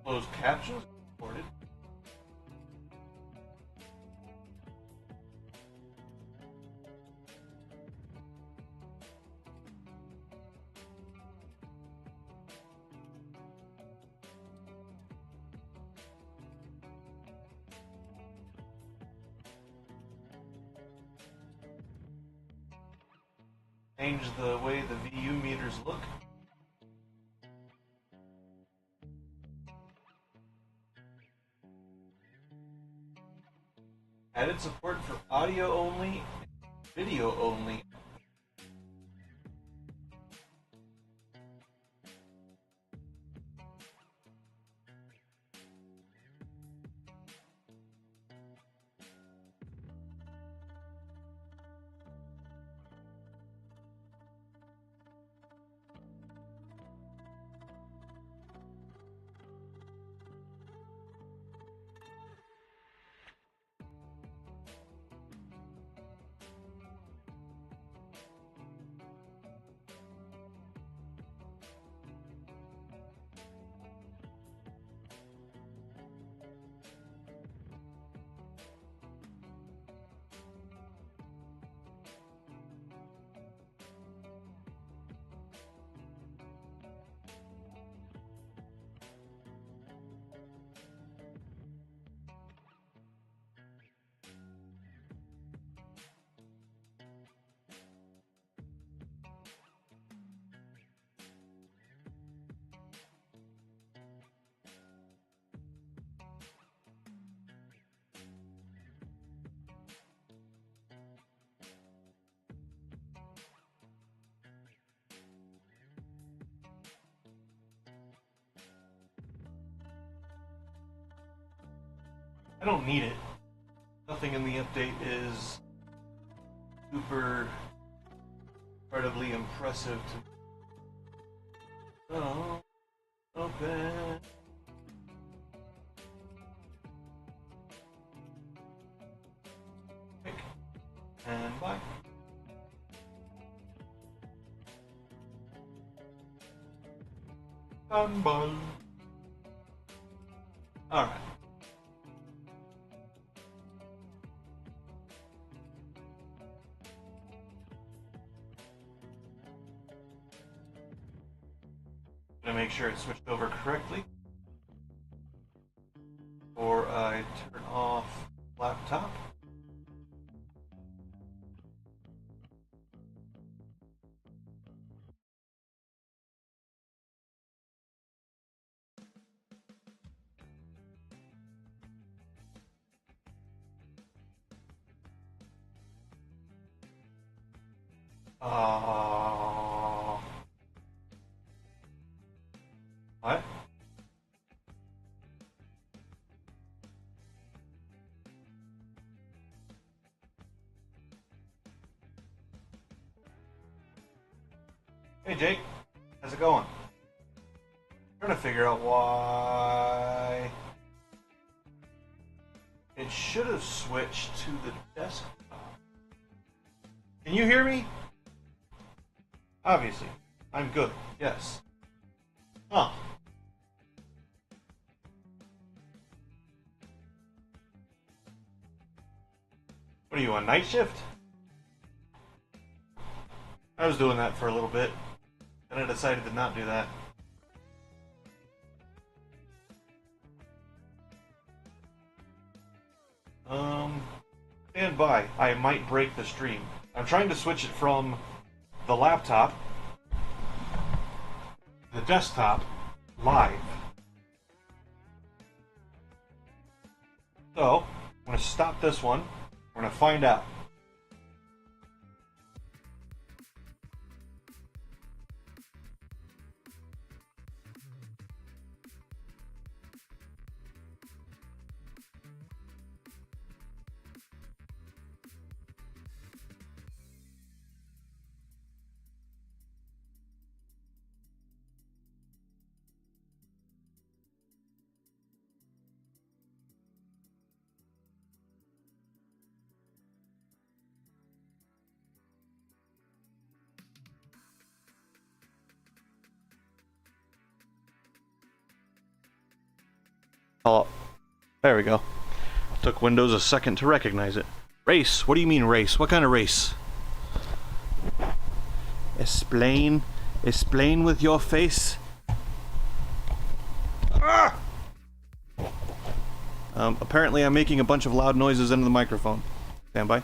Speaker 1: Closed captions recorded. change the way the VU meters look. Added support for audio only, video only. I don't need it. Nothing in the update is super incredibly impressive to me. Oh, open. Pick and buy. And buy. Alright. Gonna make sure it's switched over correctly before I turn off laptop. What? Hey Jake, how's it going? I'm trying to figure out why it should have switched to the desktop. Can you hear me? Obviously. I'm good. Yes. Huh. What are you, on night shift? I was doing that for a little bit, and I decided to not do that. Stand by. I might break the stream. I'm trying to switch it from the laptop, the desktop, live. So, I'm going to stop this one. We're going to find out. Oh, there we go. Took Windows a second to recognize it. Race? What do you mean race? What kind of race? Explain. Explain with your face. Ah! Apparently I'm making a bunch of loud noises into the microphone. Stand by.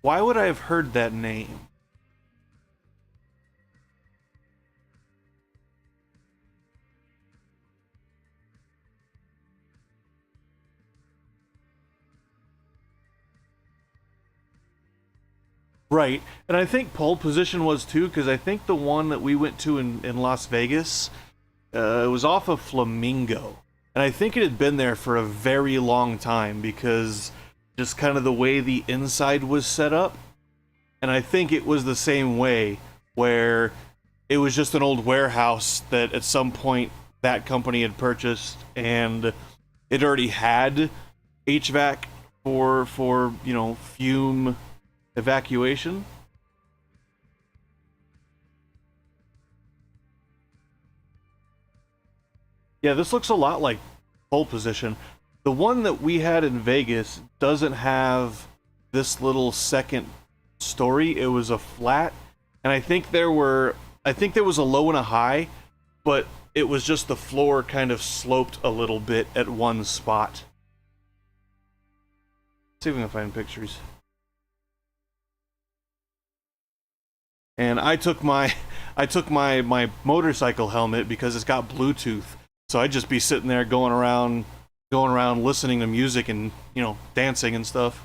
Speaker 1: Why would I have heard that name? Right, and I think pole position was too, because I think the one that we went to in Las Vegas, it was off of Flamingo, and I think it had been there for a very long time because just kind of the way the inside was set up, and I think it was the same way where it was just an old warehouse that at some point that company had purchased, and it already had HVAC for you know, fume evacuation. Yeah, this looks a lot like pole position. The one that we had in Vegas doesn't have this little second story. It was a flat, and I think there was a low and a high, but it was just the floor kind of sloped a little bit at one spot. Let's see if we can find pictures. And I took my motorcycle helmet because it's got Bluetooth. So I'd just be sitting there going around listening to music and, you know, dancing and stuff.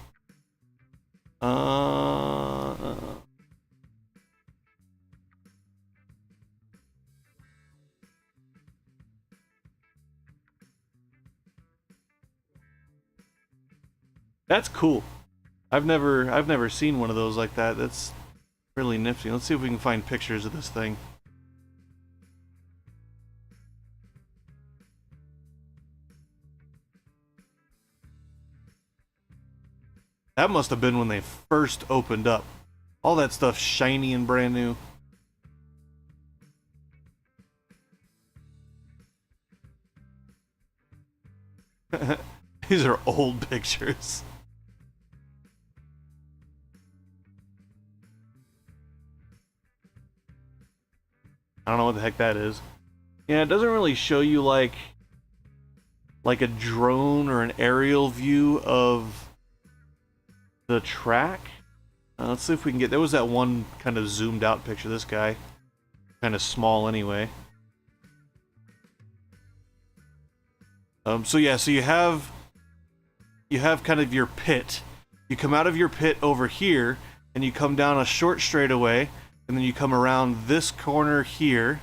Speaker 1: That's cool. I've never seen one of those like that. That's really nifty. Let's see if we can find pictures of this thing. That must have been when they first opened up. All that stuff shiny and brand new. These are old pictures. I don't know what the heck that is. Yeah, it doesn't really show you like a drone or an aerial view of the track. Let's see if we can get... There was that one kind of zoomed out picture. This guy, kind of small anyway. So yeah, so you have kind of your pit. You come out of your pit over here, and you come down a short straightaway, and then you come around this corner here,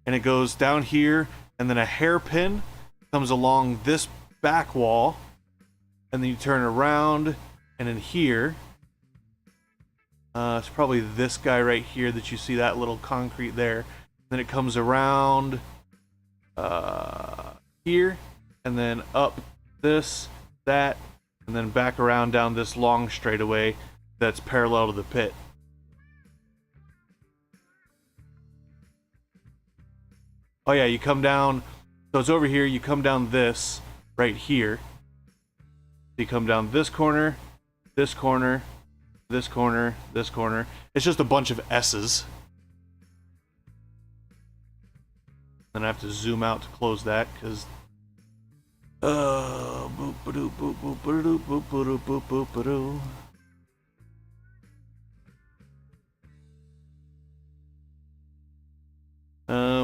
Speaker 1: and it goes down here, and then a hairpin comes along this back wall, and then you turn around, and in here, it's probably this guy right here that you see, that little concrete there. Then it comes around here, and then up this, that, and then back around down this long straightaway that's parallel to the pit. Oh yeah, you come down, so it's over here, you come down this right here. You come down this corner, this corner, this corner, this corner. It's just a bunch of S's. Then I have to zoom out to close that because boop ba-doo, boop boop ba-doo, boop ba-doo, boop boop ba-doo.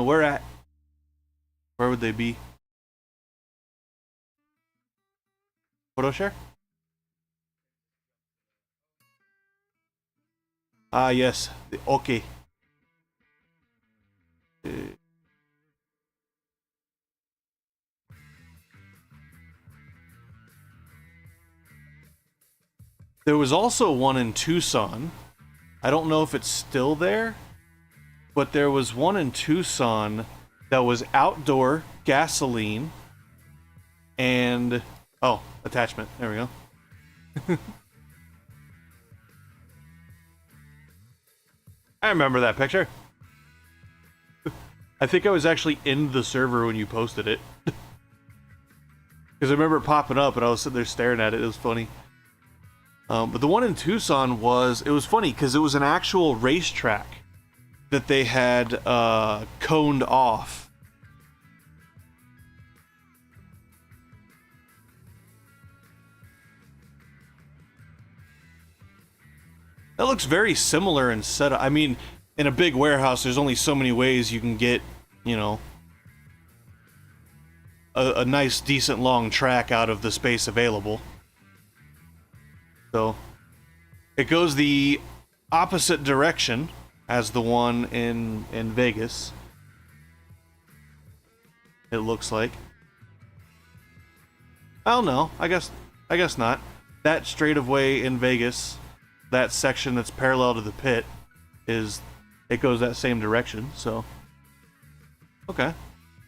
Speaker 1: Where at? Where would they be? Photo share? Ah, yes. Okay. There was also one in Tucson. I don't know if it's still there, but there was one in Tucson that was outdoor gasoline and... Oh, attachment. There we go. I remember that picture. I think I was actually in the server when you posted it. Because I remember it popping up and I was sitting there staring at it. It was funny. But the one in Tucson it was funny because it was an actual racetrack that they had coned off. That looks very similar in setup. I mean, in a big warehouse, there's only so many ways you can get, you know, a nice, decent long track out of the space available. So, it goes the opposite direction as the one in Vegas. It looks like. I don't know. I guess not. That straightaway in Vegas, that section that's parallel to the pit, it goes that same direction. So, okay.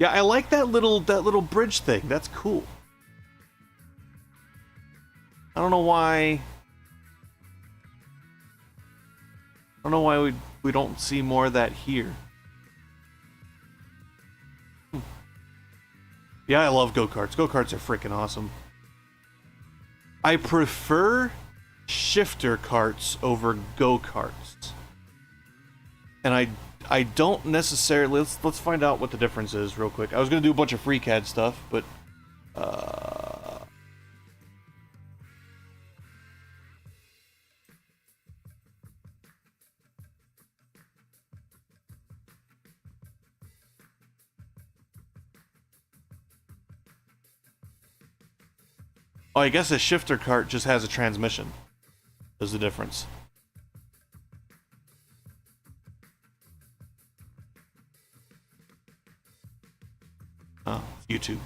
Speaker 1: Yeah, I like that little bridge thing. That's cool. I don't know why. I don't know why we don't see more of that here. Yeah, I love go-karts. Go-karts are freaking awesome. I prefer shifter carts over go-karts. And I don't necessarily... Let's find out what the difference is real quick. I was going to do a bunch of FreeCAD stuff, but... Oh, I guess a shifter cart just has a transmission. Is the difference. Oh, YouTube.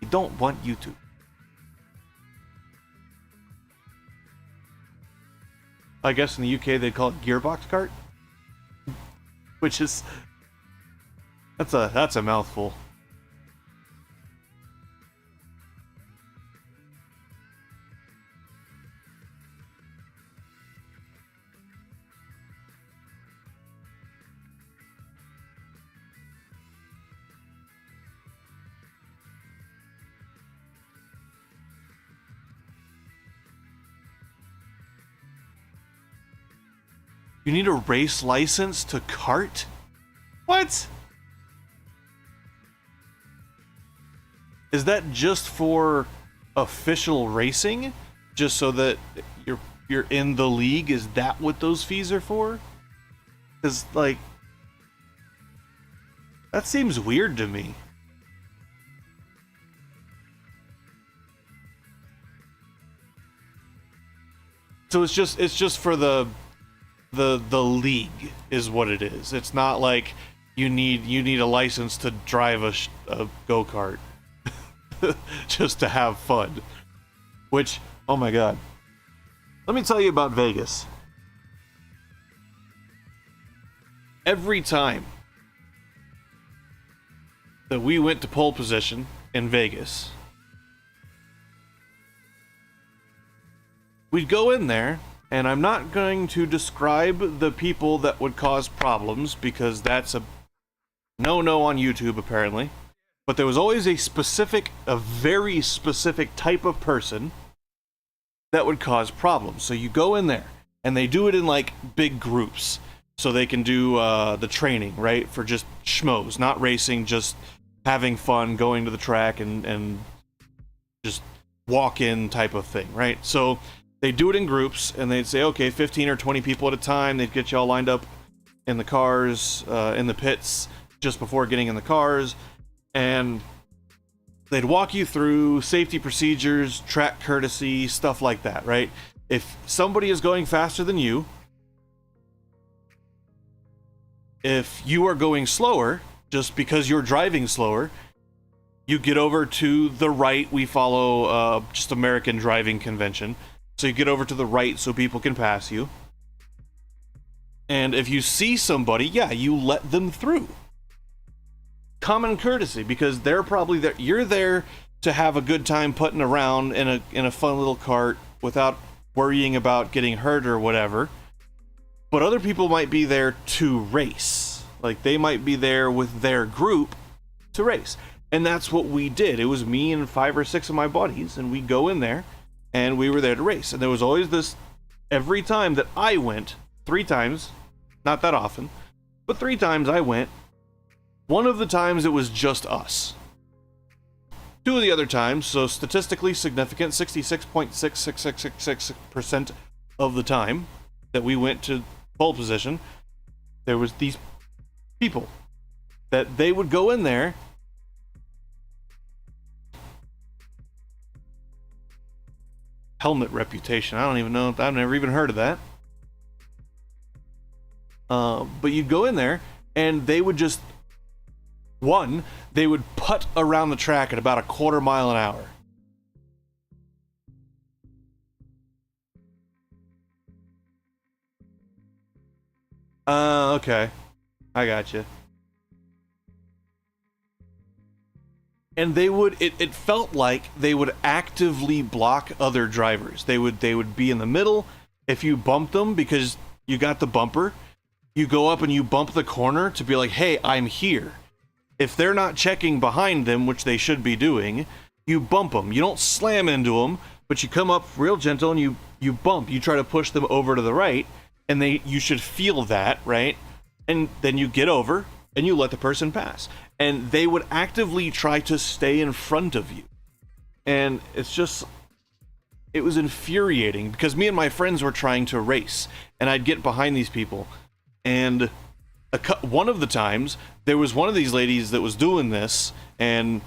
Speaker 1: You don't want YouTube. I guess in the UK they call it gearbox cart, which is that's a mouthful. You need a race license to kart? What? Is that just for official racing? Just so that you're in the league? Is that what those fees are for? Cause like that seems weird to me. So it's just for the league is what it is. It's not like you need a license to drive a go-kart just to have fun. Which, oh my god. Let me tell you about Vegas. Every time that we went to pole position in Vegas, we'd go in there. And I'm not going to describe the people that would cause problems because that's a no-no on YouTube apparently. But there was always a very specific type of person that would cause problems. So you go in there and they do it in like big groups so they can do the training, right? For just schmoes, not racing, just having fun, going to the track and just walk in type of thing, right? So they do it in groups, and they'd say, okay, 15 or 20 people at a time. They'd get you all lined up in the cars, in the pits, just before getting in the cars, and they'd walk you through safety procedures, track courtesy, stuff like that, right? If somebody is going faster than you, if you are going slower, just because you're driving slower, you get over to the right. We follow just American driving convention. So you get over to the right so people can pass you. And if you see somebody, yeah, you let them through. Common courtesy, because they're probably there. You're there to have a good time putting around in a fun little cart without worrying about getting hurt or whatever. But other people might be there to race. Like they might be there with their group to race. And that's what we did. It was me and 5 or 6 of my buddies, and we go in there. And we were there to race. And there was always this, every time that I went, 3 times, not that often, but 3 times I went, one of the times it was just us. Two of the other times, so statistically significant, 66.66666% of the time that we went to pole position, there was these people that they would go in there. Helmet reputation. I don't even know. I've never even heard of that. But you'd go in there and they would just, they would putt around the track at about a quarter mile an hour. Okay. I got you. And they would, it felt like they would actively block other drivers. They would be in the middle. If you bumped them because you got the bumper, you go up and you bump the corner to be like, hey, I'm here. If they're not checking behind them, which they should be doing, you bump them. You don't slam into them, but you come up real gentle and you bump. You try to push them over to the right, and you should feel that, right? And then you get over and you let the person pass. And they would actively try to stay in front of you. And it was infuriating because me and my friends were trying to race, and I'd get behind these people. And one of the times, there was one of these ladies that was doing this, and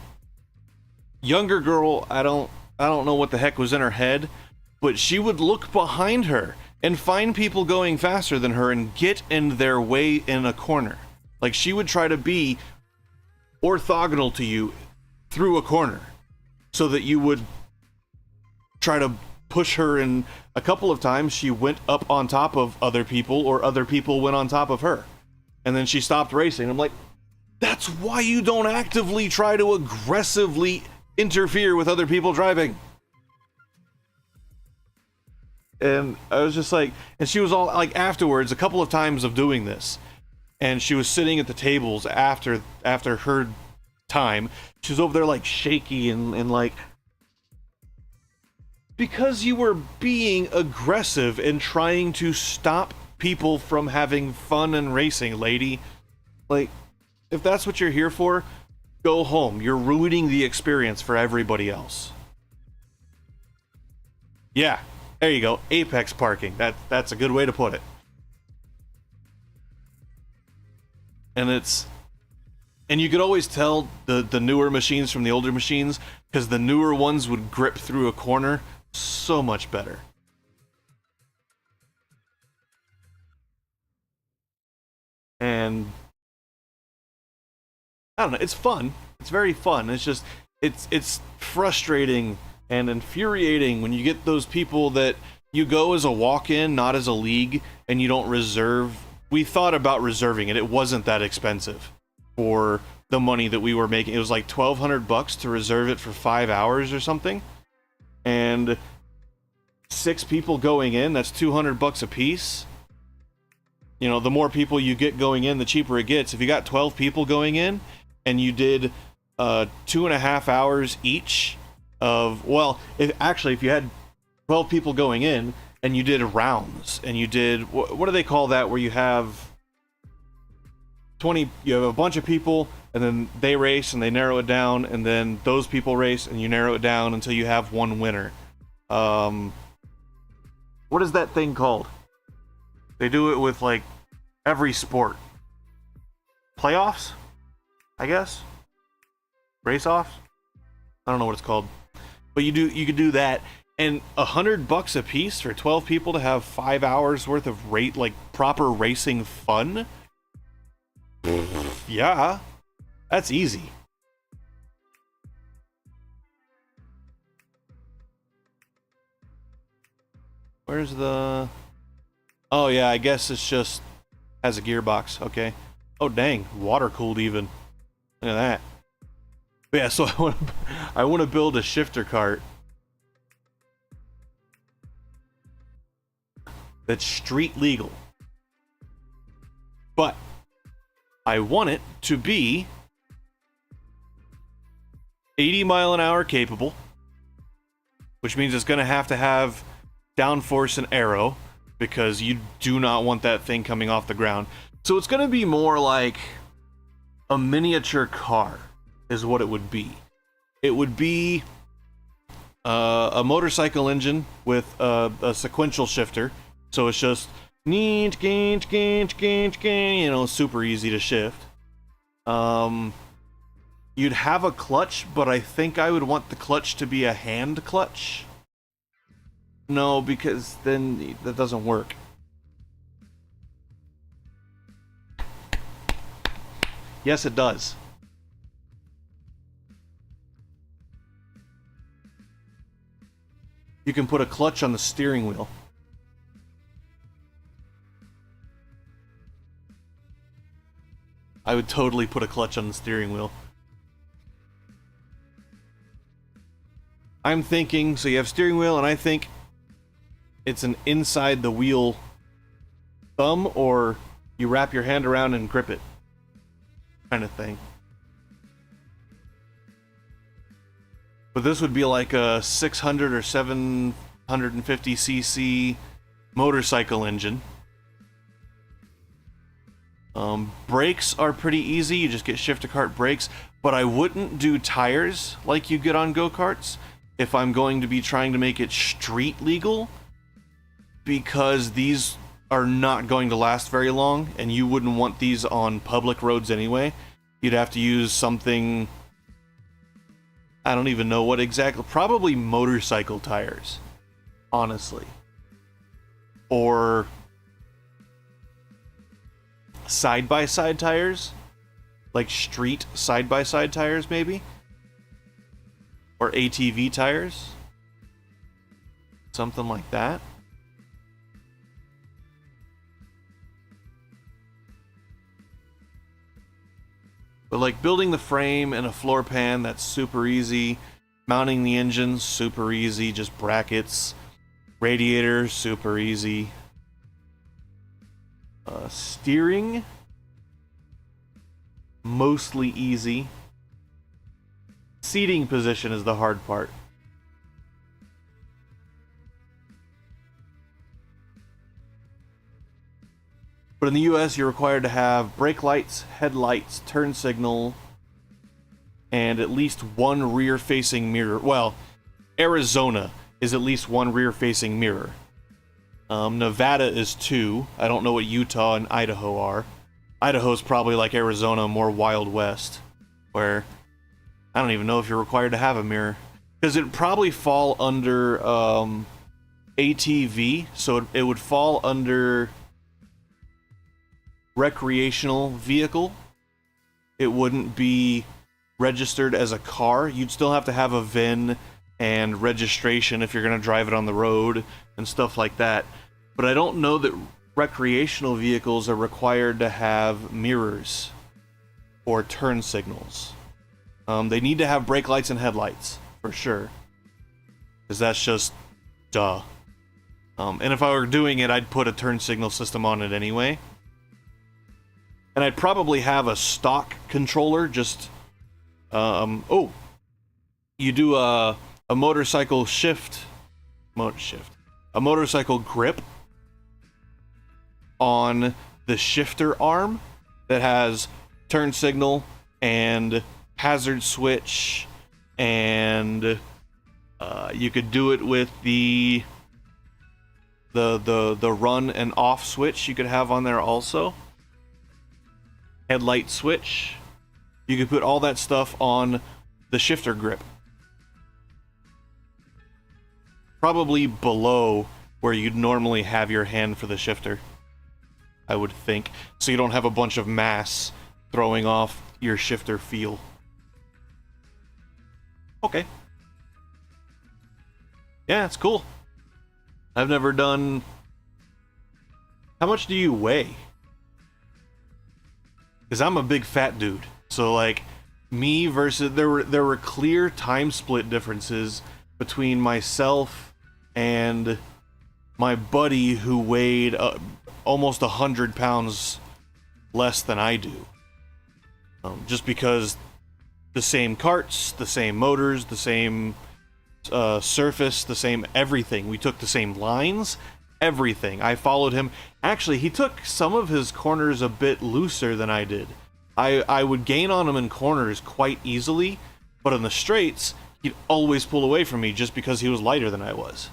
Speaker 1: younger girl, I don't know what the heck was in her head, but she would look behind her and find people going faster than her and get in their way in a corner. Like, she would try to be orthogonal to you through a corner so that you would try to push her. And a couple of times she went up on top of other people, or other people went on top of her, and then she stopped racing. I'm like, that's why you don't actively try to aggressively interfere with other people driving. And I was just like, and she was all like, afterwards, a couple of times of doing this, and she was sitting at the tables after her time. She was over there like shaky and like, because you were being aggressive and trying to stop people from having fun and racing, lady. Like, if that's what you're here for, go home. You're ruining the experience for everybody else. Yeah, there you go. Apex parking. That's a good way to put it. And you could always tell the newer machines from the older machines, because the newer ones would grip through a corner so much better. And I don't know, it's fun. It's very fun. It's just, it's frustrating and infuriating when you get those people that you go as a walk-in, not as a league, and you don't reserve. We thought about reserving it. It wasn't that expensive for the money that we were making. It was like $1,200 to reserve it for 5 hours or something. And 6 people going in, that's $200 a piece. You know, the more people you get going in, the cheaper it gets. If you got 12 people going in and you did 2.5 hours each of, well, if you had 12 people going in and you did rounds, and you did, what do they call that, where you have 20, you have a bunch of people, and then they race and they narrow it down, and then those people race and you narrow it down until you have one winner. What is that thing called? They do it with like every sport. Playoffs, I guess. Race-offs. I don't know what it's called, but you could do that, and $100 a piece for 12 people to have 5 hours worth of proper racing fun. Yeah, that's easy. Where's the... Oh yeah, I guess it's just has a gearbox. Okay. Oh dang, water cooled even. Look at that. But yeah, so I want to build a shifter cart that's street legal, but I want it to be 80-mile-an-hour capable, which means it's going to have downforce and aero, because you do not want that thing coming off the ground. So it's going to be more like a miniature car is what it would be. it would be a motorcycle engine with a sequential shifter. So it's just you know, super easy to shift. You'd have a clutch, but I think I would want the clutch to be a hand clutch. No, because then that doesn't work. Yes, it does. You can put a clutch on the steering wheel. I would totally put a clutch on the steering wheel. I'm thinking, so you have steering wheel, and I think it's an inside the wheel thumb, or you wrap your hand around and grip it kind of thing. But this would be like a 600 or 750cc motorcycle engine. Brakes are pretty easy, you just get shift-to-kart brakes, but I wouldn't do tires like you get on go-karts if I'm going to be trying to make it street legal, because these are not going to last very long, and you wouldn't want these on public roads anyway. You'd have to use something, I don't even know what exactly, probably motorcycle tires, honestly. Or side-by-side tires, like street side-by-side tires maybe, or ATV tires, something like that. But like building the frame and a floor pan, that's super easy. Mounting the engine, super easy, just brackets. Radiator, super easy. Steering, mostly easy. Seating position is the hard part. But in the US, you're required to have brake lights, headlights, turn signal, and at least one rear-facing mirror. Well, Arizona is at least one rear-facing mirror. Nevada is 2. I don't know what Utah and Idaho are. Idaho's probably like Arizona, more Wild West, where I don't even know if you're required to have a mirror, because it'd probably fall under ATV, so it would fall under recreational vehicle. It wouldn't be registered as a car. You'd still have to have a VIN and registration if you're going to drive it on the road and stuff like that. But I don't know that recreational vehicles are required to have mirrors or turn signals. They need to have brake lights and headlights, for sure. Because that's just duh. And if I were doing it, I'd put a turn signal system on it anyway. And I'd probably have a stock controller, just... you do a motorcycle a motorcycle grip on the shifter arm that has turn signal and hazard switch, and you could do it with the run and off switch you could have on there also. Headlight switch. You could put all that stuff on the shifter grip. Probably below where you'd normally have your hand for the shifter, I would think. So you don't have a bunch of mass throwing off your shifter feel. Okay. Yeah, it's cool. I've never done... How much do you weigh? Because I'm a big fat dude. So like, me versus... There were clear time split differences between myself and my buddy who weighed almost 100 pounds less than I do. Just because the same carts, the same motors, the same surface, the same everything. We took the same lines, everything. I followed him. Actually, he took some of his corners a bit looser than I did. I would gain on him in corners quite easily But on the straights, he'd always pull away from me just because he was lighter than I was.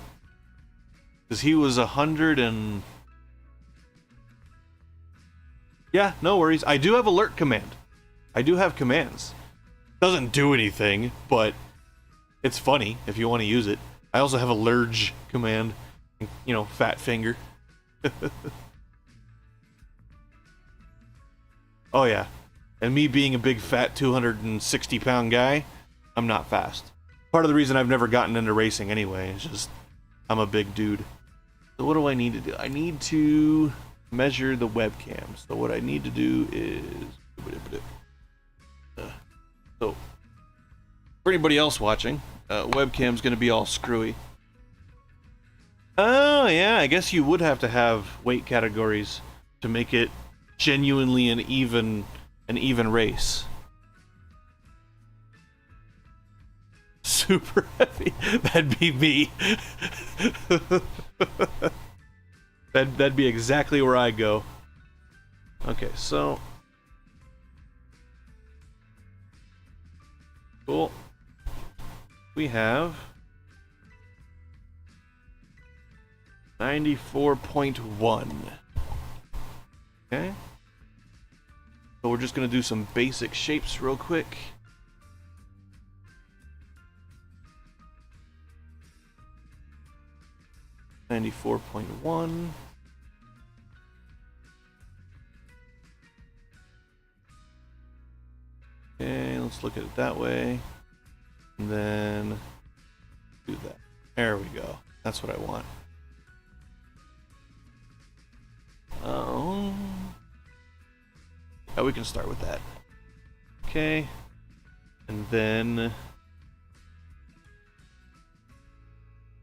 Speaker 1: Because he was 100 and... Yeah, no worries. I do have alert command. I do have commands. Doesn't do anything, but it's funny if you want to use it. I also have a lurge command. You know, fat finger. Oh yeah. And me being a big fat 260-pound guy, I'm not fast. Part of the reason I've never gotten into racing anyway is just I'm a big dude. So what do I need to do? I need to measure the webcam. So what I need to do is... So, for anybody else watching, webcam's going to be all screwy. Oh yeah, I guess you would have to have weight categories to make it genuinely an even race. Super heavy. That'd be me. That'd be exactly where I go. Okay, so cool. We have 94.1. Okay. So we're just gonna do some basic shapes real quick. $94.1. Okay, let's look at it that way. And then do that. There we go. That's what I want. Oh. Yeah, we can start with that. Okay. And then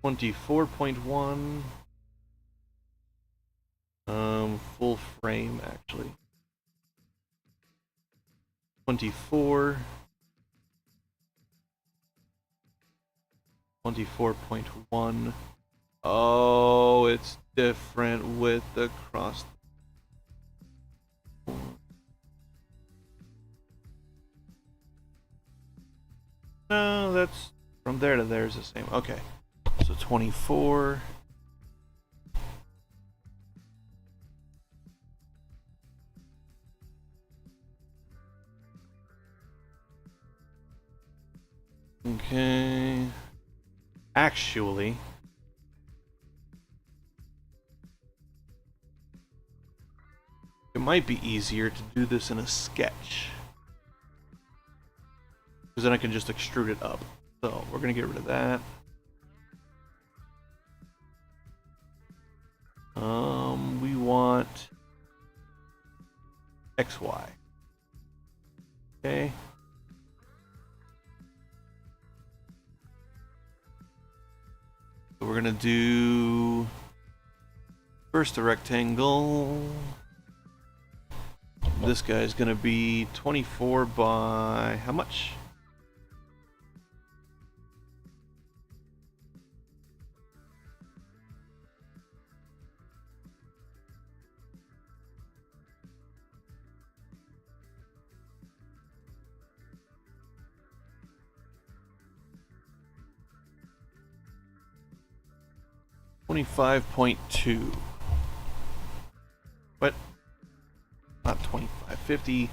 Speaker 1: 24.1. Full frame actually. 24. 24.1. Oh, it's different with the cross. No, that's from there to there is the same. Okay. So 24. Okay. Actually, it might be easier to do this in a sketch. Because then I can just extrude it up. So we're going to get rid of that. We want XY. Okay. So we're gonna do first the rectangle. This guy's gonna be 24 by how much? $25.2. What? Not 25. 50.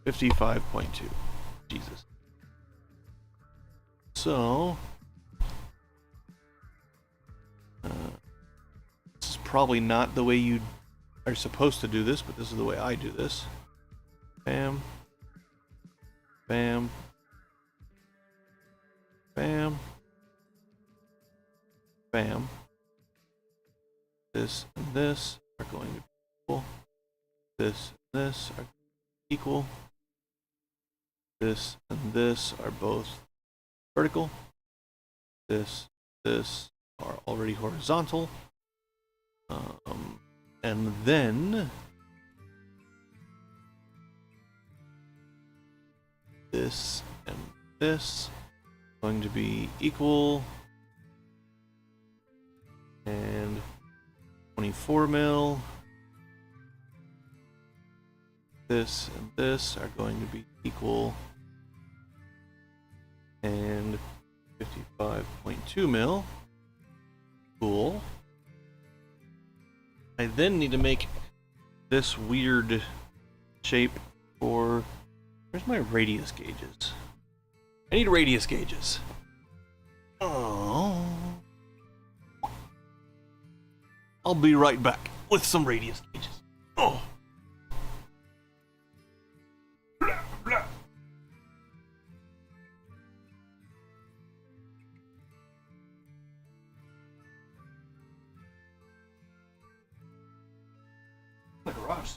Speaker 1: $55.2. Jesus. So this is probably not the way you are supposed to do this, but this is the way I do this. Bam. Bam. Bam. Bam. This and this are going to be equal. This and this are equal. This and this are both vertical. This are already horizontal. And then this and this going to be equal, and 24 mil
Speaker 2: this and this are going to be equal, and 55.2 mil. Cool. I then need to make this weird shape for... Where's my radius gauges? I need radius gauges. Oh. I'll be right back with some radius gauges. Oh. Blah, blah. The garage.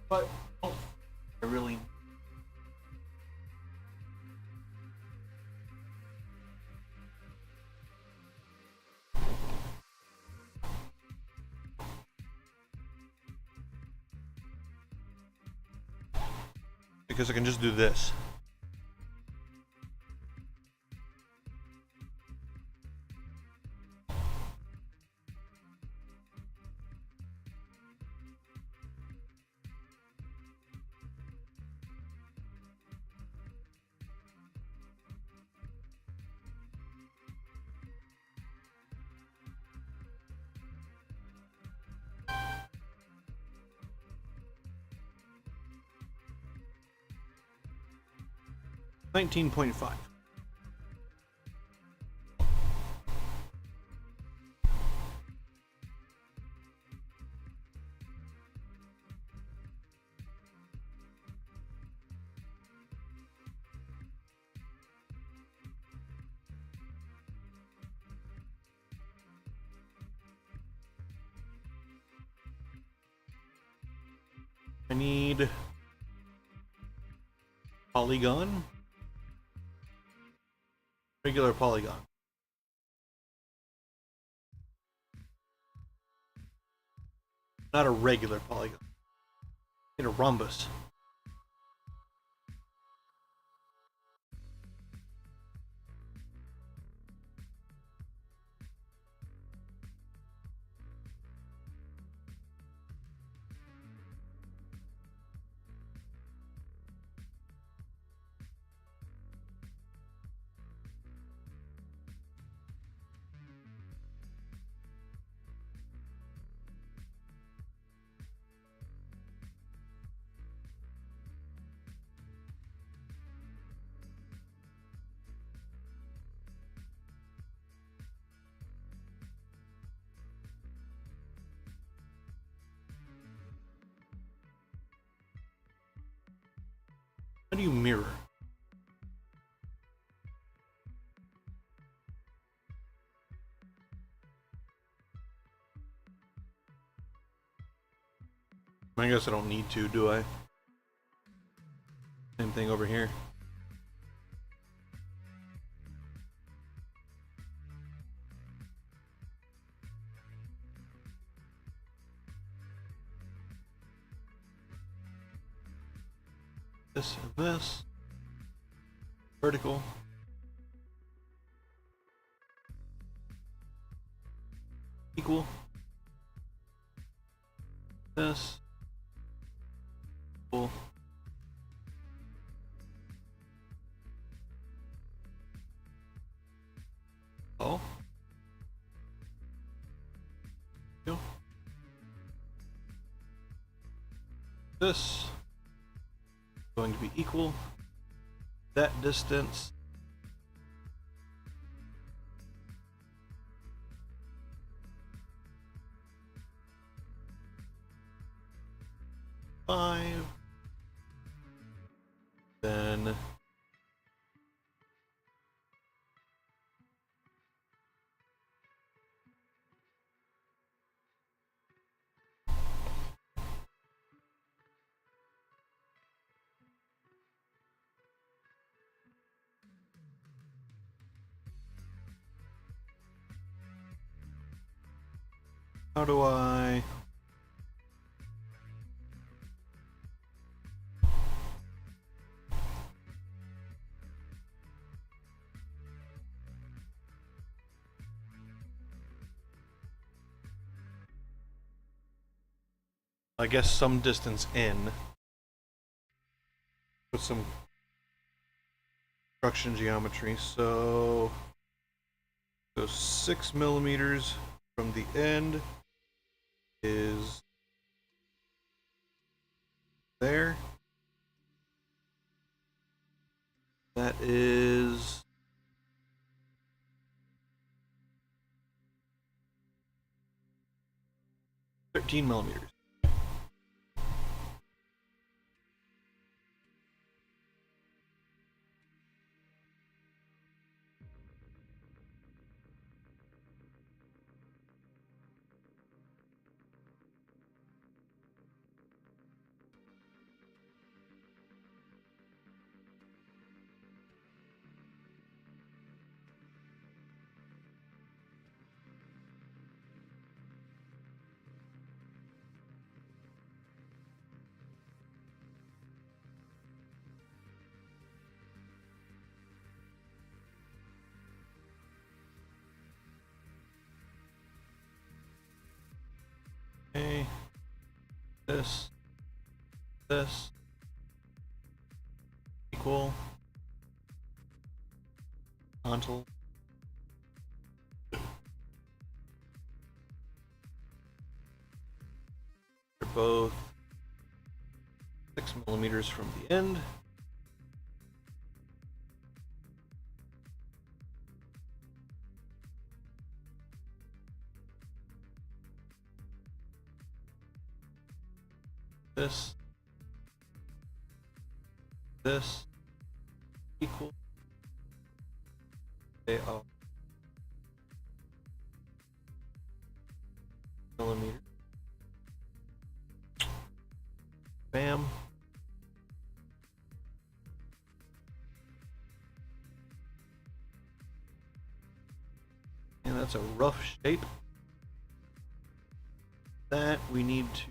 Speaker 2: but oh, I really. Because I can just do this. $19.5. I need polygon, regular polygon. Not a regular polygon. I need a rhombus. How do you mirror? I guess I don't need to, do I? Same thing over here. This and this. Vertical. Equal. This. Equal. Oh. Go. This is going to be equal. That distance. Five. Then how do I guess some distance in with some construction geometry. So 6 millimeters from the end is there. That is 13 millimeters. Okay. This equal horizontal. They're both 6 millimeters from the end. This equal. They are millimeter. Bam. And that's a rough shape that we need to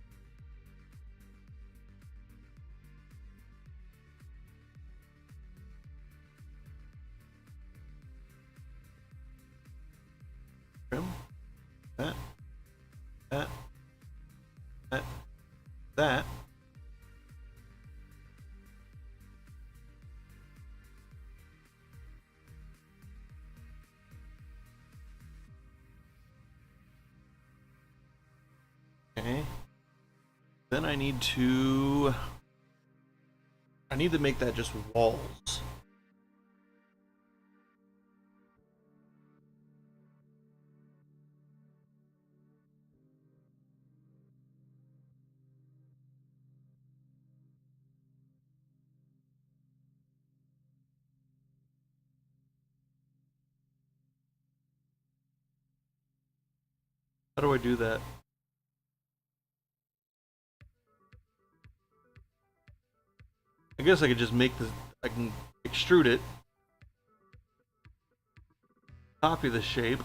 Speaker 2: trim. That. Okay. Then I need to make that just walls. How do I do that? I guess I could just make this, I can extrude it, copy the shape,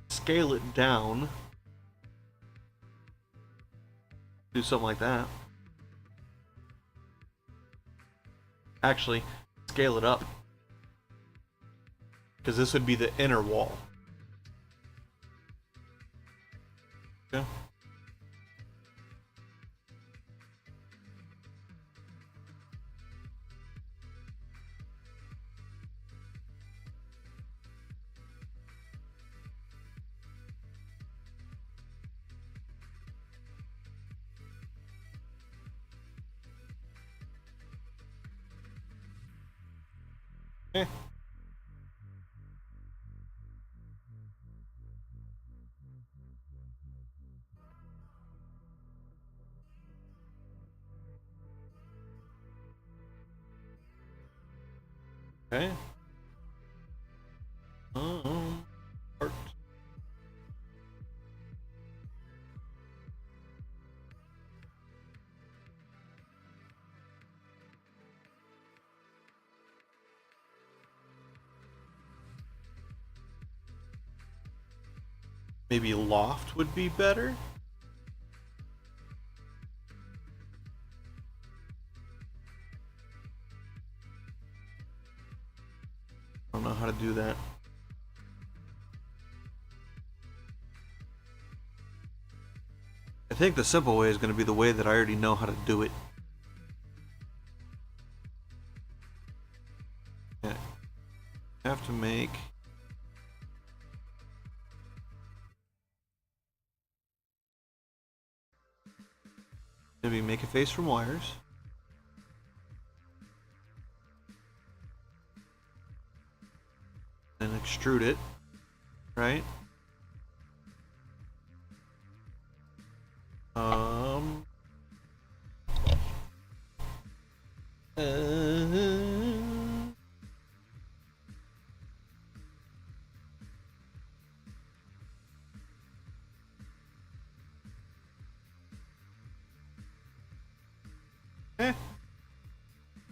Speaker 2: scale it down, do something like that. Actually, scale it up, because this would be the inner wall. Okay. Okay. Okay. Art. Maybe loft would be better. I don't know how to do that. I think the simple way is going to be the way that I already know how to do it. Yeah. I have to make maybe make a face from wires. And extrude it, right?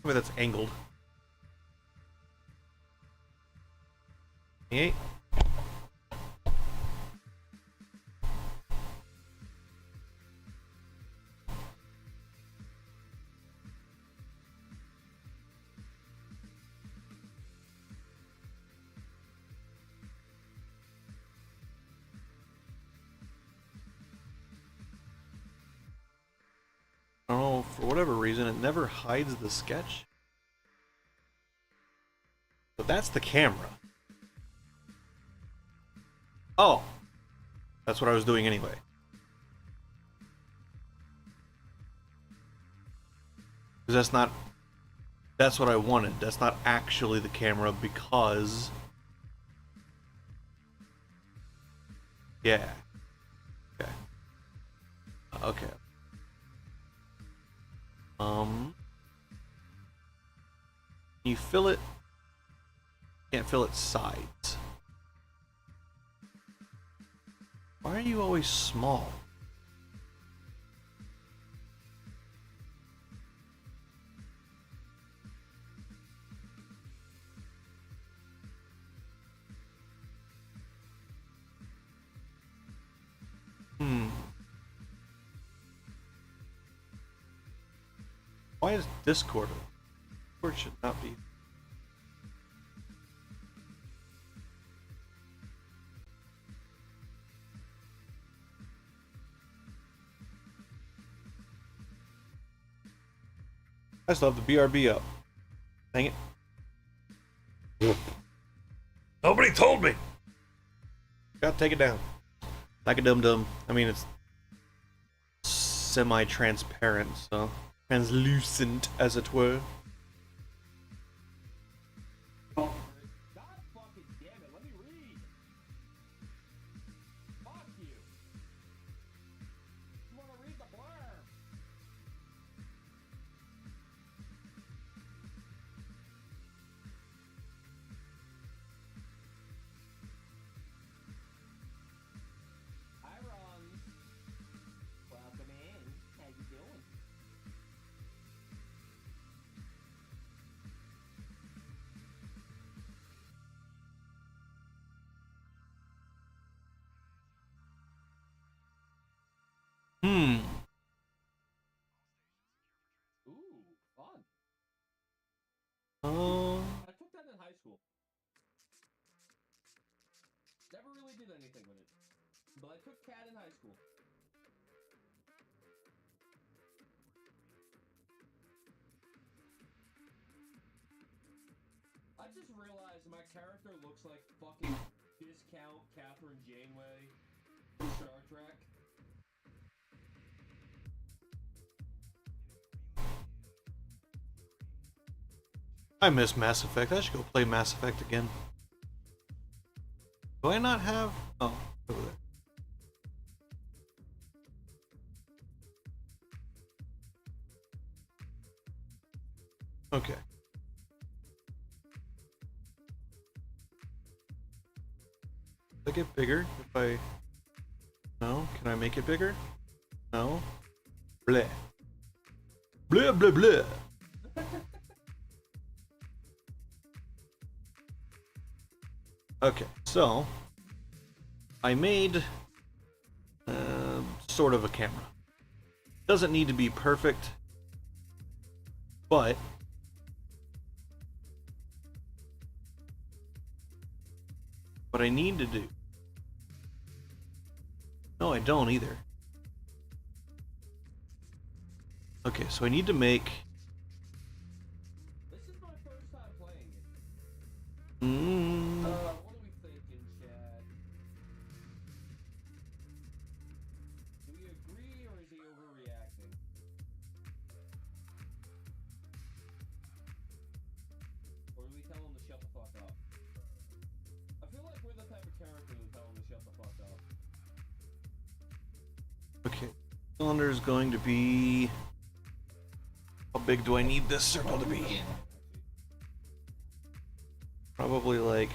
Speaker 2: Maybe that's angled. 28. for whatever reason, it never hides the sketch. But that's the camera. Oh! That's what I was doing anyway. Because that's not... That's what I wanted. That's not actually the camera because... Yeah. Okay. Okay. You fill it... Can't fill its sides. Why are you always small? Why is Discord? Discord should not be. I still have the BRB up. Dang it. Nobody told me! Gotta take it down. Like a dum-dum. I mean, it's semi-transparent, so... Translucent, as it were.
Speaker 3: God fucking damn it, let me read! Fuck you! You wanna read the blurb? Hi, Ron. Welcome in. How you doing? Ooh, fun. I took that in high school. Never really did anything with it. But I took CAD in high school. I just realized my character looks like fucking discount Catherine Janeway from Star Trek.
Speaker 2: I miss Mass Effect. I should go play Mass Effect again. Do I not have... Oh, over there. Okay. Does it get bigger if I... No? Can I make it bigger? No? Bleh. Blah, blah, blah. Okay, so I made sort of a camera. Doesn't need to be perfect, but what I need to do. No, I don't either. Okay, so I need to make.
Speaker 3: This is my first time playing it.
Speaker 2: Mm,
Speaker 3: What are we thinking, Chad? Do we agree or is he overreacting? Or do we tell him to shut the fuck up? I feel like we're the type of character to tell him to shut the fuck up.
Speaker 2: okay, cylinder is going to be. How big do I need this circle to be? Probably like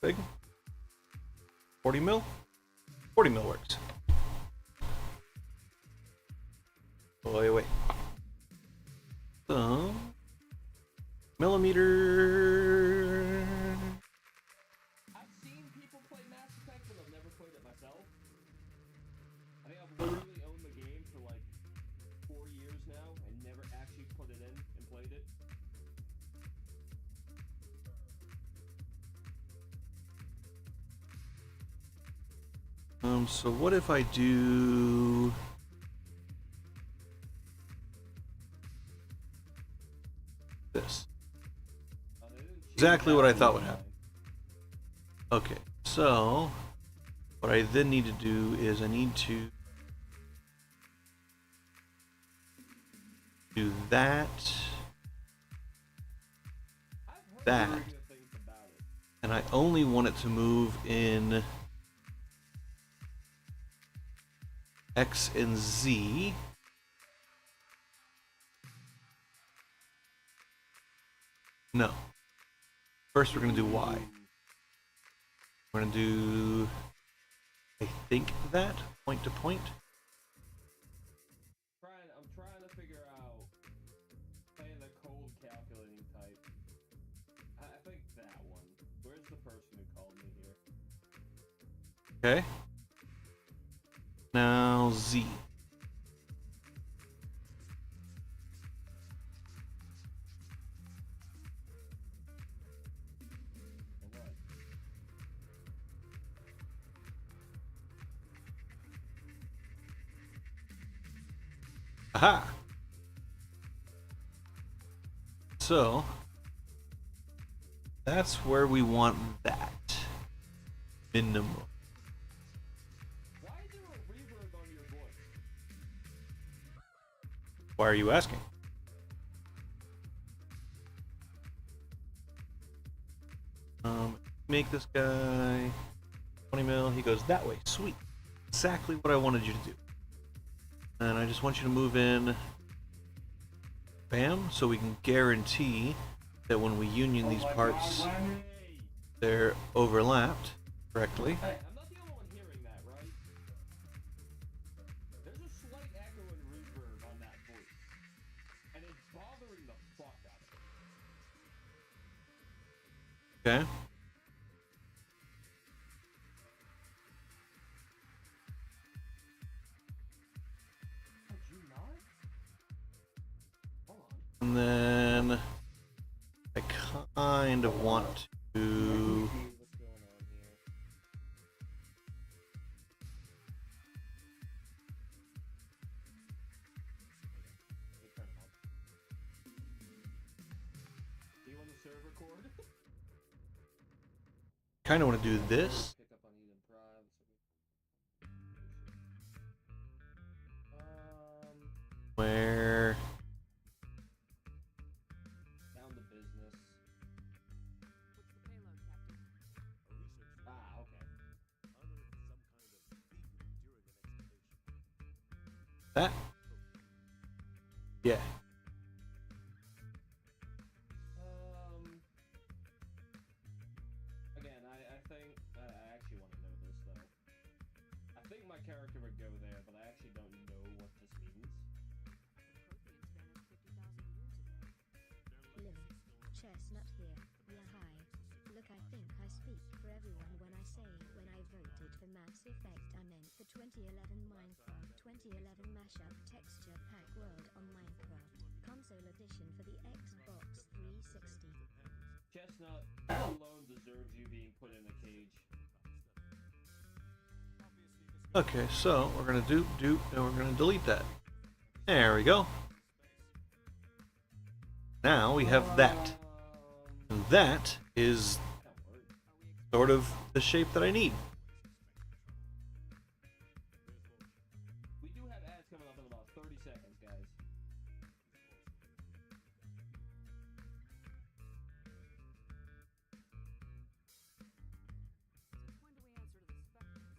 Speaker 2: big. 40 mil? 40 mil works. Oh, wait. So, millimeter.
Speaker 3: I've seen people play Mass Effect, but I've never played it myself. I think I've literally owned the game for like 4 years now and never actually put it in and played it.
Speaker 2: So what if I do this.
Speaker 3: They didn't change
Speaker 2: Exactly
Speaker 3: that
Speaker 2: what I
Speaker 3: one
Speaker 2: thought would
Speaker 3: this
Speaker 2: happen.
Speaker 3: time.
Speaker 2: Okay, so what I then need to do is I need to do that,
Speaker 3: I've heard
Speaker 2: that,
Speaker 3: really good things about it.
Speaker 2: and I only want it to move in X and Z. No. First we're going to do Y. We're going to do, I think, that, point to point.
Speaker 3: I'm trying to figure out playing the cold calculating type. I think that one. Where's the person who called me here?
Speaker 2: Okay. Now Z.
Speaker 3: And what?
Speaker 2: Aha! So, that's where we want that. Minimum.
Speaker 3: Why is there a reverb on your voice?
Speaker 2: Why are you asking? Make this guy 20 mil. He goes that way. Sweet. Exactly what I wanted you to do. And I just want you to move in. Bam. So we can guarantee that when we union these parts, they're overlapped correctly.
Speaker 3: Hey, I'm not the only one hearing that, right? There's a slight echo and reverb on that voice. And it's bothering the fuck out of me.
Speaker 2: Okay.
Speaker 3: Did you not? Hold on.
Speaker 2: And then I kind of want to.
Speaker 3: See what's going on here. Let me turn it up. Do you want the server cord?
Speaker 2: Kind of want to do this.
Speaker 3: Pick up on Eden Prime.
Speaker 2: Where
Speaker 3: Down to business.
Speaker 4: What's the payload, Captain?
Speaker 3: Ah, okay.
Speaker 2: that? Yeah.
Speaker 3: Again, I think I actually want to know this though. I think my character would go there, but I actually don't know what this means.
Speaker 4: Proteins vanished 50,000 years ago.
Speaker 5: Lily, Chestnut here. Yeah, hi. Look, I think I speak for everyone when I say when I voted for Mass Effect, I meant the 2011 Minecraft 2011 mashup texture pack world on Minecraft console edition for the Xbox 360.
Speaker 3: Chestnut, that alone deserves you being put in a cage.
Speaker 2: Okay, so we're gonna do, and we're gonna delete that. There we go. Now we have that. And that is
Speaker 3: That worked.
Speaker 2: sort of the shape that I need.
Speaker 3: We do have ads coming up in about 30 seconds, guys.
Speaker 4: So when do we answer to the spectrums?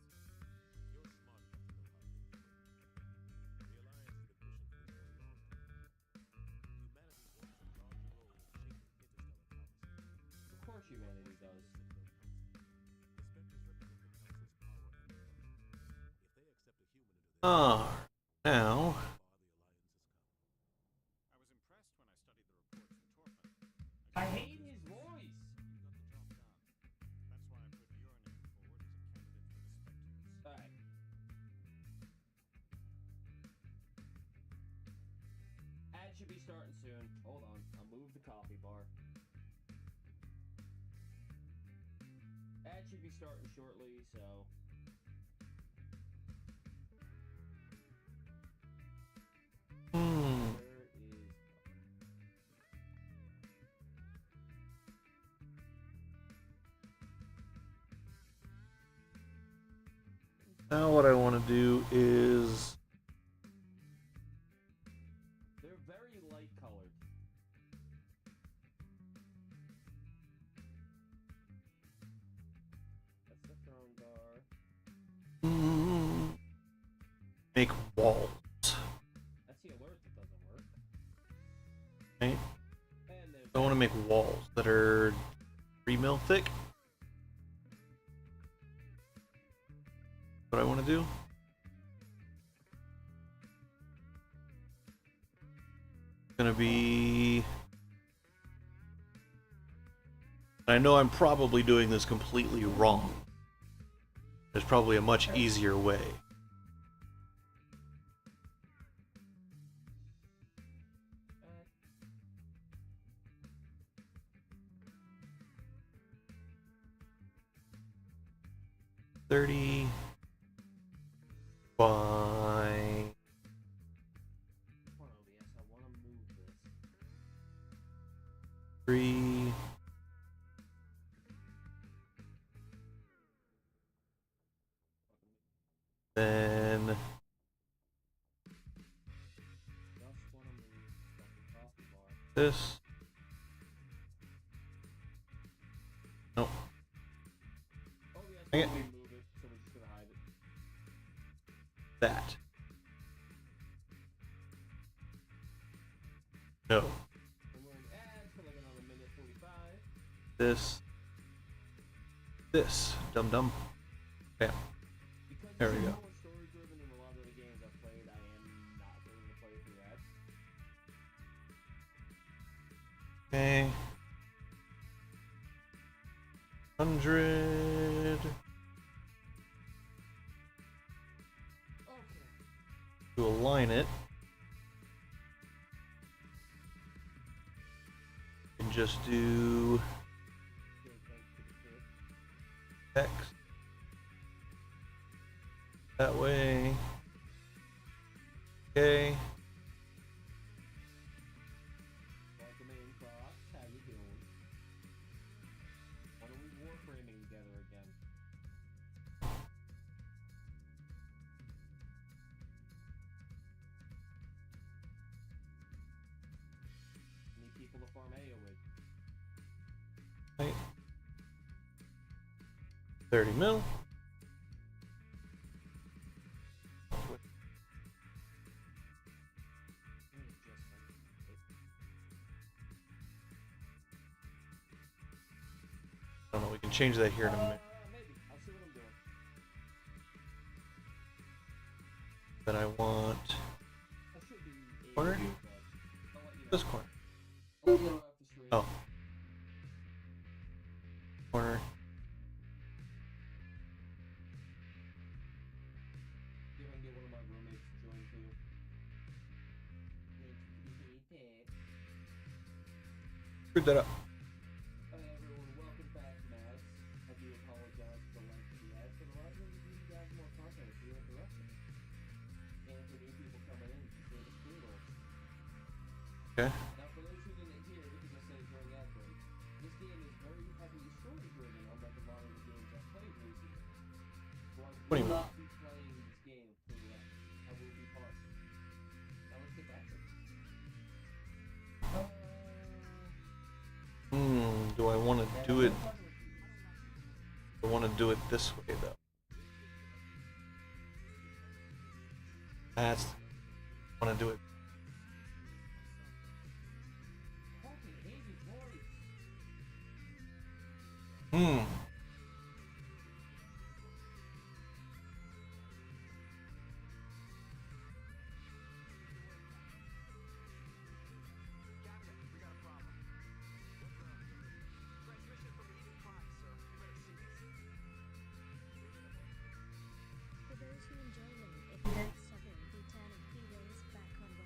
Speaker 3: Of course humanity does.
Speaker 2: Now
Speaker 3: I hate his voice. Alright. Ad should be starting soon. Hold on, I'll move the coffee bar. Ad should be starting shortly, so. Where is.
Speaker 2: Now what I want to do is
Speaker 3: They're very light colored. That's the throne bar.
Speaker 2: make walls.
Speaker 3: That's the alert that doesn't work.
Speaker 2: Right?
Speaker 3: And there's
Speaker 2: I want to make walls that are 3 mil thick. What I want to do. Gonna be. I know I'm probably doing this completely wrong. There's probably a much easier way. $30 by
Speaker 3: Come on, OBS, I want to move this.
Speaker 2: 3. Then
Speaker 3: Just want to move fucking coffee bar.
Speaker 2: this. Nope.
Speaker 3: OBS,
Speaker 2: Dang it.
Speaker 3: let me move it, so we're just gonna hide it.
Speaker 2: That. No.
Speaker 3: And we're in ads for like another minute 45.
Speaker 2: This. This. Dum dum. Yeah.
Speaker 3: Because
Speaker 2: There we
Speaker 3: this is
Speaker 2: go.
Speaker 3: more story driven than a lot of the games I've played, I am not going to play through ads.
Speaker 2: Okay. 100.
Speaker 3: Okay.
Speaker 2: To align it. And just do
Speaker 3: Good, thanks to the kid.
Speaker 2: text. That way. Okay.
Speaker 3: Welcome in, Cross. How you doing? When are we warframing together again? Need people to farm AO with.
Speaker 2: Right. 30 mil. I don't know, we can change that here in a minute.
Speaker 3: Maybe. I'll see what I'm doing.
Speaker 2: Then I want
Speaker 3: I should be able
Speaker 2: Corner?
Speaker 3: to, but I'll let you know.
Speaker 2: this corner.
Speaker 3: I'll let you know after stream.
Speaker 2: Oh. Corner.
Speaker 3: See if I can get one of my roommates to join too.
Speaker 2: Screwed that up.
Speaker 3: Hi everyone, welcome back, Mads. I do apologize for the length of the ads, but a lot of them give you guys more content if you're interested. And for new people coming in, to see the screen rolls.
Speaker 2: Okay.
Speaker 3: Now for those who didn't hear, because I said it during ad break, this game is very heavily story driven, unlike a lot of the games I've played recently. So I
Speaker 2: What do you
Speaker 3: will
Speaker 2: mean?
Speaker 3: not be playing this game through that. I will be pausing. Now let's get back to it.
Speaker 2: Do I want to do it? I want to do it this way though. That's. I want to do it.
Speaker 3: Fucking hate his voice.
Speaker 5: For those who enjoy them, if you 7 be turning heroes back on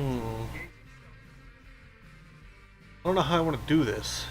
Speaker 2: I don't know how I want to do this.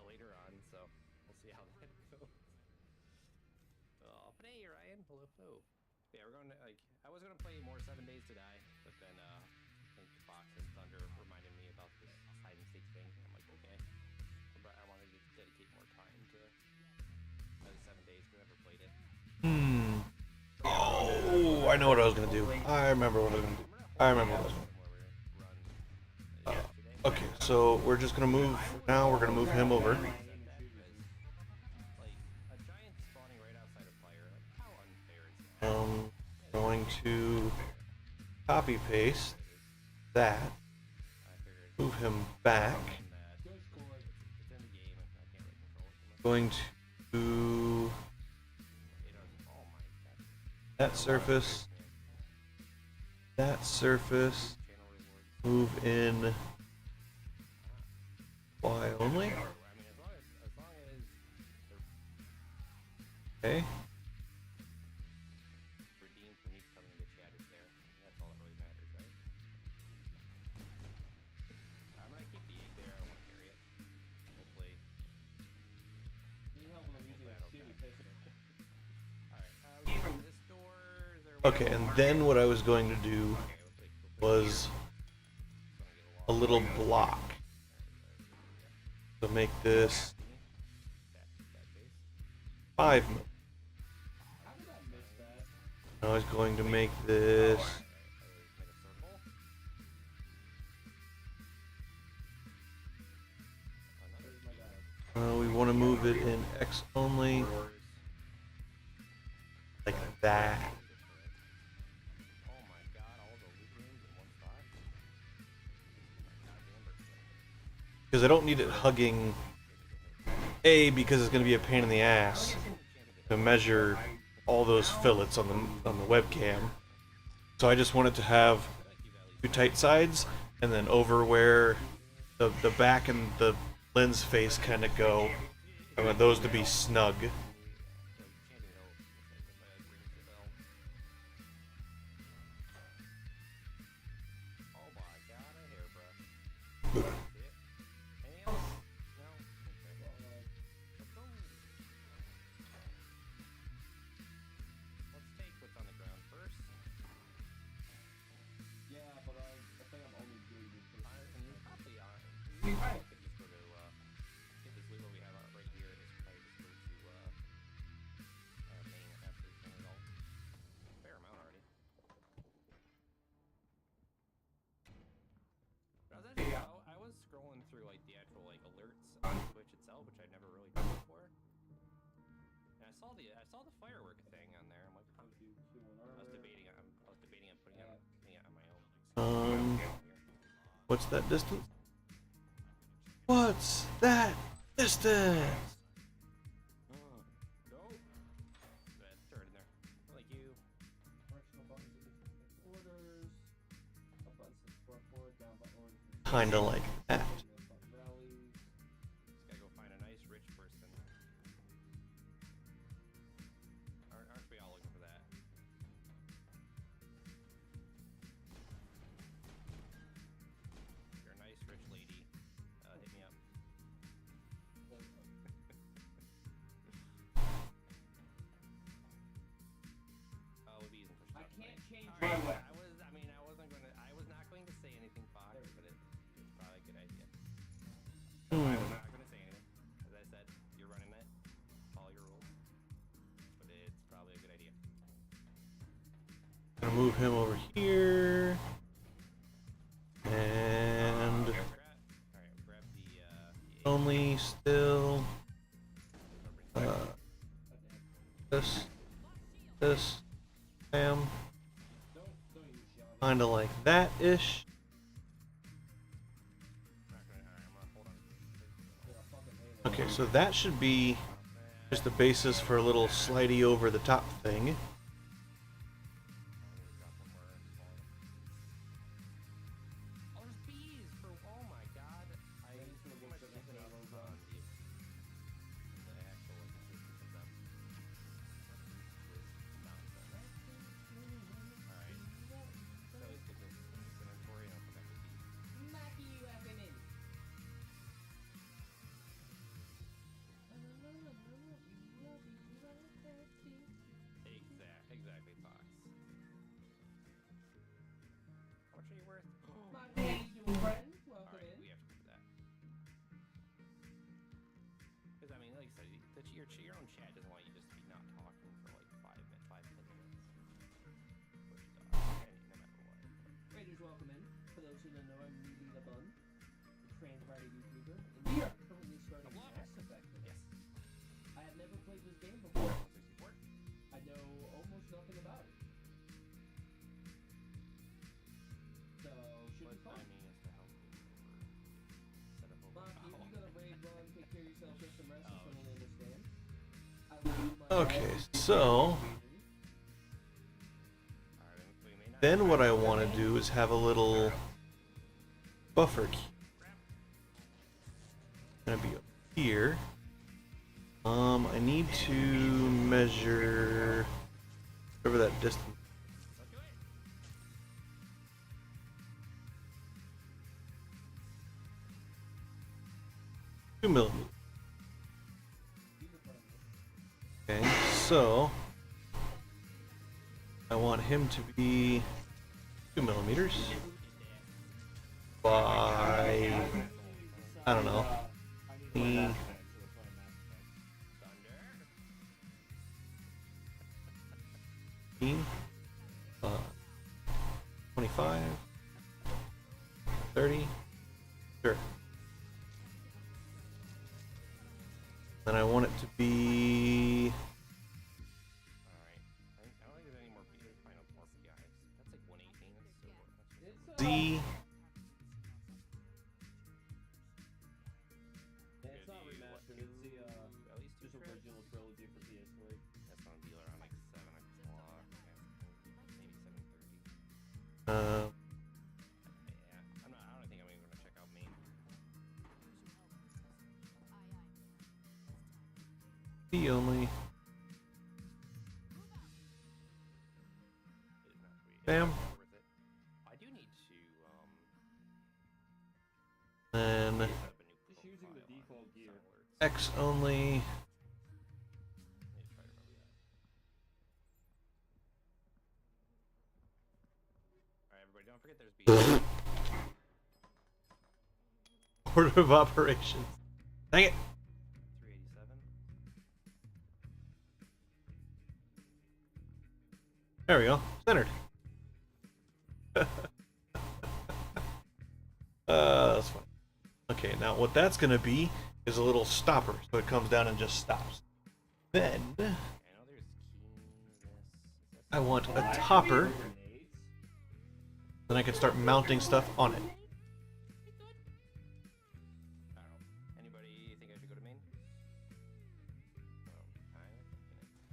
Speaker 6: Later on, so we'll see how that goes. Oh, but hey, Ryan, hello. Yeah, we're going to, like, I was gonna play more 7 Days to Die, but then I think Fox and Thunder reminded me about this hide and seek thing. I'm like, okay, but I wanted to dedicate more time to 7 Days because I never played it.
Speaker 2: Oh, I know what I was gonna do. I remember what I was gonna do. I remember what I was gonna do. Okay, so we're just gonna move. Now we're gonna move him over.
Speaker 6: Like a giant spawning right outside of fire. Like, how unfair is that?
Speaker 2: Going to copy paste that. Move him back. Going to that surface. That surface. Move in Y only. Okay.
Speaker 6: Redeemed from you coming to chat is there. That's all that really matters, right? I'm gonna keep the egg there. I don't want to carry it. Hopefully. Alright. This door. Is there
Speaker 2: Okay, and then what I was going to do was a little block. So make this 5 mil. I was going to make this we want to move it in X only, like that.
Speaker 6: Oh my god, all the loot rooms in one spot?
Speaker 2: Because I don't need it hugging A, because it's going to be a pain in the ass to measure all those fillets on the webcam. So I just want it to have 2 tight sides, and then over where the back and the lens face kind of go, I want those to be snug.
Speaker 6: Oh my god, a hairbrush. That's it. Anything else? No? Okay. Let's take what's on the ground first.
Speaker 3: Yeah, but I think I'm only doing this for
Speaker 6: And we probably could just go to get this loot we have right here and just probably just go to main after doing it all. Fair amount already. I was scrolling through like the actual like alerts on Twitch itself, which I'd never really done before. And I saw the firework thing on there. I'm like, I was debating on putting it on my own.
Speaker 2: What's that distance? What's that distance?
Speaker 6: Go. That's third in there. Like you.
Speaker 3: directional buttons in different orders. Up button says forward, down button orders.
Speaker 2: Kinda like that.
Speaker 3: Rallies.
Speaker 6: Just gotta go find a nice rich person. Aren't we all looking for that? You're a nice rich lady.
Speaker 2: move him over here. And
Speaker 6: Alright, grab the
Speaker 2: only still this, bam, kind of like that ish. Okay, so that should be just the basis for a little slidey over the top thing.
Speaker 6: Oh, there's bees for. Oh my god. I pretty much given up on the actual existence of them. What is this nonsense? Alright. So let's get this inventory and I'll come back with bees.
Speaker 3: Mackie, you haven't in.
Speaker 6: Exactly, Fox. How much are you worth?
Speaker 3: Mackie, how you doing, friend? Welcome
Speaker 6: Alright,
Speaker 3: in.
Speaker 6: we have to do that. Because, I mean, like I said, your own chat doesn't want you just to be not talking for like 5 minutes, 10 minutes. Which is no matter what.
Speaker 3: Raiders, welcome in. For those who don't know, I'm Meaty the Bun, a trans-writer YouTuber, and we are currently starting Mass Effect.
Speaker 6: Yes.
Speaker 3: I have never played this game before.
Speaker 6: 64?
Speaker 3: I know almost nothing about it. So, should be
Speaker 6: What
Speaker 3: fun.
Speaker 6: I mean is to help you set up a
Speaker 3: Mackie, if you got a raid run, take care of yourself, get some rest,
Speaker 6: Oh,
Speaker 3: I totally understand. I will do my
Speaker 2: Okay,
Speaker 3: best.
Speaker 2: so
Speaker 6: Alright, we may not
Speaker 2: then what I want to do is have a little buffer key. Gonna be up here. I need to measure whatever that distance.
Speaker 6: Let's do it.
Speaker 2: 2 millimeters. Okay, so I want him to be 2 millimeters by, I don't know,
Speaker 6: Thunder.
Speaker 2: 15, 25, 30, sure. Then I want it to be
Speaker 6: Alright. I don't think there's any more final more PIs. That's like 118. That's so.
Speaker 3: It's,
Speaker 2: Z.
Speaker 3: Yeah, it's not remastered, it's the,
Speaker 6: At least two
Speaker 3: just
Speaker 6: trips.
Speaker 3: original trilogy for PS3.
Speaker 6: That's gonna be around like 7 o'clock. Maybe 7:30.
Speaker 2: Uh,
Speaker 6: Yeah. I don't think I'm even gonna check out main.
Speaker 2: Z only.
Speaker 6: It is not sweet.
Speaker 2: Bam.
Speaker 6: It's not worth it. I do need to
Speaker 2: Then
Speaker 6: set up a new
Speaker 3: Just using the
Speaker 6: profile on
Speaker 3: default gear.
Speaker 6: Sunworks.
Speaker 2: X only.
Speaker 6: Need to try to remember that. Alright, everybody, don't forget there's bees.
Speaker 2: Order of operations. Dang it.
Speaker 6: 387.
Speaker 2: There we go. Centered. That's fine. Okay, now what that's gonna be is a little stopper, so it comes down and just stops. Then
Speaker 6: I know there's keenness.
Speaker 2: I want a topper. Then I can start mounting stuff on it.
Speaker 6: I don't know. Anybody think I should go to main? I'm thinking it.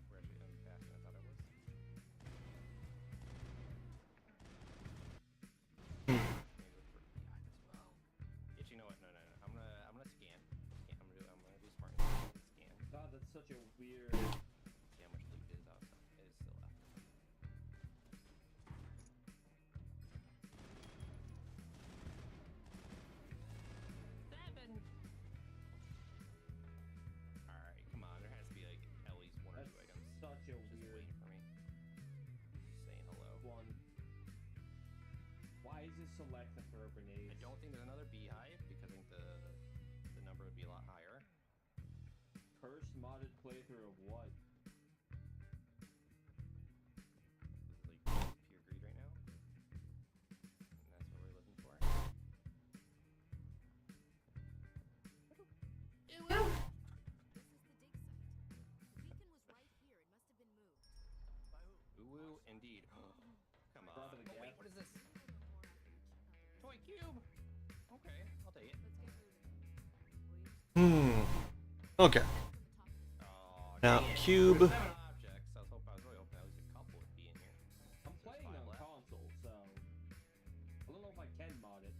Speaker 6: We're actually done faster than I thought I was. Maybe look for PI as well. Actually, you know what? No. I'm gonna scan. I'm gonna do smart scan.
Speaker 3: God, that's such a weird.
Speaker 6: See how much loot is outside. It is still left. Alright, come on. There has to be like at least one or
Speaker 3: That's
Speaker 6: two items.
Speaker 3: such a
Speaker 6: Just
Speaker 3: weird
Speaker 6: waiting for me. Just saying hello.
Speaker 3: one. Why is this selected for a grenade?
Speaker 6: I don't think there's another beehive because I think the number would be a lot higher.
Speaker 3: Cursed modded playthrough of what?
Speaker 6: indeed. Come on.
Speaker 3: Drop of the
Speaker 6: Oh, wait,
Speaker 3: gap.
Speaker 6: what is this? Toy cube. Okay, I'll take it.
Speaker 2: Okay.
Speaker 6: Oh,
Speaker 2: Now,
Speaker 6: dang it.
Speaker 2: cube.
Speaker 6: There's 7 objects. I was really hoping at least a couple would be in here.
Speaker 3: I'm
Speaker 6: There's
Speaker 3: playing
Speaker 6: 5
Speaker 3: on
Speaker 6: left.
Speaker 3: console, so I don't know if I can mod it.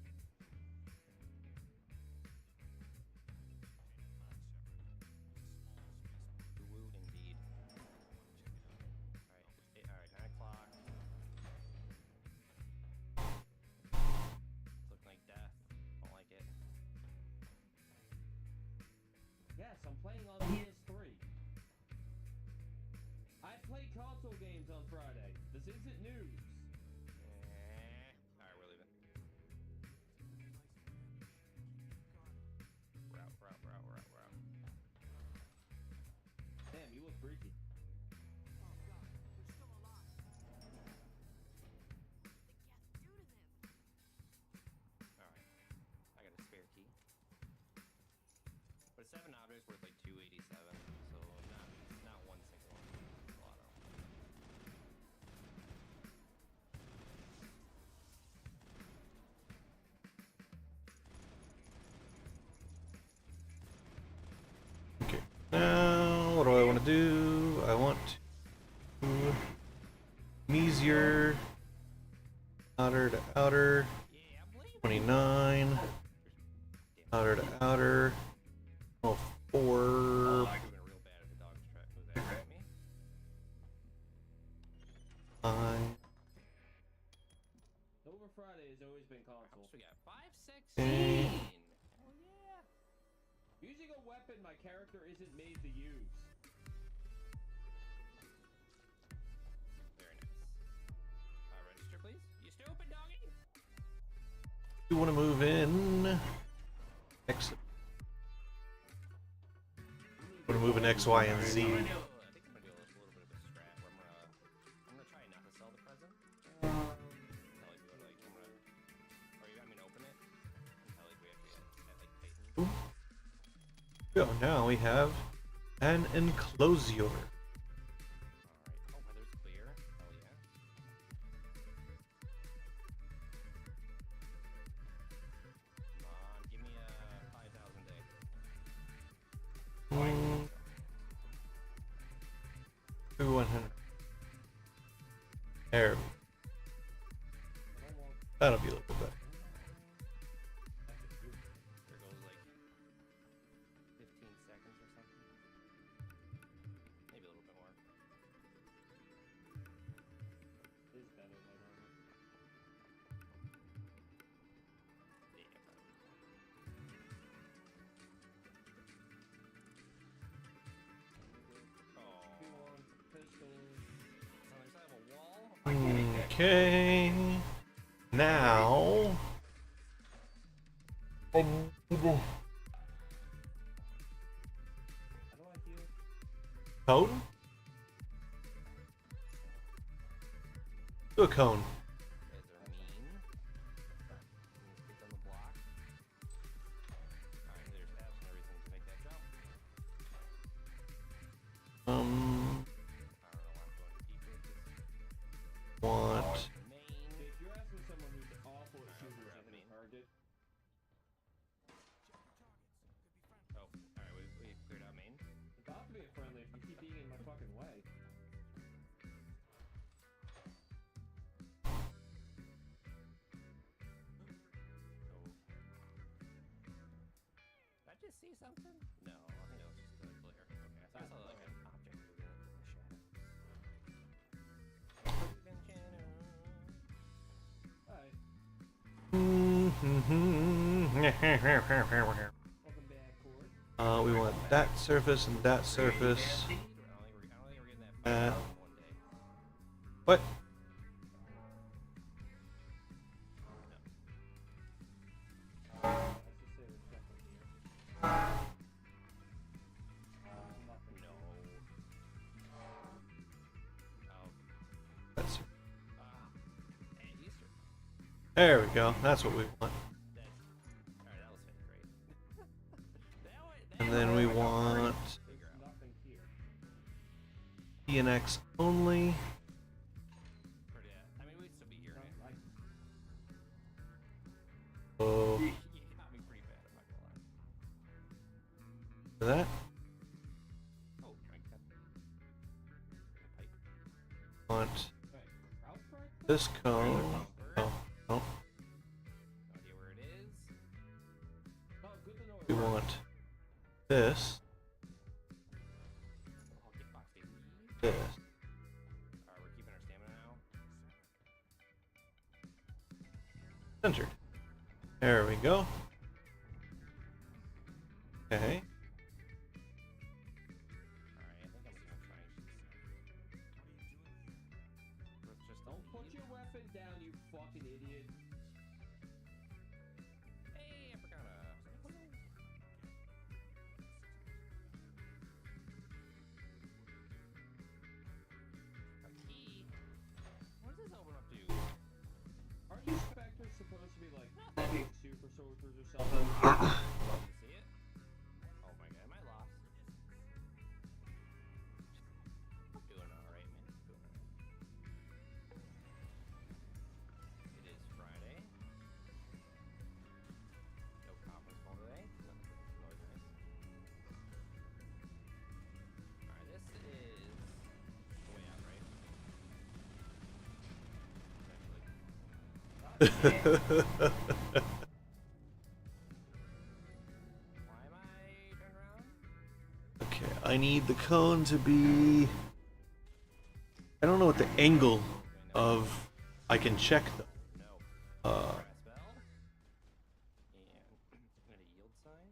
Speaker 6: Woo, indeed. Alright, 9 o'clock. It's looking like death. Don't like it.
Speaker 3: Yes, I'm playing on PS3. I play console games on Friday. This isn't news.
Speaker 6: Alright, we're leaving. Route.
Speaker 3: Damn, you look freaky.
Speaker 6: Alright. I got a spare key. But 7 objects worth like 287, so not one single one. A lot of them.
Speaker 2: Okay. Now, what do I want to do? I want to Measier, outer to outer,
Speaker 6: Yeah, I believe
Speaker 2: 29, outer to outer, oh, 4.
Speaker 6: Oh, I could've been real bad if the dog was after me.
Speaker 2: 5.
Speaker 3: Over Friday has always been
Speaker 6: How
Speaker 3: console.
Speaker 6: much we got? 516.
Speaker 2: Okay.
Speaker 6: Oh yeah.
Speaker 3: Using a weapon my character isn't made to use.
Speaker 6: Very nice. Register, please. You stupid doggy.
Speaker 2: You want to move in? X. Want to move in X, Y, and Z.
Speaker 6: I think I'm gonna do a little bit of a strat where I'm gonna try not to sell the present. Tell like we go to like I'm gonna, or you want me to open it? And tell like we have to get like Peyton.
Speaker 2: So now we have an enclosure.
Speaker 6: Alright. Oh, weather's clear. Hell yeah. Come on, give me a 5,000 day.
Speaker 2: Mm, 100. There. That'll be a little bit better.
Speaker 6: There goes like 15 seconds or something. Maybe a little bit more.
Speaker 3: It's better than normal.
Speaker 6: Yeah, probably. Oh.
Speaker 3: Q1, pistol.
Speaker 6: On the other side of a wall?
Speaker 2: Okay. Now.
Speaker 3: How do I heal?
Speaker 2: Cone? Do a cone.
Speaker 6: You guys are mean. Get on the block. Alright, there's absolutely no reason to make that jump. I don't know why I'm going deeper.
Speaker 2: Want.
Speaker 6: Main.
Speaker 3: If you're asking someone who's awful at shooters and a target,
Speaker 6: Oh, alright, we cleared out main.
Speaker 3: it's about to be a friendly if you keep being in my fucking way.
Speaker 6: Did I just see something? No, I think that was just a glare. Okay, I saw like an object moving in the shadow. Moving shadow.
Speaker 3: Alright,
Speaker 2: We
Speaker 3: welcome back, Cord.
Speaker 2: want that surface and that surface.
Speaker 6: I don't think we're getting that 5,000 one day.
Speaker 2: What?
Speaker 3: Let's just say there's something here. Nothing.
Speaker 6: No. Oh.
Speaker 2: That's,
Speaker 6: Hey, Easter.
Speaker 2: there we go. That's what we want.
Speaker 6: Alright, that was great.
Speaker 2: And then we want
Speaker 3: There's nothing here.
Speaker 2: P and X only. That.
Speaker 6: Oh, drink that. Pipe.
Speaker 2: Want
Speaker 3: Right. Trout fry?
Speaker 2: this cone. Oh, oh.
Speaker 6: No idea where it is.
Speaker 3: Oh, good to know.
Speaker 2: We want this.
Speaker 6: I'll get box baby.
Speaker 2: This.
Speaker 6: Alright, we're keeping our stamina now.
Speaker 2: Centered. There we go. Okay.
Speaker 6: Alright, I think I'm gonna try and let's just
Speaker 3: Don't put your weapon down, you fucking idiot.
Speaker 6: Hey, I forgot a key. What does this open up to?
Speaker 3: Aren't you specters supposed to be like fucking super soldiers or something?
Speaker 6: You see it? Oh my god, am I lost? I'm doing alright, man. Doing alright. It is Friday. No conference call today. That's always nice. Alright, this is the way out, right? Why am I turned around?
Speaker 2: Okay, I need the cone to be... I don't know what the angle of... I can check though.
Speaker 6: No.
Speaker 2: Uh,
Speaker 6: Press bell. And a yield sign.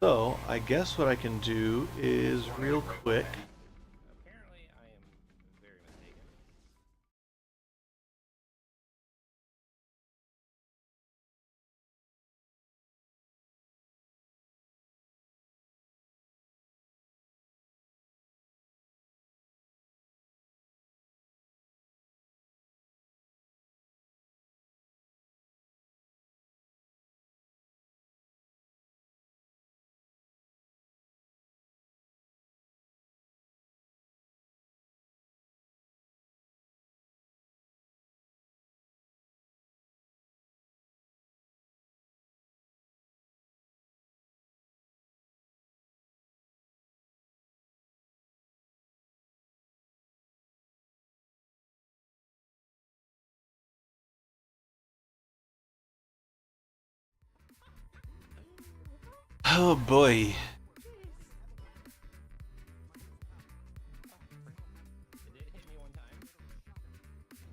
Speaker 2: so, I guess what I can do is real quick...
Speaker 6: Apparently, I am very mistaken.
Speaker 2: Oh boy.
Speaker 6: It did hit me one time.
Speaker 7: There were two Turians here.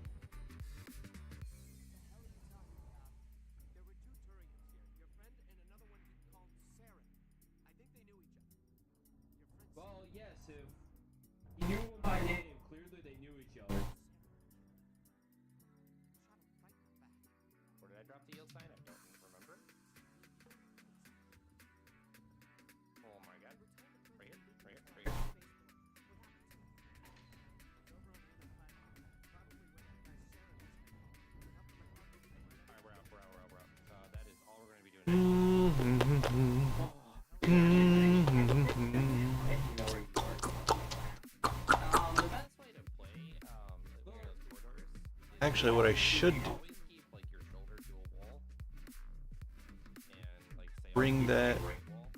Speaker 7: Your friend and another one he called Saren. I think they knew each other. Your friend
Speaker 3: Well, yes, if you knew them by name, clearly they knew each other.
Speaker 7: shot him right in the back.
Speaker 6: Where did I drop the yield sign? I don't remember. Oh my god. Right here, right here, right here. Alright, we're out, we're out, we're out, we're out. That is all we're gonna be doing today. The best way to play, one of those corridors
Speaker 2: Actually, what I should do...
Speaker 6: always keep like your shoulder to a wall and like say
Speaker 2: Bring that...
Speaker 6: right wall,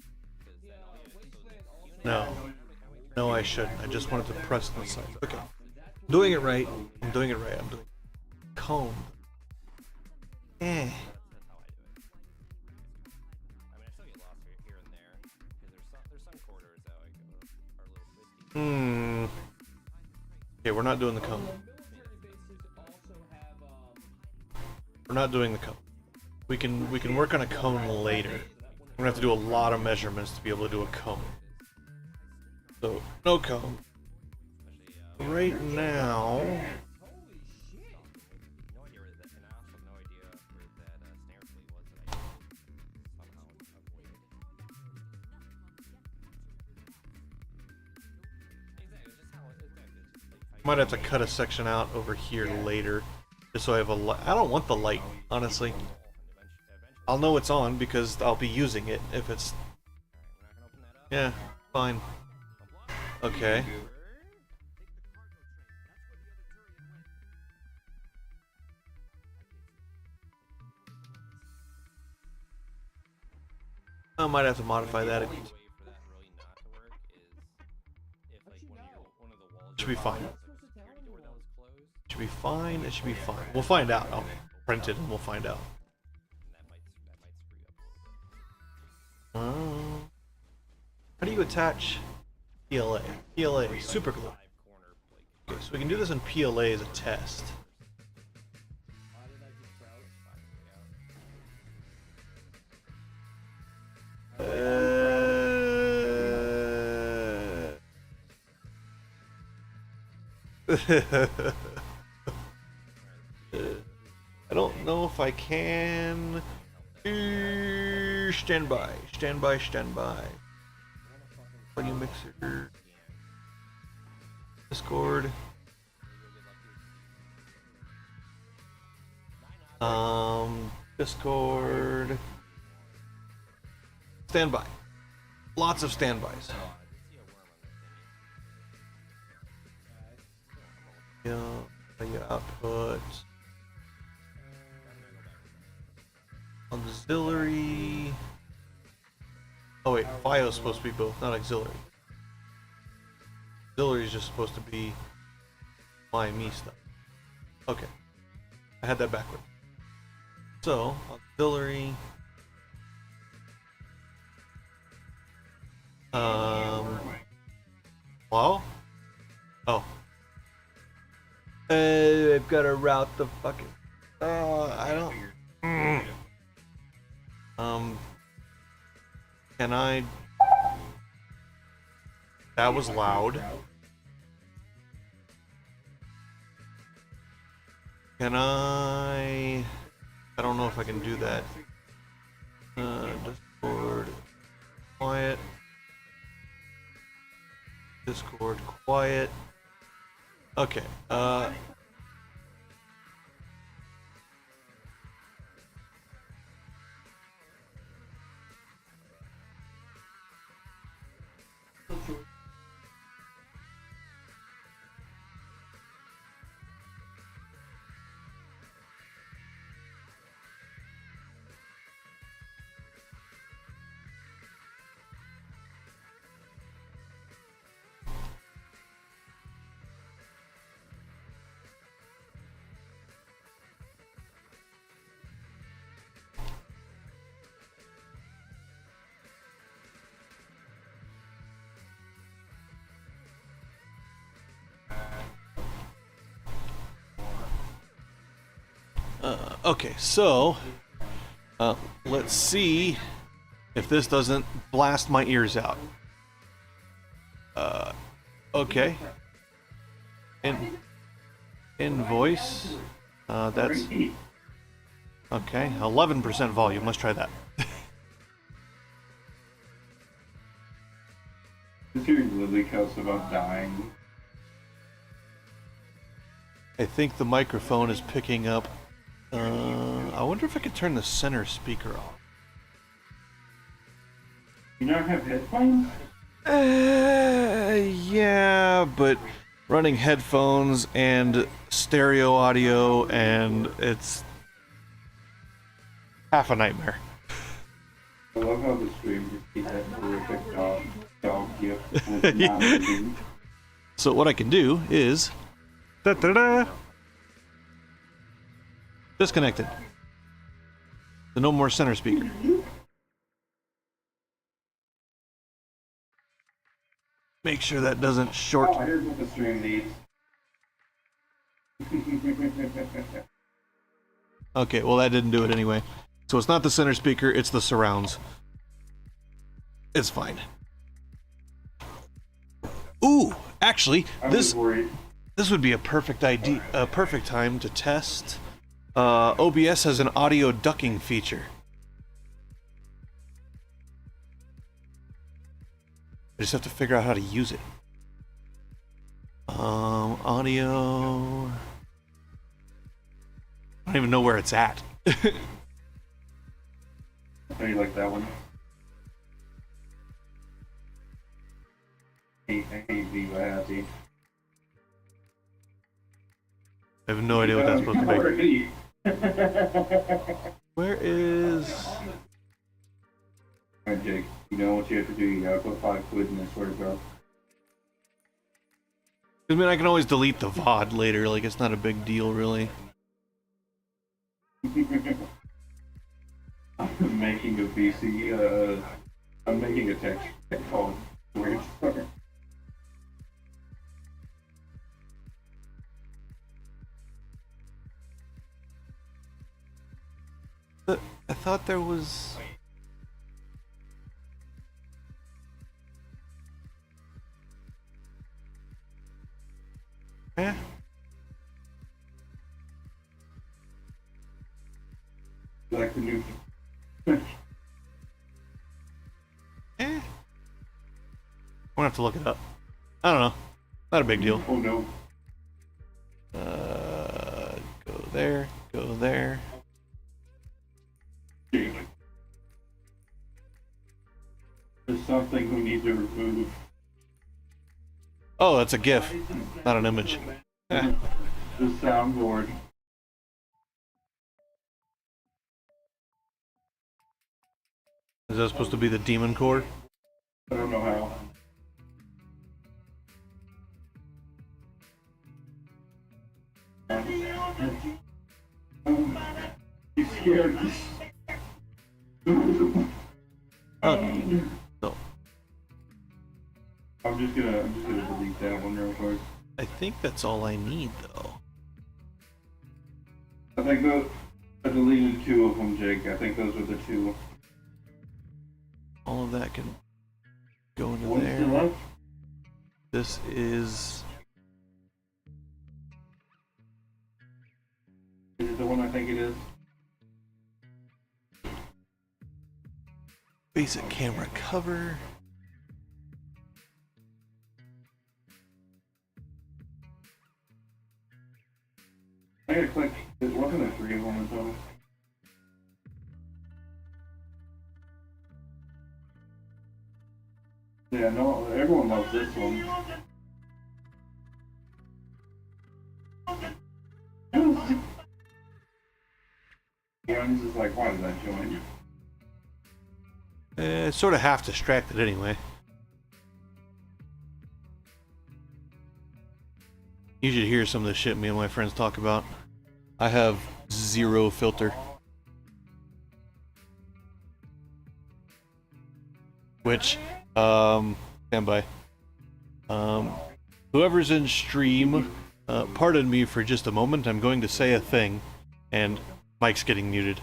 Speaker 6: 'cause then all you so
Speaker 3: Wasteland
Speaker 6: the
Speaker 3: also.
Speaker 6: unit-
Speaker 2: No. No, I shouldn't. I just wanted to press the side. Okay. Doing it right. I'm doing it right. I'm doing... Cone. Eh.
Speaker 6: That's how I do it. I mean, I still get lost here and there because there's some corridors that like are a little twisty.
Speaker 2: Okay, we're not doing the cone.
Speaker 3: Military bases also have
Speaker 2: We're not doing the cone. We can work on a cone later. We're gonna have to do a lot of measurements to be able to do a cone. So, no cone.
Speaker 6: Especially
Speaker 2: Right now...
Speaker 3: holy shit.
Speaker 6: no idea where that, and I also have no idea where that snare fleet was that I somehow avoided. Exactly, it's just how it's just like
Speaker 2: Might have to cut a section out over here later, just so I have a light. I don't want the light, honestly.
Speaker 6: eventually.
Speaker 2: I'll know it's on because I'll be using it if it's...
Speaker 6: Alright, we're not gonna open that up.
Speaker 2: Yeah, fine. Okay.
Speaker 7: Take the cargo train. That's where the other Turian went.
Speaker 2: I might have to modify that.
Speaker 6: The only way for that really not to work is if like one of the walls
Speaker 2: Should be fine.
Speaker 6: has like a security door that was closed.
Speaker 2: Should be fine. It should be fine. We'll find out. I'll print it and we'll find out.
Speaker 6: And that might screw up a little bit.
Speaker 2: How do you attach PLA? PLA super glue.
Speaker 6: 5-corner like
Speaker 2: Okay, so we can do this in PLA as a test.
Speaker 3: Why did I just crouch?
Speaker 2: I don't know if I can. Stand by, stand by, stand by. Audio mixer. Discord. Discord. Standby. Lots of standbys. Yeah, your output. Auxiliary. Oh wait, FIOS is supposed to be both, not auxiliary. Auxiliary is just supposed to be my me stuff. Okay, I had that backward. So auxiliary. Hello? Oh. I've got to route the fucking. I don't. Can I? That was loud. Can I? I don't know if I can do that. Discord, quiet. Discord, quiet. Okay. Okay, so let's see if this doesn't blast my ears out. Okay. Invoice. That's okay. 11% volume. Let's try that.
Speaker 8: Is hearing Lily cuss about dying?
Speaker 2: I think the microphone is picking up. I wonder if I could turn the center speaker off.
Speaker 8: You not have headphones?
Speaker 2: Yeah, but running headphones and stereo audio, and it's half a nightmare.
Speaker 8: I love how the stream just keeps that horrific dog gift with not moving.
Speaker 2: So what I can do is disconnected. So no more center speaker. Make sure that doesn't short.
Speaker 8: Oh, here's what the stream needs.
Speaker 2: Okay, well that didn't do it anyway. So it's not the center speaker, it's the surrounds. It's fine. Ooh, actually, this would be a perfect idea, a perfect time to test. OBS has an audio ducking feature. I just have to figure out how to use it. Audio. I don't even know where it's at.
Speaker 8: How do you like that one? I hate Viva Happy.
Speaker 2: I have no idea what that's supposed to be.
Speaker 8: Already.
Speaker 2: Where is...
Speaker 8: Alright, Jake, you know what you have to do? You gotta put 5 quid in this, swear to God.
Speaker 2: I mean, I can always delete the VOD later, like, it's not a big deal, really.
Speaker 8: I'm making a VC, I'm making a text called Weird Star.
Speaker 2: But I thought there was... Eh?
Speaker 8: Like the new...
Speaker 2: Eh? I'm gonna have to look it up. I don't know. Not a big deal.
Speaker 8: Oh no.
Speaker 2: Go there, go there.
Speaker 8: Jake. There's something we need to remove.
Speaker 2: Oh, that's a GIF, not an image. Eh.
Speaker 8: The soundboard.
Speaker 2: Is that supposed to be the demon core?
Speaker 8: I don't know how. He's scared.
Speaker 2: Oh, so
Speaker 8: I'm just gonna delete that one real quick.
Speaker 2: I think that's all I need, though.
Speaker 8: I think I deleted 2 of them, Jake. I think those are the 2.
Speaker 2: All of that can go into
Speaker 8: One's still
Speaker 2: there.
Speaker 8: up.
Speaker 2: This is...
Speaker 8: Is it the one I think it is?
Speaker 2: basic camera cover.
Speaker 8: I gotta click. It wasn't a 3 of them or something. Yeah, no, everyone loves this one. Young's is like, why did I join?
Speaker 2: Sort of half distracted anyway. You should hear some of the shit me and my friends talk about. I have 0 filter. Which, stand by. Whoever's in stream, pardon me for just a moment. I'm going to say a thing, and Mike's getting muted.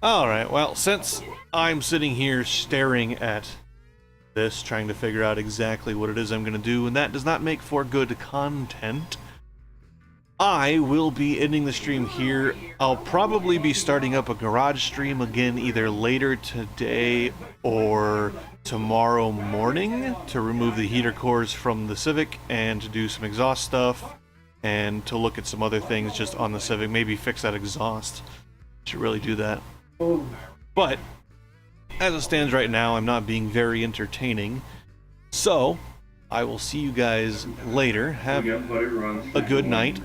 Speaker 2: Alright, well, since I'm sitting here staring at this, trying to figure out exactly what it is I'm going to do, and that does not make for good content, I will be ending the stream here. I'll probably be starting up a garage stream again either later today or tomorrow morning to remove the heater cores from the Civic and to do some exhaust stuff and to look at some other things just on the Civic, maybe fix that exhaust. Should really do that. But as it stands right now, I'm not being very entertaining. So I will see you guys later. Have a good night,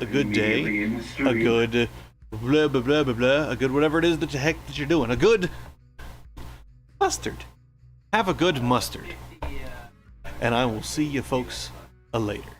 Speaker 2: a good day, a good blah blah blah blah blah, a good whatever it is that the heck that you're doing. A good mustard. Have a good mustard. And I will see you folks later.